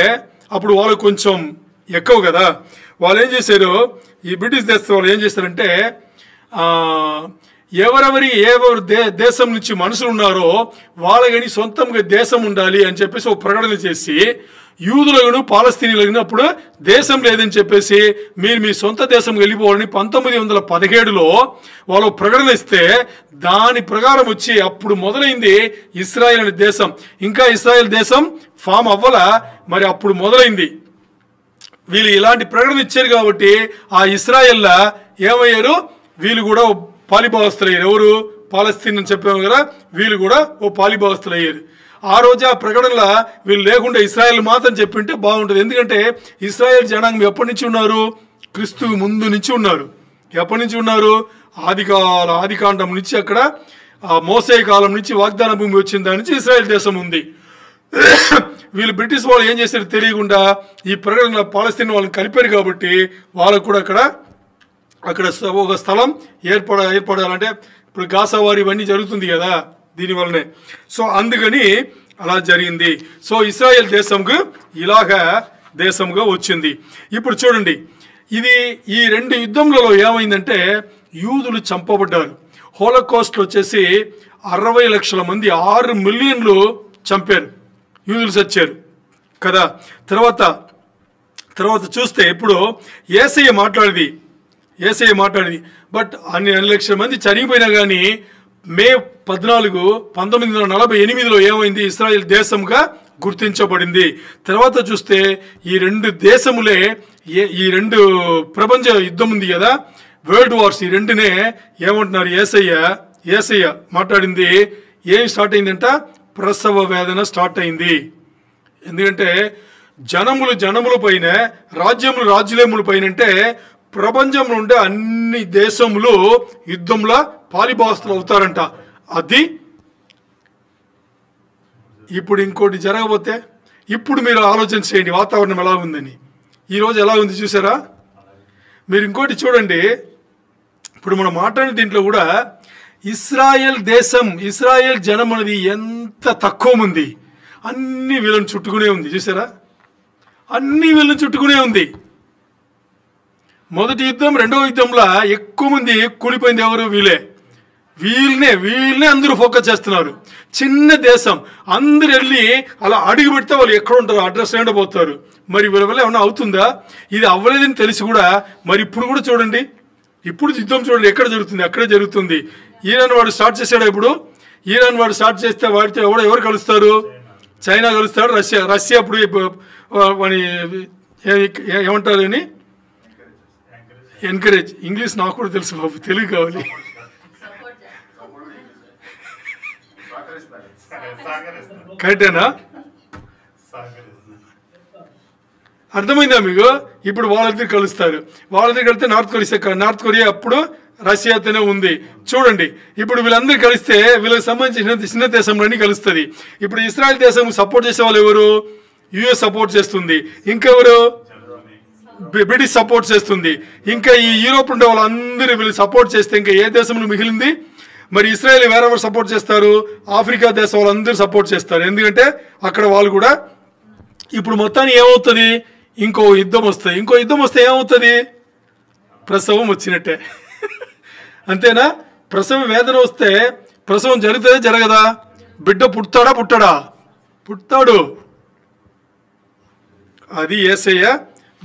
అప్పుడు వాళ్ళు కొంచెం ఎక్కువ కదా, వాళ్ళు ఏం చేశారు, ఈ బ్రిటిష్ దేశం వాళ్ళు ఏం చేశారంటే ఎవరెవరి దేశం నుంచి మనుషులు ఉన్నారో వాళ్ళని సొంతంగా దేశం ఉండాలి అని చెప్పేసి ఒక ప్రకటన చేసి యూదులను పాలస్తీనీలను అప్పుడు దేశం లేదని చెప్పేసి మీరు మీ సొంత దేశం వెళ్ళిపోవాలని 1917లో వాళ్ళు ప్రకటన ఇస్తే దాని ప్రకారం వచ్చి అప్పుడు మొదలైంది ఇస్రాయేల్ అనే దేశం. ఇంకా ఇస్రాయేల్ దేశం ఫామ్ అవ్వాల, మరి అప్పుడు మొదలైంది. వీళ్ళు ఇలాంటి ప్రకటన ఇచ్చారు కాబట్టి ఆ ఇస్రాయేల్ ఏమయ్యారు, వీళ్ళు కూడా పాలిభాగస్తులు అయ్యారు. ఎవరు? పాలస్తీన్ అని చెప్పాము కదా, వీళ్ళు కూడా ఓ పాలిభాగస్తులు అయ్యారు. ఆ రోజు ఆ ప్రకటనలో వీళ్ళు లేకుండా ఇస్రాయేల్ మాత్రం చెప్పింటే బాగుంటుంది. ఎందుకంటే ఇస్రాయేల్ జనాంగం ఎప్పటి నుంచి ఉన్నారు? క్రీస్తు ముందు నుంచి ఉన్నారు. ఎప్పటి నుంచి ఉన్నారు? ఆదికాండం నుంచి, అక్కడ మోసే కాలం నుంచి వాగ్దాన భూమి వచ్చిన దాని నుంచి ఇస్రాయేల్ దేశం ఉంది. వీళ్ళు బ్రిటిష్ వాళ్ళు ఏం చేశారు తెలియకుండా ఈ ప్రకటన పాలస్తీన్ వాళ్ళని కలిపారు కాబట్టి వాళ్ళకు కూడా అక్కడ ఒక స్థలం ఏర్పడాలంటే ఇప్పుడు గాసావారి ఇవన్నీ జరుగుతుంది కదా దీనివల్లనే. సో అందుకని అలా జరిగింది. సో ఇస్రాయేల్ దేశంకు ఇలాగా దేశంగా వచ్చింది. ఇప్పుడు చూడండి, ఇది ఈ 2 యుద్ధములలో ఏమైందంటే యూదులు చంపబడ్డారు. హోలోకాస్ట్ వచ్చేసి 60 లక్షల మంది, 6 మిలియన్లు చంపారు, యూదులు చచ్చారు కదా. తర్వాత చూస్తే ఇప్పుడు యేసయ్య మాట్లాడేది బట్ అన్ని లక్షల మంది చనిపోయినా కానీ మే 14, 1948లో ఏమైంది? ఇస్రాయేల్ దేశంగా గుర్తించబడింది. తర్వాత చూస్తే ఈ 2 దేశములే ఈ 2 ప్రపంచ యుద్ధం ఉంది కదా, వరల్డ్ వార్స్, ఈ 2నే ఏమంటున్నారు? యేసయ్య మాట్లాడింది ఏం స్టార్ట్ అయిందంట? ప్రసవ వేదన స్టార్ట్ అయింది. ఎందుకంటే జనముల పైన, రాజ్యముల పైన అంటే ప్రపంచంలో ఉండే అన్ని దేశములు యుద్ధంలో పాలిభాగస్తులు అవుతారంట. అది ఇప్పుడు ఇంకోటి జరగబోతే ఇప్పుడు మీరు ఆలోచన చేయండి వాతావరణం ఎలా ఉందని. ఈరోజు ఎలా ఉంది చూసారా? మీరు ఇంకోటి చూడండి, ఇప్పుడు మనం మాట్లాడిన దీంట్లో కూడా ఇస్రాయేల్ దేశం, ఇస్రాయేల్ జనం అనేది ఎంత తక్కువ ఉంది, అన్ని వీళ్ళని చుట్టుకునే ఉంది. చూసారా? అన్ని వీళ్ళని చుట్టుకునే ఉంది. మొదటి యుద్ధం, రెండవ యుద్ధంలో ఎక్కువ మంది కూలిపోయింది ఎవరు? వీళ్ళనే అందరూ ఫోకస్ చేస్తున్నారు. చిన్న దేశం, అందరు వెళ్ళి అలా అడుగు పెడితే వాళ్ళు ఎక్కడ ఉంటారు, అడ్రస్ పోతారు. మరి వీళ్ళ వల్ల ఏమన్నా అవుతుందా? ఇది అవ్వలేదని తెలిసి కూడా మరి ఇప్పుడు కూడా చూడండి, ఇప్పుడు యుద్ధం చూడండి ఎక్కడ జరుగుతుంది, అక్కడే జరుగుతుంది. ఈరాన్ వాడు స్టార్ట్ చేశాడు. ఇప్పుడు ఈరాన్ వాడు స్టార్ట్ చేస్తే వాడితో ఎవరు కలుస్తారు? చైనా కలుస్తాడు, రష్యా అప్పుడు ఏమంటారు అని ఎంకరేజ్. ఇంగ్లీష్ నాకు కూడా తెలుసు బాబు, తెలుగు కావాలి. కరెక్టేనా? అర్థమైందా మీకు? ఇప్పుడు వాళ్ళిద్దరు కలుస్తారు. వాళ్ళిద్దరు కలిస్తే నార్త్ కొరియా అప్పుడు రష్యాతోనే ఉంది. చూడండి, ఇప్పుడు వీళ్ళందరూ కలిస్తే వీళ్ళకి సంబంధించిన చిన్న దేశంలోని కలుస్తుంది. ఇప్పుడు ఇస్రాయల్ దేశం సపోర్ట్ చేసే వాళ్ళు ఎవరు? యుఎస్ సపోర్ట్ చేస్తుంది. ఇంకెవరు? బ్రిటిష్ సపోర్ట్ చేస్తుంది. ఇంకా ఈ యూరోప్ ఉండే వాళ్ళందరూ వీళ్ళు సపోర్ట్ చేస్తే ఇంకా ఏ దేశంలో మిగిలింది? మరి ఇస్రాయల్ వేరెవరు సపోర్ట్ చేస్తారు? ఆఫ్రికా దేశం వాళ్ళందరూ సపోర్ట్ చేస్తారు. ఎందుకంటే అక్కడ వాళ్ళు కూడా ఇప్పుడు మొత్తాన్ని ఏమవుతుంది? ఇంకో యుద్ధం వస్తుంది. ఇంకో యుద్ధం వస్తే ఏమవుతుంది? ప్రసవం వచ్చినట్టే. అంతేనా? ప్రసవ వేదన వస్తే ప్రసవం జరుగుతుందా జరగదా? బిడ్డ పుడతాడా పుట్టడా? పుట్టాడు. అది యేసయ్య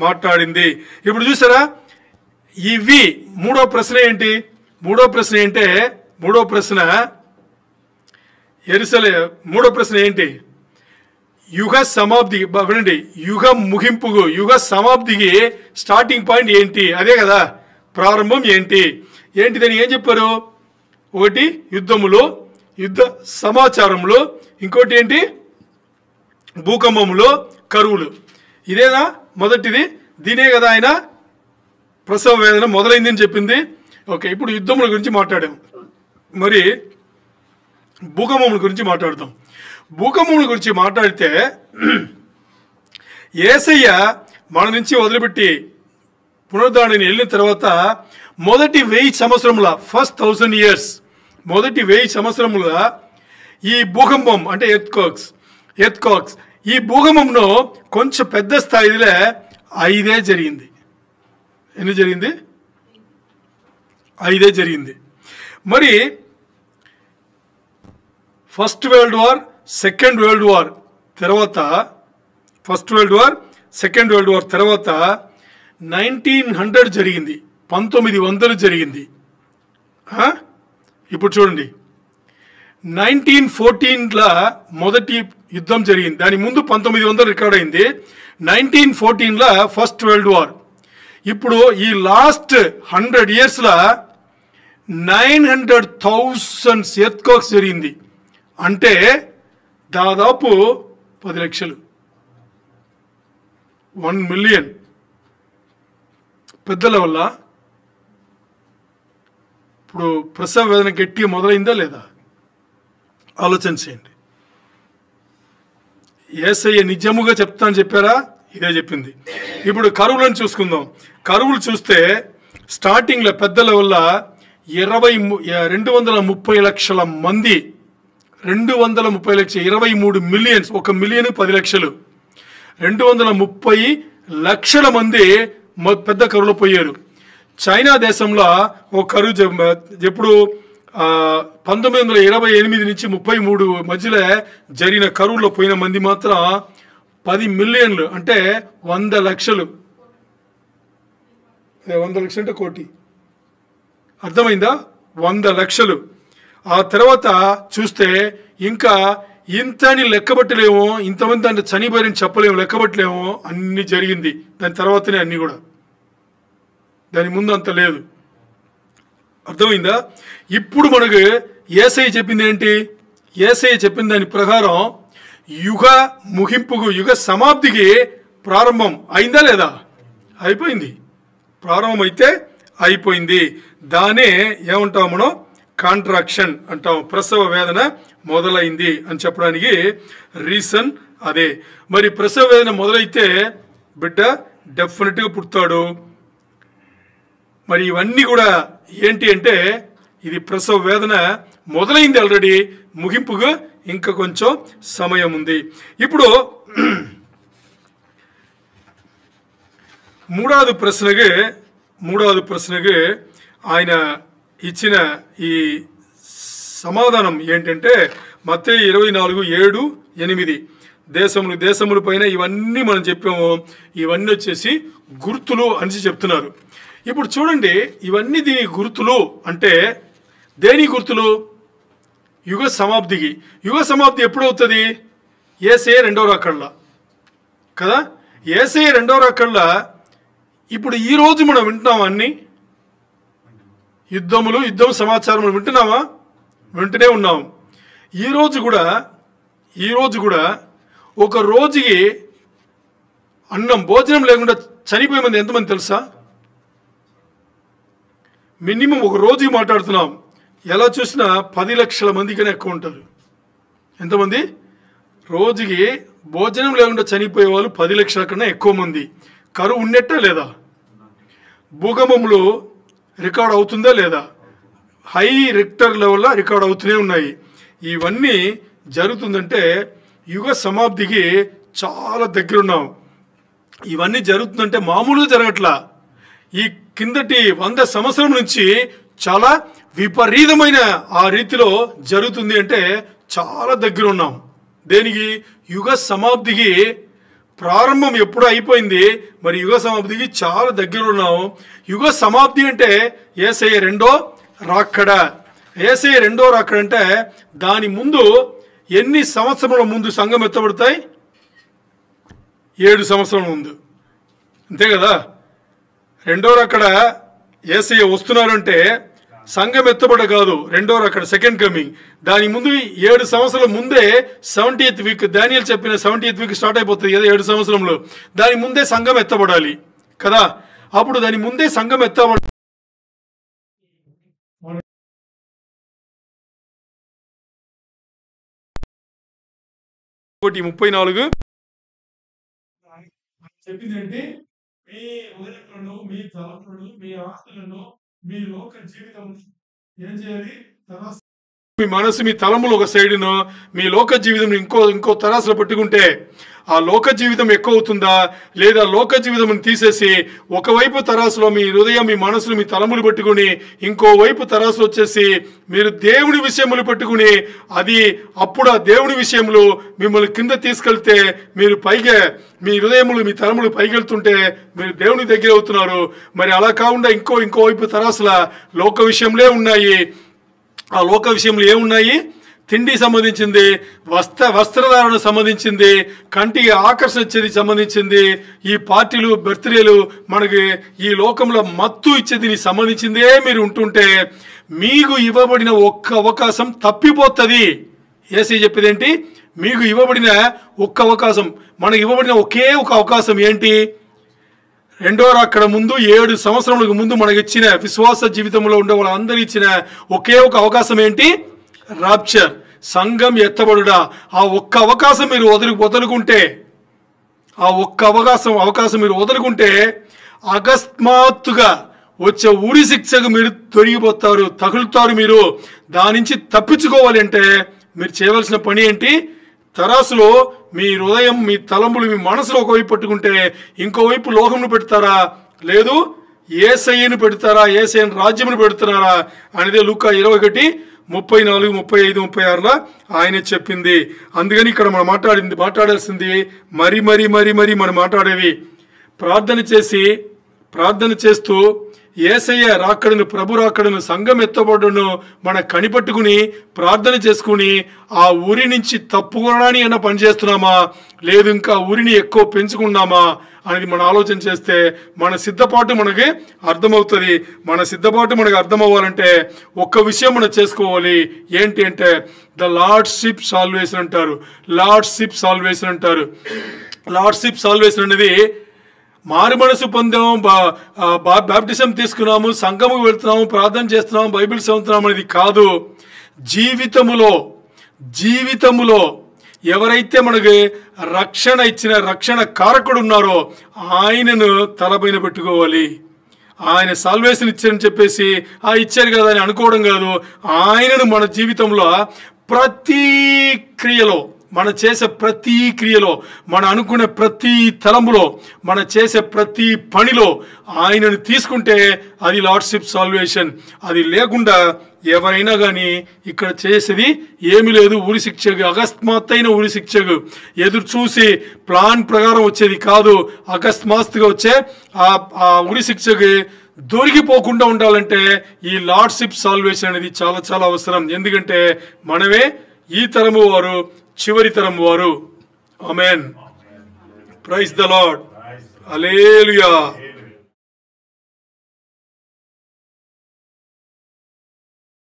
మాట్లాడింది. ఇప్పుడు చూసారా, ఇవి మూడో ప్రశ్న ఏంటి? మూడో ప్రశ్న ఏంటి? యుగ సమాప్తికి వినండి, యుగ ముగింపుకు, యుగ సమాప్తికి స్టార్టింగ్ పాయింట్ ఏంటి? అదే కదా ప్రారంభం. ఏంటిదని ఏం చెప్పారు? ఒకటి యుద్ధములు, యుద్ధ సమాచారములు, ఇంకోటి ఏంటి? భూకంపములు, కరువులు. ఇదేనా మొదటిది? దీనే కదా ఆయన ప్రసవ వేదన మొదలైందని చెప్పింది. ఓకే, ఇప్పుడు యుద్ధముల గురించి మాట్లాడాం. మరి భూకంపముల గురించి మాట్లాడతాం. భూకంపముల గురించి మాట్లాడితే యేసయ్య మన నుంచి వదిలిపెట్టి పునరుద్ధారణని వెళ్ళిన తర్వాత మొదటి 1000 సంవత్సరముల, ఫస్ట్ 1000 years, మొదటి 1000 సంవత్సరముల ఈ భూకంపం అంటే ఎర్త్క్వేక్స్, ఈ భూకంపంలో కొంచెం పెద్ద స్థాయిలో 5 జరిగింది. ఎన్ని జరిగింది? 5 జరిగింది. మరి first world war, second world war తర్వాత, first world war, second world war తర్వాత 1900 జరిగింది, 1900 జరిగింది. ఇప్పుడు చూడండి, 1914లో మొదటి యుద్ధం జరిగింది. దాని ముందు 1900 రికార్డ్ అయింది. 1914లో ఫస్ట్ వరల్డ్ వార్. ఇప్పుడు ఈ లాస్ట్ 100 yearsలో 900,000 ఎర్త్క్వేక్స్ జరిగింది. అంటే దాదాపు 10 లక్షలు, 1 million. పెద్దల వల్ల ఇప్పుడు ప్రసవ వేదన గట్టిగా మొదలైందా లేదా? ఆలోచన చేయండి. యేసయ్య నిజముగా చెప్తాను చెప్పారా? ఇదే చెప్పింది. ఇప్పుడు కరువులను చూసుకుందాం. కరువులు చూస్తే స్టార్టింగ్లో పెద్దల వల్ల 230 లక్షల మంది, 230 లక్షలు, 23 millions, 1 million 10 లక్షలు, 230 లక్షల మంది పెద్ద కరువులో పోయారు. చైనా దేశంలో ఒక కరువు ఎప్పుడు 1928 నుంచి 33 మధ్యలో జరిగిన కరువులో పోయిన మంది మాత్రం 10 million, అంటే 100 లక్షలు. 100 లక్షలు అంటే కోటి, అర్థమైందా? 100 లక్షలు. ఆ తర్వాత చూస్తే ఇంకా ఇంతని లెక్కబట్టలేమో, ఇంతమంది దాంట్లో చనిపోయారని చెప్పలేము, లెక్కబట్టలేమో, అన్ని జరిగింది. దాని తర్వాతనే అన్ని కూడా, దాని ముందు అంత లేదు. అర్థమైందా? ఇప్పుడు మనకు యేసయ్య చెప్పింది ఏంటి? యేసయ్య చెప్పిన దాని ప్రకారం యుగ ముగింపుకు, యుగ సమాప్తికి ప్రారంభం అయిందా లేదా? అయిపోయింది. ప్రారంభం అయితే అయిపోయింది. దానే ఏమంటాం మనం? కాంట్రాక్షన్ అంటాం. ప్రసవ వేదన మొదలైంది అని చెప్పడానికి రీజన్ అదే. మరి ప్రసవ వేదన మొదలైతే బిడ్డ డెఫినెట్గా పుడతాడు. మరి ఇవన్నీ కూడా ఏంటి అంటే, ఇది ప్రసవ వేదన మొదలైంది ఆల్రెడీ, ముగింపుగా ఇంకా కొంచెం సమయం ఉంది. ఇప్పుడు మూడవది ప్రశ్నకి ఆయన ఇచ్చిన ఈ సమాధానం ఏంటంటే మత్తయి 24:7-8 దేశముల పైన ఇవన్నీ మనం చెప్పాము. ఇవన్నీ వచ్చేసి గుర్తులు అని చెప్తున్నారు. ఇప్పుడు చూడండి, ఇవన్నీ దీని గుర్తులు అంటే దేని గుర్తులు? యుగ సమాప్తికి. యుగ సమాప్తి ఎప్పుడు అవుతుంది? యేసయ్య 2వ రాకడలో కదా. యేసయ్య 2వ రాకడలో ఇప్పుడు ఈరోజు మనం వింటున్నామా? అన్ని యుద్ధం సమాచారం వింటున్నామా? వింటూనే ఉన్నాం. ఈరోజు కూడా ఒక రోజుకి భోజనం లేకుండా చనిపోయే మంది ఎంతమంది తెలుసా? మినిమం ఒక రోజుకి మాట్లాడుతున్నాం, ఎలా చూసినా 10 లక్షల మంది కన్నా ఎక్కువ ఉంటారు. ఎంతమంది? రోజుకి భోజనం లేకుండా చనిపోయే వాళ్ళు 10 లక్షల కన్నా ఎక్కువ మంది. కరువు ఉన్నట్టే లేదా? భూకంపంలో రికార్డ్ అవుతుందా లేదా? హై రిక్టర్ లెవెల్లో రికార్డ్ అవుతూనే ఉన్నాయి. ఇవన్నీ జరుగుతుందంటే యుగ సమాప్తికి చాలా దగ్గర ఉన్నాం. ఇవన్నీ జరుగుతుందంటే మామూలుగా జరగట్లా. ఈ కిందటి 100 సంవత్సరం నుంచి చాలా విపరీతమైన ఆ రీతిలో జరుగుతుంది. అంటే చాలా దగ్గర ఉన్నాం. దేనికి? యుగ సమాప్తికి. ప్రారంభం ఎప్పుడు అయిపోయింది, మరి యుగ సమాప్తికి చాలా దగ్గర ఉన్నాం. యుగ సమాప్తి అంటే యేసయ్య రెండో రాకడ. యేసయ్య రెండో రాకడ అంటే దాని ముందు ఎన్ని సంవత్సరాల ముందు సంఘం ఎత్తబడతాయి? 7 సంవత్సరాల ముందు, అంతే కదా. రెండో రాకడ యేసయ్య వస్తున్నారంటే సంఘం ఎత్తబడ కాదు, రెండో రాకడ సెకండ్ కమింగ్. దాని ముందు 7 సంవత్సరాల ముందే 70th వీక్, దానియేలు చెప్పిన 70th వీక్ స్టార్ట్ అయిపోతుంది కదా 7 సంవత్సరంలో. దాని ముందే సంఘం ఎత్తబడాలి కదా. అప్పుడు దాని ముందే సంఘం ఎత్తబడ 34 చెప్పిందంటే మీ ఉదయకులను, మీ తలపులను, మీ ఆస్తులను, మీ లోక జీవితం ఏం చేయాలి? మీ మనసు, మీ తలములు ఒక సైడును, మీ లోక జీవితం ఇంకో తరాసులో పెట్టుకుంటే ఆ లోక జీవితం ఎక్కువ అవుతుందా, లేదా లోక జీవితం తీసేసి ఒకవైపు తరాసులో మీ హృదయం, మీ మనసులు, మీ తలములు పెట్టుకుని ఇంకోవైపు తరాసులు వచ్చేసి మీరు దేవుని విషయములు పెట్టుకుని అది అప్పుడు ఆ దేవుని విషయములు మిమ్మల్ని కింద తీసుకెళ్తే మీరు పైగా మీ హృదయములు, మీ తలములు పైకెళ్తుంటే మీరు దేవుని దగ్గర అవుతున్నారు. మరి అలా కాకుండా ఇంకోవైపు తరాసుల లోక విషయంలే ఉన్నాయి. ఆ లోక విషయంలో ఏమున్నాయి? తిండికి సంబంధించింది, వస్త్రధారణ సంబంధించింది, కంటికి ఆకర్షణ ఇచ్చేది సంబంధించింది, ఈ పార్టీలు, బర్త్డేలు, మనకి ఈ లోకంలో మత్తు ఇచ్చేది సంబంధించిందే మీరు ఉంటుంటే మీకు ఇవ్వబడిన ఒక్క అవకాశం తప్పిపోతుంది. యేసయ్య చెప్పేది ఏంటి? మీకు ఇవ్వబడిన ఒక్క అవకాశం, మనకు ఇవ్వబడిన ఒకే ఒక అవకాశం ఏంటి? రెండో రాకడ ముందు 7 సంవత్సరములకు ముందు మనకి ఇచ్చిన విశ్వాస జీవితంలో ఉండే వాళ్ళందరూ ఇచ్చిన ఒకే ఒక అవకాశం ఏంటి? రాప్చర్, సంఘం ఎత్తబడుడా. ఆ ఒక్క అవకాశం మీరు వదులుకుంటే, ఆ ఒక్క అవకాశం మీరు వదులుకుంటే అకస్మాత్తుగా వచ్చే ఉరి శిక్షకు మీరు తొలగిపోతారు, తగులుతారు. మీరు దాని నుంచి తప్పించుకోవాలి అంటే మీరు చేయవలసిన పని ఏంటి? తరాసులో మీ హృదయం, మీ తలంబులు, మీ మనసులో ఒకవైపు పట్టుకుంటే ఇంకోవైపు లోకంను పెడతారా, లేదు యేసయ్యను పెడతారా, యేసయ్యను రాజ్యమును పెడుతున్నారా అనేది లూకా 21, 34, 35, 36 ఆయన చెప్పింది. అందుకని ఇక్కడ మనం మాట్లాడాల్సింది మరి మనం మాట్లాడేవి ప్రార్థన చేస్తూ యేసయ్య రాకడను, ప్రభు రాకడను, సంఘం ఎత్తబడను మన కనిపట్టుకుని ప్రార్థన చేసుకుని ఆ ఊరి నుంచి తప్పుకోవడానికి అన్న పని చేస్తున్నామా, లేదు ఇంకా ఊరిని ఎక్కువ పెంచుకున్నామా అనేది మనం ఆలోచన చేస్తే మన సిద్ధపాటు మనకి అర్థమవుతుంది. మన సిద్ధపాటు మనకి అర్థం అవ్వాలంటే ఒక్క విషయం మనం చేసుకోవాలి. ఏంటి అంటే ద లార్డ్షిప్ సాల్వేషన్ అంటారు. లార్డ్షిప్ సాల్వేషన్ అనేది మారు మనసు పొందాము, బాప్టిజం తీసుకున్నాము, సంఘముకు వెళ్తున్నాము, ప్రార్థన చేస్తున్నాము, బైబిల్ చదువుతున్నాము అనేది కాదు. జీవితములో ఎవరైతే మనకి రక్షణ ఇచ్చిన రక్షణ కారకుడు ఉన్నారో ఆయనను తలపైన పెట్టుకోవాలి. ఆయన సాల్వేషన్ ఇచ్చారని చెప్పేసి ఇచ్చారు కదా అని అనుకోవడం కాదు. ఆయనను మన జీవితంలో ప్రతి క్రియలో, మన చేసే ప్రతి క్రియలో, మన అనుకునే ప్రతి తలంపులో, మన చేసే ప్రతి పనిలో ఆయనను తీసుకుంటే అది లార్డ్షిప్ సాల్వేషన్. అది లేకుండా ఎవరైనా కానీ ఇక్కడ చేసేది ఏమీ లేదు. ఉరి శిక్షకు, అకస్మాత్తైన ఉరి శిక్షకు ఎదురు చూసి ప్లాన్ ప్రకారం వచ్చేది కాదు. అకస్మాత్తుగా వచ్చే ఆ ఉరి శిక్షకు దొరికిపోకుండా ఉండాలంటే ఈ లార్డ్షిప్ సాల్వేషన్ అనేది చాలా చాలా అవసరం. ఎందుకంటే మనమే ఈ తరము వారు, చివరి తరం వారు. Amen. Praise the Lord. Hallelujah.